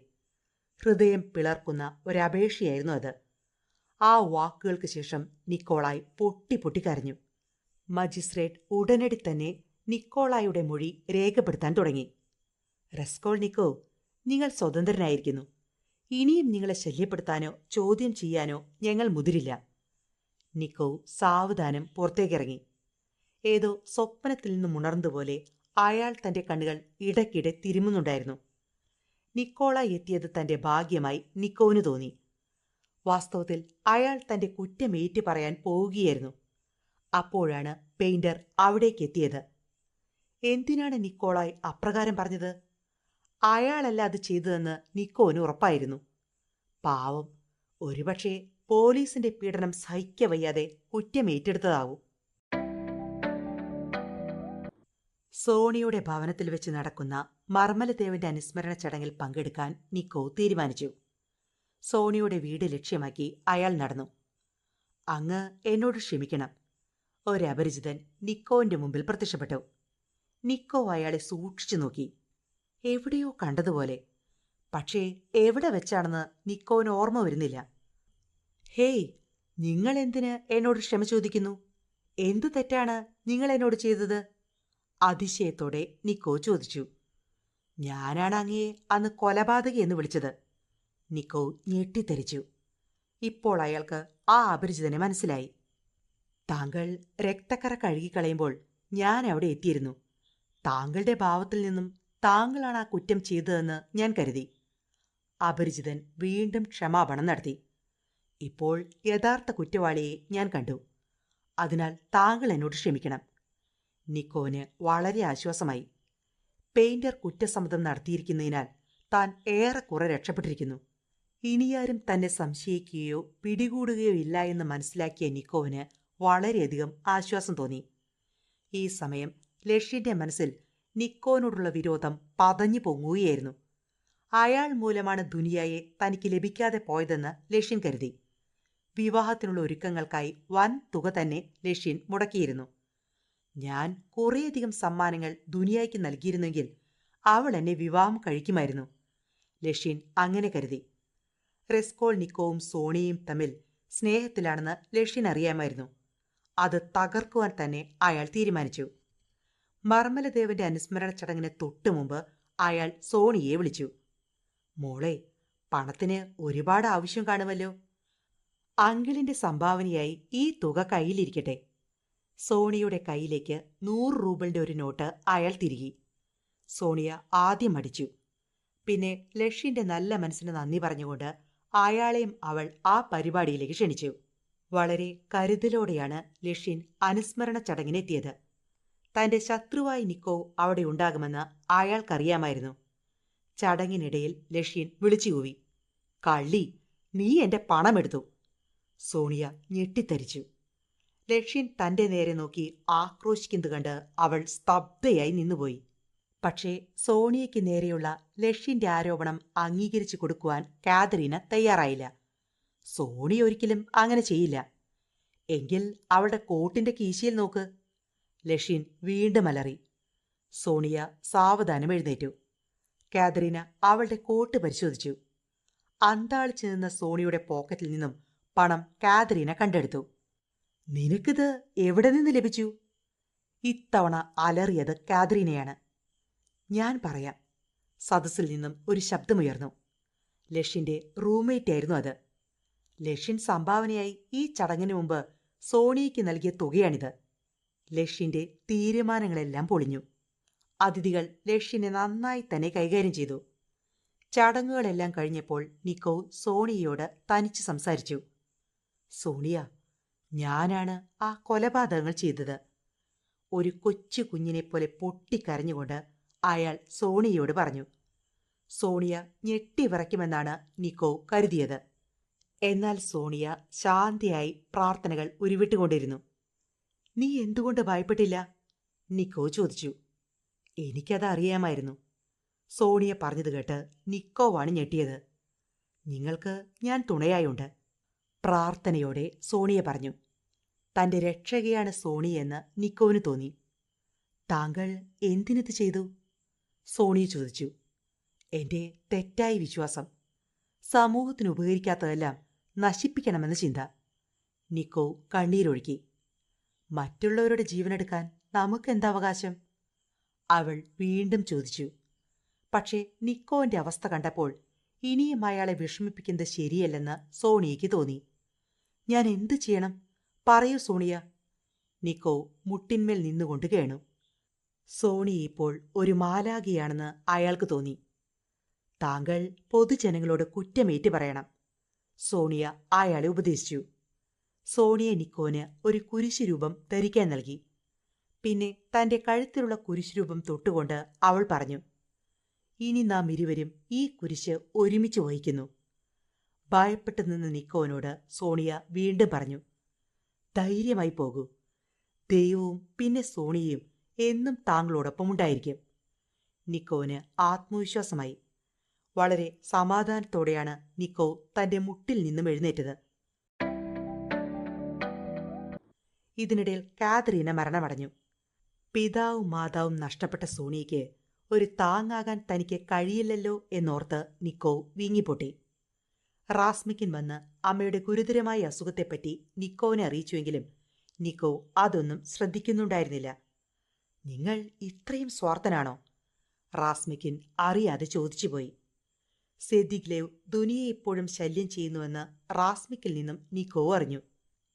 ഹൃദയം പിളർക്കുന്ന ഒരപേക്ഷയായിരുന്നു അത്. ആ വാക്കുകൾക്ക് ശേഷം നിക്കോളായ് പൊട്ടിപ്പൊട്ടിക്കരഞ്ഞു. മജിസ്ട്രേറ്റ് ഉടനടി തന്നെ നിക്കോളായുടെ മൊഴി രേഖപ്പെടുത്താൻ തുടങ്ങി. റസ്കോൾനിക്കോവ്, നിങ്ങൾ സ്വതന്ത്രനായിരിക്കുന്നു. ഇനിയും നിങ്ങളെ ശല്യപ്പെടുത്താനോ ചോദ്യം ചെയ്യാനോ ഞങ്ങൾ മുതിരില്ല. നിക്കോ സാവധാനം പുറത്തേക്കിറങ്ങി. ഏതോ സ്വപ്നത്തിൽ നിന്നും ഉണർന്നതുപോലെ അയാൾ തന്റെ കണ്ണുകൾ ഇടയ്ക്കിടെ തിരുമുന്നുണ്ടായിരുന്നു. നിക്കോളായി എത്തിയത് തന്റെ ഭാഗ്യമായി നിക്കോവിന് തോന്നി. വാസ്തവത്തിൽ അയാൾ തന്റെ കുറ്റമേറ്റു പറയാൻ പോവുകയായിരുന്നു. അപ്പോഴാണ് പെയിന്റർ അവിടേക്ക് എത്തിയത്. എന്തിനാണ് നിക്കോളായി അപ്രകാരം പറഞ്ഞത്? അയാളല്ല അത് ചെയ്തതെന്ന് നിക്കോവിന് ഉറപ്പായിരുന്നു. പാവം, ഒരുപക്ഷെ പോലീസിന്റെ പീഡനം സഹിക്കവയ്യാതെ കുറ്റമേറ്റെടുത്തതാവും. സോണിയുടെ ഭവനത്തിൽ വെച്ച് നടക്കുന്ന മർമലദേവന്റെ അനുസ്മരണ ചടങ്ങിൽ പങ്കെടുക്കാൻ നിക്കോ തീരുമാനിച്ചു. സോണിയുടെ വീട് ലക്ഷ്യമാക്കി അയാൾ നടന്നു. അങ്ങ് എന്നോട് ക്ഷമിക്കണം. ഒരപരിചിതൻ നിക്കോവിന്റെ മുമ്പിൽ പ്രത്യക്ഷപ്പെട്ടു. നിക്കോ അയാളെ സൂക്ഷിച്ചു നോക്കി. എവിടെയോ കണ്ടതുപോലെ. പക്ഷേ എവിടെ വെച്ചാണെന്ന് നിക്കോവിന് ഓർമ്മ വരുന്നില്ല. ഹേയ്, നിങ്ങൾ എന്തിന് എന്നോട് ക്ഷമ ചോദിക്കുന്നു? എന്തു തെറ്റാണ് നിങ്ങൾ എന്നോട് ചെയ്തത്? അതിശയത്തോടെ നിക്കോ ചോദിച്ചു. ഞാനാണ് അങ്ങയെ അന്ന് കൊലപാതകി എന്ന് വിളിച്ചത്. നിക്കോ ഞെട്ടിത്തെറിച്ചു. ഇപ്പോൾ അയാൾക്ക് ആ അപരിചിതനെ മനസ്സിലായി. താങ്കൾ രക്തക്കറ കഴുകിക്കളയുമ്പോൾ ഞാൻ അവിടെ എത്തിയിരുന്നു. താങ്കളുടെ ഭാവത്തിൽ നിന്നും താങ്കളാണ് ആ കുറ്റം ചെയ്തതെന്ന് ഞാൻ കരുതി. അപരിചിതൻ വീണ്ടും ക്ഷമാപണം നടത്തി. ഇപ്പോൾ യഥാർത്ഥ കുറ്റവാളിയെ ഞാൻ കണ്ടു. അതിനാൽ താങ്കൾ എന്നോട് ക്ഷമിക്കണം. നിക്കോവിന് വളരെ ആശ്വാസമായി. പെയിന്റർ കുറ്റസമ്മതം നടത്തിയിരിക്കുന്നതിനാൽ താൻ ഏറെക്കുറെ രക്ഷപ്പെട്ടിരിക്കുന്നു. ഇനിയാരും തന്നെ സംശയിക്കുകയോ പിടികൂടുകയോ ഇല്ല എന്ന് മനസ്സിലാക്കിയ നിക്കോവിന് വളരെയധികം ആശ്വാസം തോന്നി. ഈ സമയം ലഷ്യന്റെ മനസ്സിൽ നിക്കോവിനോടുള്ള വിരോധം പതഞ്ഞു പൊങ്ങുകയായിരുന്നു. അയാൾ മൂലമാണ് ദുനിയായെ തനിക്ക് ലഭിക്കാതെ പോയതെന്ന് ലഷ്യൻ കരുതി. വിവാഹത്തിനുള്ള ഒരുക്കങ്ങൾക്കായി വൻ തുക തന്നെ ലഷ്യൻ മുടക്കിയിരുന്നു. ഞാൻ കുറേയധികം സമ്മാനങ്ങൾ ദുനിയായ്ക്ക് നൽകിയിരുന്നെങ്കിൽ അവൾ എന്നെ വിവാഹം കഴിക്കുമായിരുന്നു. ലഷ്യൻ അങ്ങനെ കരുതി. റെസ്കോൾ നിക്കോവും സോണിയയും തമ്മിൽ സ്നേഹത്തിലാണെന്ന് ലഷ്യൻ അറിയാമായിരുന്നു. അത് തകർക്കുവാൻ തന്നെ അയാൾ തീരുമാനിച്ചു. മർമലദേവന്റെ അനുസ്മരണ ചടങ്ങിന് തൊട്ടുമുമ്പ് അയാൾ സോണിയെ വിളിച്ചു. മോളെ, പണത്തിന് ഒരുപാട് ആവശ്യം കാണുമല്ലോ. അങ്കിളിന്റെ സംഭാവനയായി ഈ തുക കയ്യിലിരിക്കട്ടെ. സോണിയുടെ കയ്യിലേക്ക് 100 റൂബിളിന്റെ ഒരു നോട്ട് അയാൾ തിരികി. സോണിയ ആദ്യം മടിച്ചു. പിന്നെ ലഷ്യന്റെ നല്ല മനസ്സിന് നന്ദി പറഞ്ഞുകൊണ്ട് അയാളെയും അവൾ ആ പരിപാടിയിലേക്ക് ക്ഷണിച്ചു. വളരെ കരുതലോടെയാണ് ലഷ്യൻ അനുസ്മരണ ചടങ്ങിനെത്തിയത്. തന്റെ ശത്രുവായി നിക്കോ അവിടെ ഉണ്ടാകുമെന്ന് അയാൾക്കറിയാമായിരുന്നു. ചടങ്ങിനിടയിൽ ലഷ്യൻ വിളിച്ചുകൂവി. കള്ളി, നീ എന്റെ പണമെടുത്തു. സോണിയ ഞെട്ടിത്തരിച്ചു. ലഷ്യൻ തന്റെ നേരെ നോക്കി ആക്രോശിക്കുന്നത് കണ്ട് അവൾ സ്തബ്ധയായി നിന്നുപോയി. പക്ഷേ സോണിയയ്ക്ക് നേരെയുള്ള ലഷ്യന്റെ ആരോപണം അംഗീകരിച്ചു കൊടുക്കുവാൻ കാതറീന തയ്യാറായില്ല. സോണി ഒരിക്കലും അങ്ങനെ ചെയ്യില്ല. എങ്കിൽ അവളുടെ കോട്ടിന്റെ കീശയിൽ നോക്ക്. ലഷ്യൻ വീണ്ടും അലറി. സോണിയ സാവധാനം എഴുന്നേറ്റു. കാതറീന അവളുടെ കോട്ട് പരിശോധിച്ചു. അന്താളിച്ചു നിന്ന സോണിയുടെ പോക്കറ്റിൽ നിന്നും പണം കാതറീന കണ്ടെടുത്തു. നിനക്കിത് എവിടെ നിന്ന് ലഭിച്ചു? ഇത്തവണ അലറിയത് കാതറീനയാണ്. ഞാൻ പറയാം. സദസ്സിൽ നിന്നും ഒരു ശബ്ദമുയർന്നു. ലഷ്യന്റെ റൂംമേറ്റായിരുന്നു അത്. ലഷ്യൻ സംഭാവനയായി ഈ ചടങ്ങിന് മുമ്പ് സോണിയയ്ക്ക് നൽകിയ തുകയാണിത്. ലഷ്യന്റെ തീരുമാനങ്ങളെല്ലാം പൊളിഞ്ഞു. അതിഥികൾ ലഷ്യനെ നന്നായി തന്നെ കൈകാര്യം ചെയ്തു. ചടങ്ങുകളെല്ലാം കഴിഞ്ഞപ്പോൾ നിക്കോ സോണിയയോട് തനിച്ച് സംസാരിച്ചു. സോണിയ, ഞാനാണ് ആ കൊലപാതകങ്ങൾ ചെയ്തത്. ഒരു കൊച്ചു കുഞ്ഞിനെപ്പോലെ പൊട്ടിക്കരഞ്ഞുകൊണ്ട് അയാൾ സോണിയയോട് പറഞ്ഞു. സോണിയ ഞെട്ടിവിറയ്ക്കുമെന്നാണ് നിക്കോ കരുതിയത്. എന്നാൽ സോണിയ ശാന്തയായി പ്രാർത്ഥനകൾ ഉരുവിട്ടുകൊണ്ടിരുന്നു. നീ എന്തുകൊണ്ട് ഭയപ്പെട്ടില്ല? നിക്കോ ചോദിച്ചു. എനിക്കത് അറിയാമായിരുന്നു. സോണിയ പറഞ്ഞത് കേട്ട് നിക്കോവാണ് ഞെട്ടിയത്. നിങ്ങൾക്ക് ഞാൻ തുണയായുണ്ട്. പ്രാർത്ഥനയോടെ സോണിയ പറഞ്ഞു. തന്റെ രക്ഷകയാണ് സോണിയെന്ന് നിക്കോവിന് തോന്നി. താങ്കൾ എന്തിനിത് ചെയ്തു? സോണിയ ചോദിച്ചു. എന്റെ തെറ്റായ വിശ്വാസം. സമൂഹത്തിന് ഉപകരിക്കാത്തതെല്ലാം നശിപ്പിക്കണമെന്ന ചിന്ത. നിക്കോ കണ്ണീരൊഴുക്കി. മറ്റുള്ളവരുടെ ജീവനെടുക്കാൻ നമുക്കെന്തവകാശം? അവൾ വീണ്ടും ചോദിച്ചു. പക്ഷേ നിക്കോവിന്റെ അവസ്ഥ കണ്ടപ്പോൾ ഇനിയും അയാളെ വിഷമിപ്പിക്കുന്നത് ശരിയല്ലെന്ന് സോണിയയ്ക്ക് തോന്നി. ഞാൻ എന്തു ചെയ്യണം? പറയൂ സോണിയ. നിക്കോ മുട്ടിന്മേൽ നിന്നുകൊണ്ട് കേണു. സോണിയ ഇപ്പോൾ ഒരു മാലാഖിയാണെന്ന് അയാൾക്ക് തോന്നി. താങ്കൾ പൊതുജനങ്ങളോട് കുറ്റമേറ്റ് പറയണം, സോണിയ അയാളെ ഉപദേശിച്ചു. സോണിയ നിക്കോന് ഒരു കുരിശുരൂപം ധരിക്കാൻ നൽകി. പിന്നെ തന്റെ കഴുത്തിലുള്ള കുരിശുരൂപം തൊട്ടുകൊണ്ട് അവൾ പറഞ്ഞു, ഇനി നാം ഇരുവരും ഈ കുരിശ് ഒരുമിച്ച് വഹിക്കുന്നു. ഭയപ്പെട്ടു നിന്ന നിക്കോനോട് സോണിയ വീണ്ടും പറഞ്ഞു, ധൈര്യമായി പോകൂ. ദൈവവും പിന്നെ സോണിയയും എന്നും താങ്കളോടൊപ്പം ഉണ്ടായിരിക്കും. നിക്കോന് ആത്മവിശ്വാസമായി. വളരെ സമാധാനത്തോടെയാണ് നിക്കോ തന്റെ മുട്ടിൽ നിന്നും എഴുന്നേറ്റത്. ഇതിനിടയിൽ കാതറീന മരണമടഞ്ഞു. പിതാവും മാതാവും നഷ്ടപ്പെട്ട സോണിയയ്ക്ക് ഒരു താങ്ങാകാൻ തനിക്ക് കഴിയില്ലല്ലോ എന്നോർത്ത് നിക്കോ വീങ്ങിപ്പൊട്ടി. റാസ്മിക്കിൻ വന്ന് അമ്മയുടെ ഗുരുതരമായ അസുഖത്തെപ്പറ്റി നിക്കോവിനെ അറിയിച്ചുവെങ്കിലും നിക്കോ അതൊന്നും ശ്രദ്ധിക്കുന്നുണ്ടായിരുന്നില്ല. നിങ്ങൾ ഇത്രയും സ്വാർത്ഥനാണോ? റാസ്മിക്കിൻ അറിയാതെ ചോദിച്ചുപോയി. സെദിഗ്ലേവ് ദുനിയെ ഇപ്പോഴും ശല്യം ചെയ്യുന്നുവെന്ന് റാസ്മിക്കിൽ നിന്നും നിക്കോ അറിഞ്ഞു.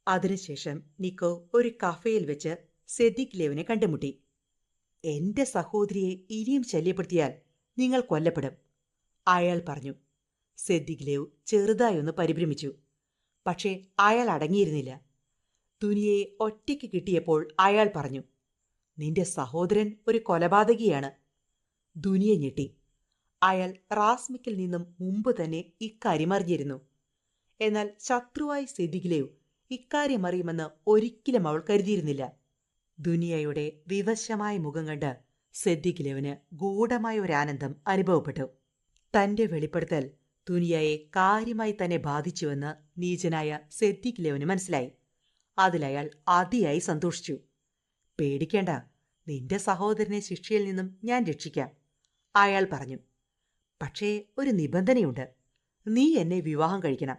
അതിനുശേഷം നിക്കോ ഒരു കഫേയിൽ വെച്ച് സെദിഗ്ലേവിനെ കണ്ടുമുട്ടി. എന്റെ സഹോദരിയെ ഇനിയും ശല്യപ്പെടുത്തിയാൽ നിങ്ങൾ കൊല്ലപ്പെടും, അയാൾ പറഞ്ഞു. സെദിഗ്ലേവ് ചെറുതായൊന്ന് പരിഭ്രമിച്ചു. പക്ഷേ അയാൾ അടങ്ങിയിരുന്നില്ല. ദുനിയയെ ഒറ്റയ്ക്ക് കിട്ടിയപ്പോൾ അയാൾ പറഞ്ഞു, നിന്റെ സഹോദരൻ ഒരു കൊലപാതകിയാണ്. ദുനിയ ഞെട്ടി. അയാൾ റാസ്മിക്കിൽ നിന്നും മുമ്പ് തന്നെ ഇക്കാര്യം അറിഞ്ഞിരുന്നു. എന്നാൽ ശത്രുവായി സെദിഗ്ലേവ് ഇക്കാര്യം അറിയുമെന്ന് ഒരിക്കലും അവൾ കരുതിയിരുന്നില്ല. ദുനിയയുടെ വിവശമായ മുഖം കണ്ട് സെദിഗ്ലേവിന് ഗൂഢമായ ഒരു ആനന്ദം അനുഭവപ്പെട്ടു. തന്റെ വെളിപ്പെടുത്തൽ ദുനിയയെ കാര്യമായി തന്നെ ബാധിച്ചുവെന്ന് നീചനായ സെദിഗ്ലേവിന് മനസ്സിലായി. അതിലയാൾ അതിയായി സന്തോഷിച്ചു. പേടിക്കേണ്ട, നിന്റെ സഹോദരനെ ശിക്ഷയിൽ നിന്നും ഞാൻ രക്ഷിക്കാം, അയാൾ പറഞ്ഞു. പക്ഷേ ഒരു നിബന്ധനയുണ്ട്, നീ എന്നെ വിവാഹം കഴിക്കണം.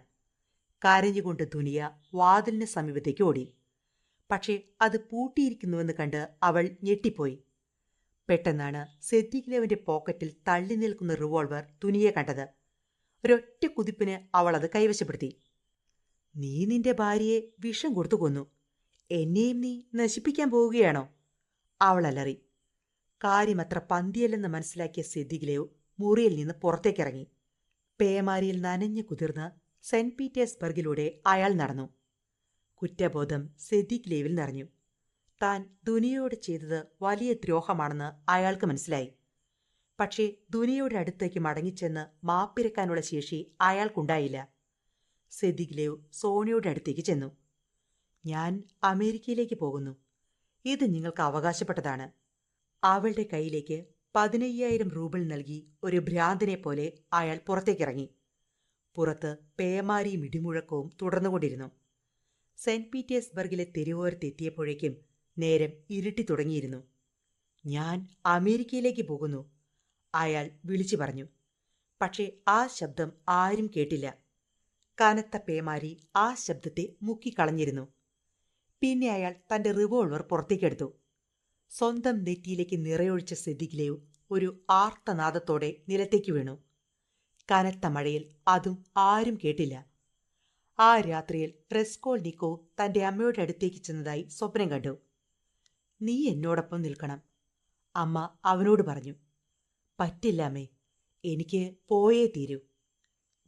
കരഞ്ഞുകൊണ്ട് ദുനിയ വാതിലിന് സമീപത്തേക്ക് ഓടി. പക്ഷേ അത് പൂട്ടിയിരിക്കുന്നുവെന്ന് കണ്ട് അവൾ ഞെട്ടിപ്പോയി. പെട്ടെന്നാണ് സെദിഗ്ലേവിന്റെ പോക്കറ്റിൽ തള്ളി നിൽക്കുന്ന റിവോൾവർ ദുനിയെ കണ്ടത്. ഒരൊറ്റ കുതിപ്പിന് അവൾ അത് കൈവശപ്പെടുത്തി. നീ നിന്റെ ഭാര്യയെ വിഷം കൊടുത്തു കൊന്നു, എന്നെയും നീ നശിപ്പിക്കാൻ പോവുകയാണോ? അവൾ അലറി. കാര്യമത്ര പന്തിയല്ലെന്ന് മനസ്സിലാക്കിയ സെദിഗ്ലേവ് മുറിയിൽ നിന്ന് പുറത്തേക്കിറങ്ങി. പേമാരിയിൽ നനഞ്ഞു കുതിർന്ന് സെന്റ് പീറ്റേഴ്സ്ബർഗിലൂടെ അയാൾ നടന്നു. കുറ്റബോധം സെദിഗ്ലേവിൽ നിറഞ്ഞു. താൻ ദുനിയയോട് ചെയ്തത് വലിയ ദ്രോഹമാണെന്ന് അയാൾക്ക് മനസ്സിലായി. പക്ഷേ ദുനിയയുടെ അടുത്തേക്ക് മടങ്ങിച്ചെന്ന് മാപ്പിരക്കാനുള്ള ശേഷി അയാൾക്കുണ്ടായില്ല. സെദിഗ്ലേവ് സോണിയുടെ അടുത്തേക്ക് ചെന്നു. ഞാൻ അമേരിക്കയിലേക്ക് പോകുന്നു. ഇത് നിങ്ങൾക്ക് അവകാശപ്പെട്ടതാണ്. അവളുടെ കയ്യിലേക്ക് 15,000 റൂബിൾ നൽകി ഒരു ഭ്രാന്തനെ പോലെ അയാൾ പുറത്തേക്കിറങ്ങി. പുറത്ത് പേമാരിയും ഇടിമുഴക്കവും തുടർന്നുകൊണ്ടിരുന്നു. സെന്റ് പീറ്റേഴ്സ്ബർഗിലെ തെരുവോരത്തെത്തിയപ്പോഴേക്കും നേരം ഇരുട്ടി തുടങ്ങിയിരുന്നു. ഞാൻ അമേരിക്കയിലേക്ക് പോകുന്നു, അയാൾ വിളിച്ചു പറഞ്ഞു. പക്ഷേ ആ ശബ്ദം ആരും കേട്ടില്ല. കനത്ത പേമാരി ആ ശബ്ദത്തെ മുക്കിക്കളഞ്ഞിരുന്നു. പിന്നെ അയാൾ തന്റെ റിവോൾവർ പുറത്തേക്കെടുത്തു. സ്വന്തം നെറ്റിയിലേക്ക് നിറയൊഴിച്ച സെദിഗ്ലേവ് ഒരു ആർത്തനാദത്തോടെ നിലത്തേക്ക് വീണു. കനത്ത മഴയിൽ അതും ആരും കേട്ടില്ല. ആ രാത്രിയിൽ റെസ്കോൾനിക്കോ തന്റെ അമ്മയുടെ അടുത്തേക്ക് ചെന്നതായി സ്വപ്നം കണ്ടു. നീ എന്നോടൊപ്പം നിൽക്കണം, അമ്മ അവനോട് പറഞ്ഞു. പറ്റില്ല അമ്മേ, എനിക്ക് പോയേ തീരൂ,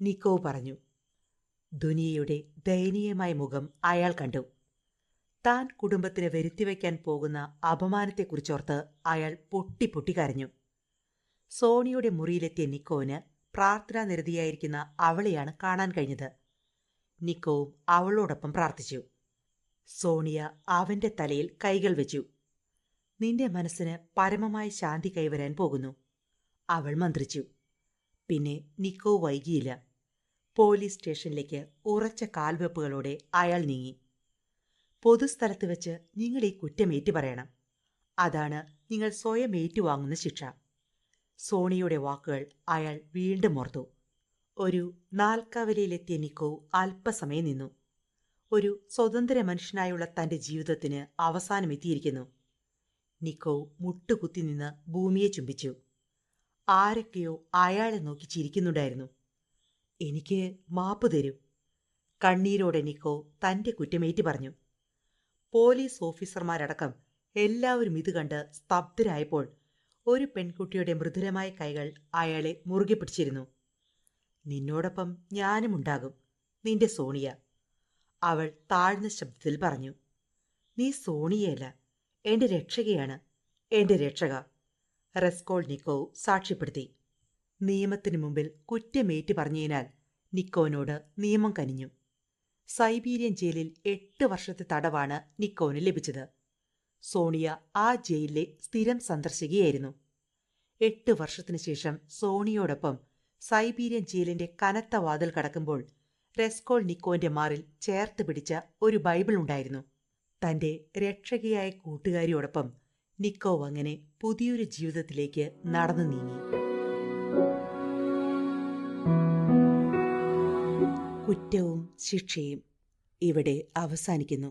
നിക്കോ പറഞ്ഞു. ദുനിയയുടെ ദയനീയമായ മുഖം അയാൾ കണ്ടു. താൻ കുടുംബത്തിന് വരുത്തിവെക്കാൻ പോകുന്ന അപമാനത്തെക്കുറിച്ചോർത്ത് അയാൾ പൊട്ടി കരഞ്ഞു. സോണിയുടെ മുറിയിലെത്തിയ നിക്കോന് പ്രാർത്ഥനാനിരതിയായിരിക്കുന്ന അവളെയാണ് കാണാൻ കഴിഞ്ഞത്. നിക്കോവും അവളോടൊപ്പം പ്രാർത്ഥിച്ചു. സോണിയ അവന്റെ തലയിൽ കൈകൾ വെച്ചു. നിന്റെ മനസ്സിന് പരമമായ ശാന്തി കൈവരാൻ പോകുന്നു, അവൾ മന്ത്രിച്ചു. പിന്നെ നിക്കോ വൈകിയില്ല. പോലീസ് സ്റ്റേഷനിലേക്ക് ഉറച്ച കാൽവെപ്പുകളോടെ അയാൾ നീങ്ങി. പൊതുസ്ഥലത്ത് വെച്ച് നിങ്ങൾ ഈ കുറ്റം ഏറ്റുപറയണം. അതാണ് നിങ്ങൾ സ്വയം ഏറ്റുവാങ്ങുന്ന ശിക്ഷ. സോണിയുടെ വാക്കുകൾ അയാൾ വീണ്ടും ഓർത്തു. ഒരു നാൽക്കവലയിലെത്തിയ നിക്കോ അല്പസമയം നിന്നു. ഒരു സ്വതന്ത്ര മനുഷ്യനായുള്ള തന്റെ ജീവിതത്തിന് അവസാനമെത്തിയിരിക്കുന്നു. നിക്കോ മുട്ടുകുത്തി നിന്ന് ഭൂമിയെ ചുംബിച്ചു. ആരൊക്കെയോ അയാളെ നോക്കി ചിരിക്കുന്നുണ്ടായിരുന്നു. എനിക്ക് മാപ്പ് തരൂ, കണ്ണീരോടെ നിക്കോ തന്റെ കുറ്റമേറ്റു പറഞ്ഞു. പോലീസ് ഓഫീസർമാരടക്കം എല്ലാവരും ഇത് കണ്ട് സ്തബ്ധരായപ്പോൾ ഒരു പെൺകുട്ടിയുടെ മൃദുലമായ കൈകൾ അയാളെ മുറുകെ പിടിച്ചിരുന്നു. നിന്നോടൊപ്പം ഞാനും ഉണ്ടാകും, നിന്റെ സോണിയ, അവൾ താഴ്ന്ന ശബ്ദത്തിൽ പറഞ്ഞു. നീ സോണിയയല്ല, എന്റെ രക്ഷകയാണ്, എന്റെ രക്ഷക, റെസ്കോൾനിക്കോവ് സാക്ഷ്യപ്പെടുത്തി. നിയമത്തിനു മുമ്പിൽ കുറ്റമേറ്റു പറഞ്ഞതിനാൽ നിക്കോവിനോട് നിയമം കനിഞ്ഞു. സൈബീരിയൻ ജയിലിൽ 8 വർഷത്തെ തടവാണ് നിക്കോവിന് ലഭിച്ചത്. സോണിയ ആ ജയിലിലെ സ്ഥിരം സന്ദർശികയായിരുന്നു. 8 വർഷത്തിനു ശേഷം സോണിയോടൊപ്പം സൈബീരിയൻ ജയിലിന്റെ കനത്ത വാതിൽ കടക്കുമ്പോൾ റെസ്കോൾനിക്കോവിന്റെ മാറിൽ ചേർത്ത് പിടിച്ച ഒരു ബൈബിൾ ഉണ്ടായിരുന്നു. തന്റെ രക്ഷകയായ കൂട്ടുകാരിയോടൊപ്പം നിക്കോവ് അങ്ങനെ പുതിയൊരു ജീവിതത്തിലേക്ക് നടന്നു നീങ്ങി. കുറ്റവും ശിക്ഷയും ഇവിടെ അവസാനിക്കുന്നു.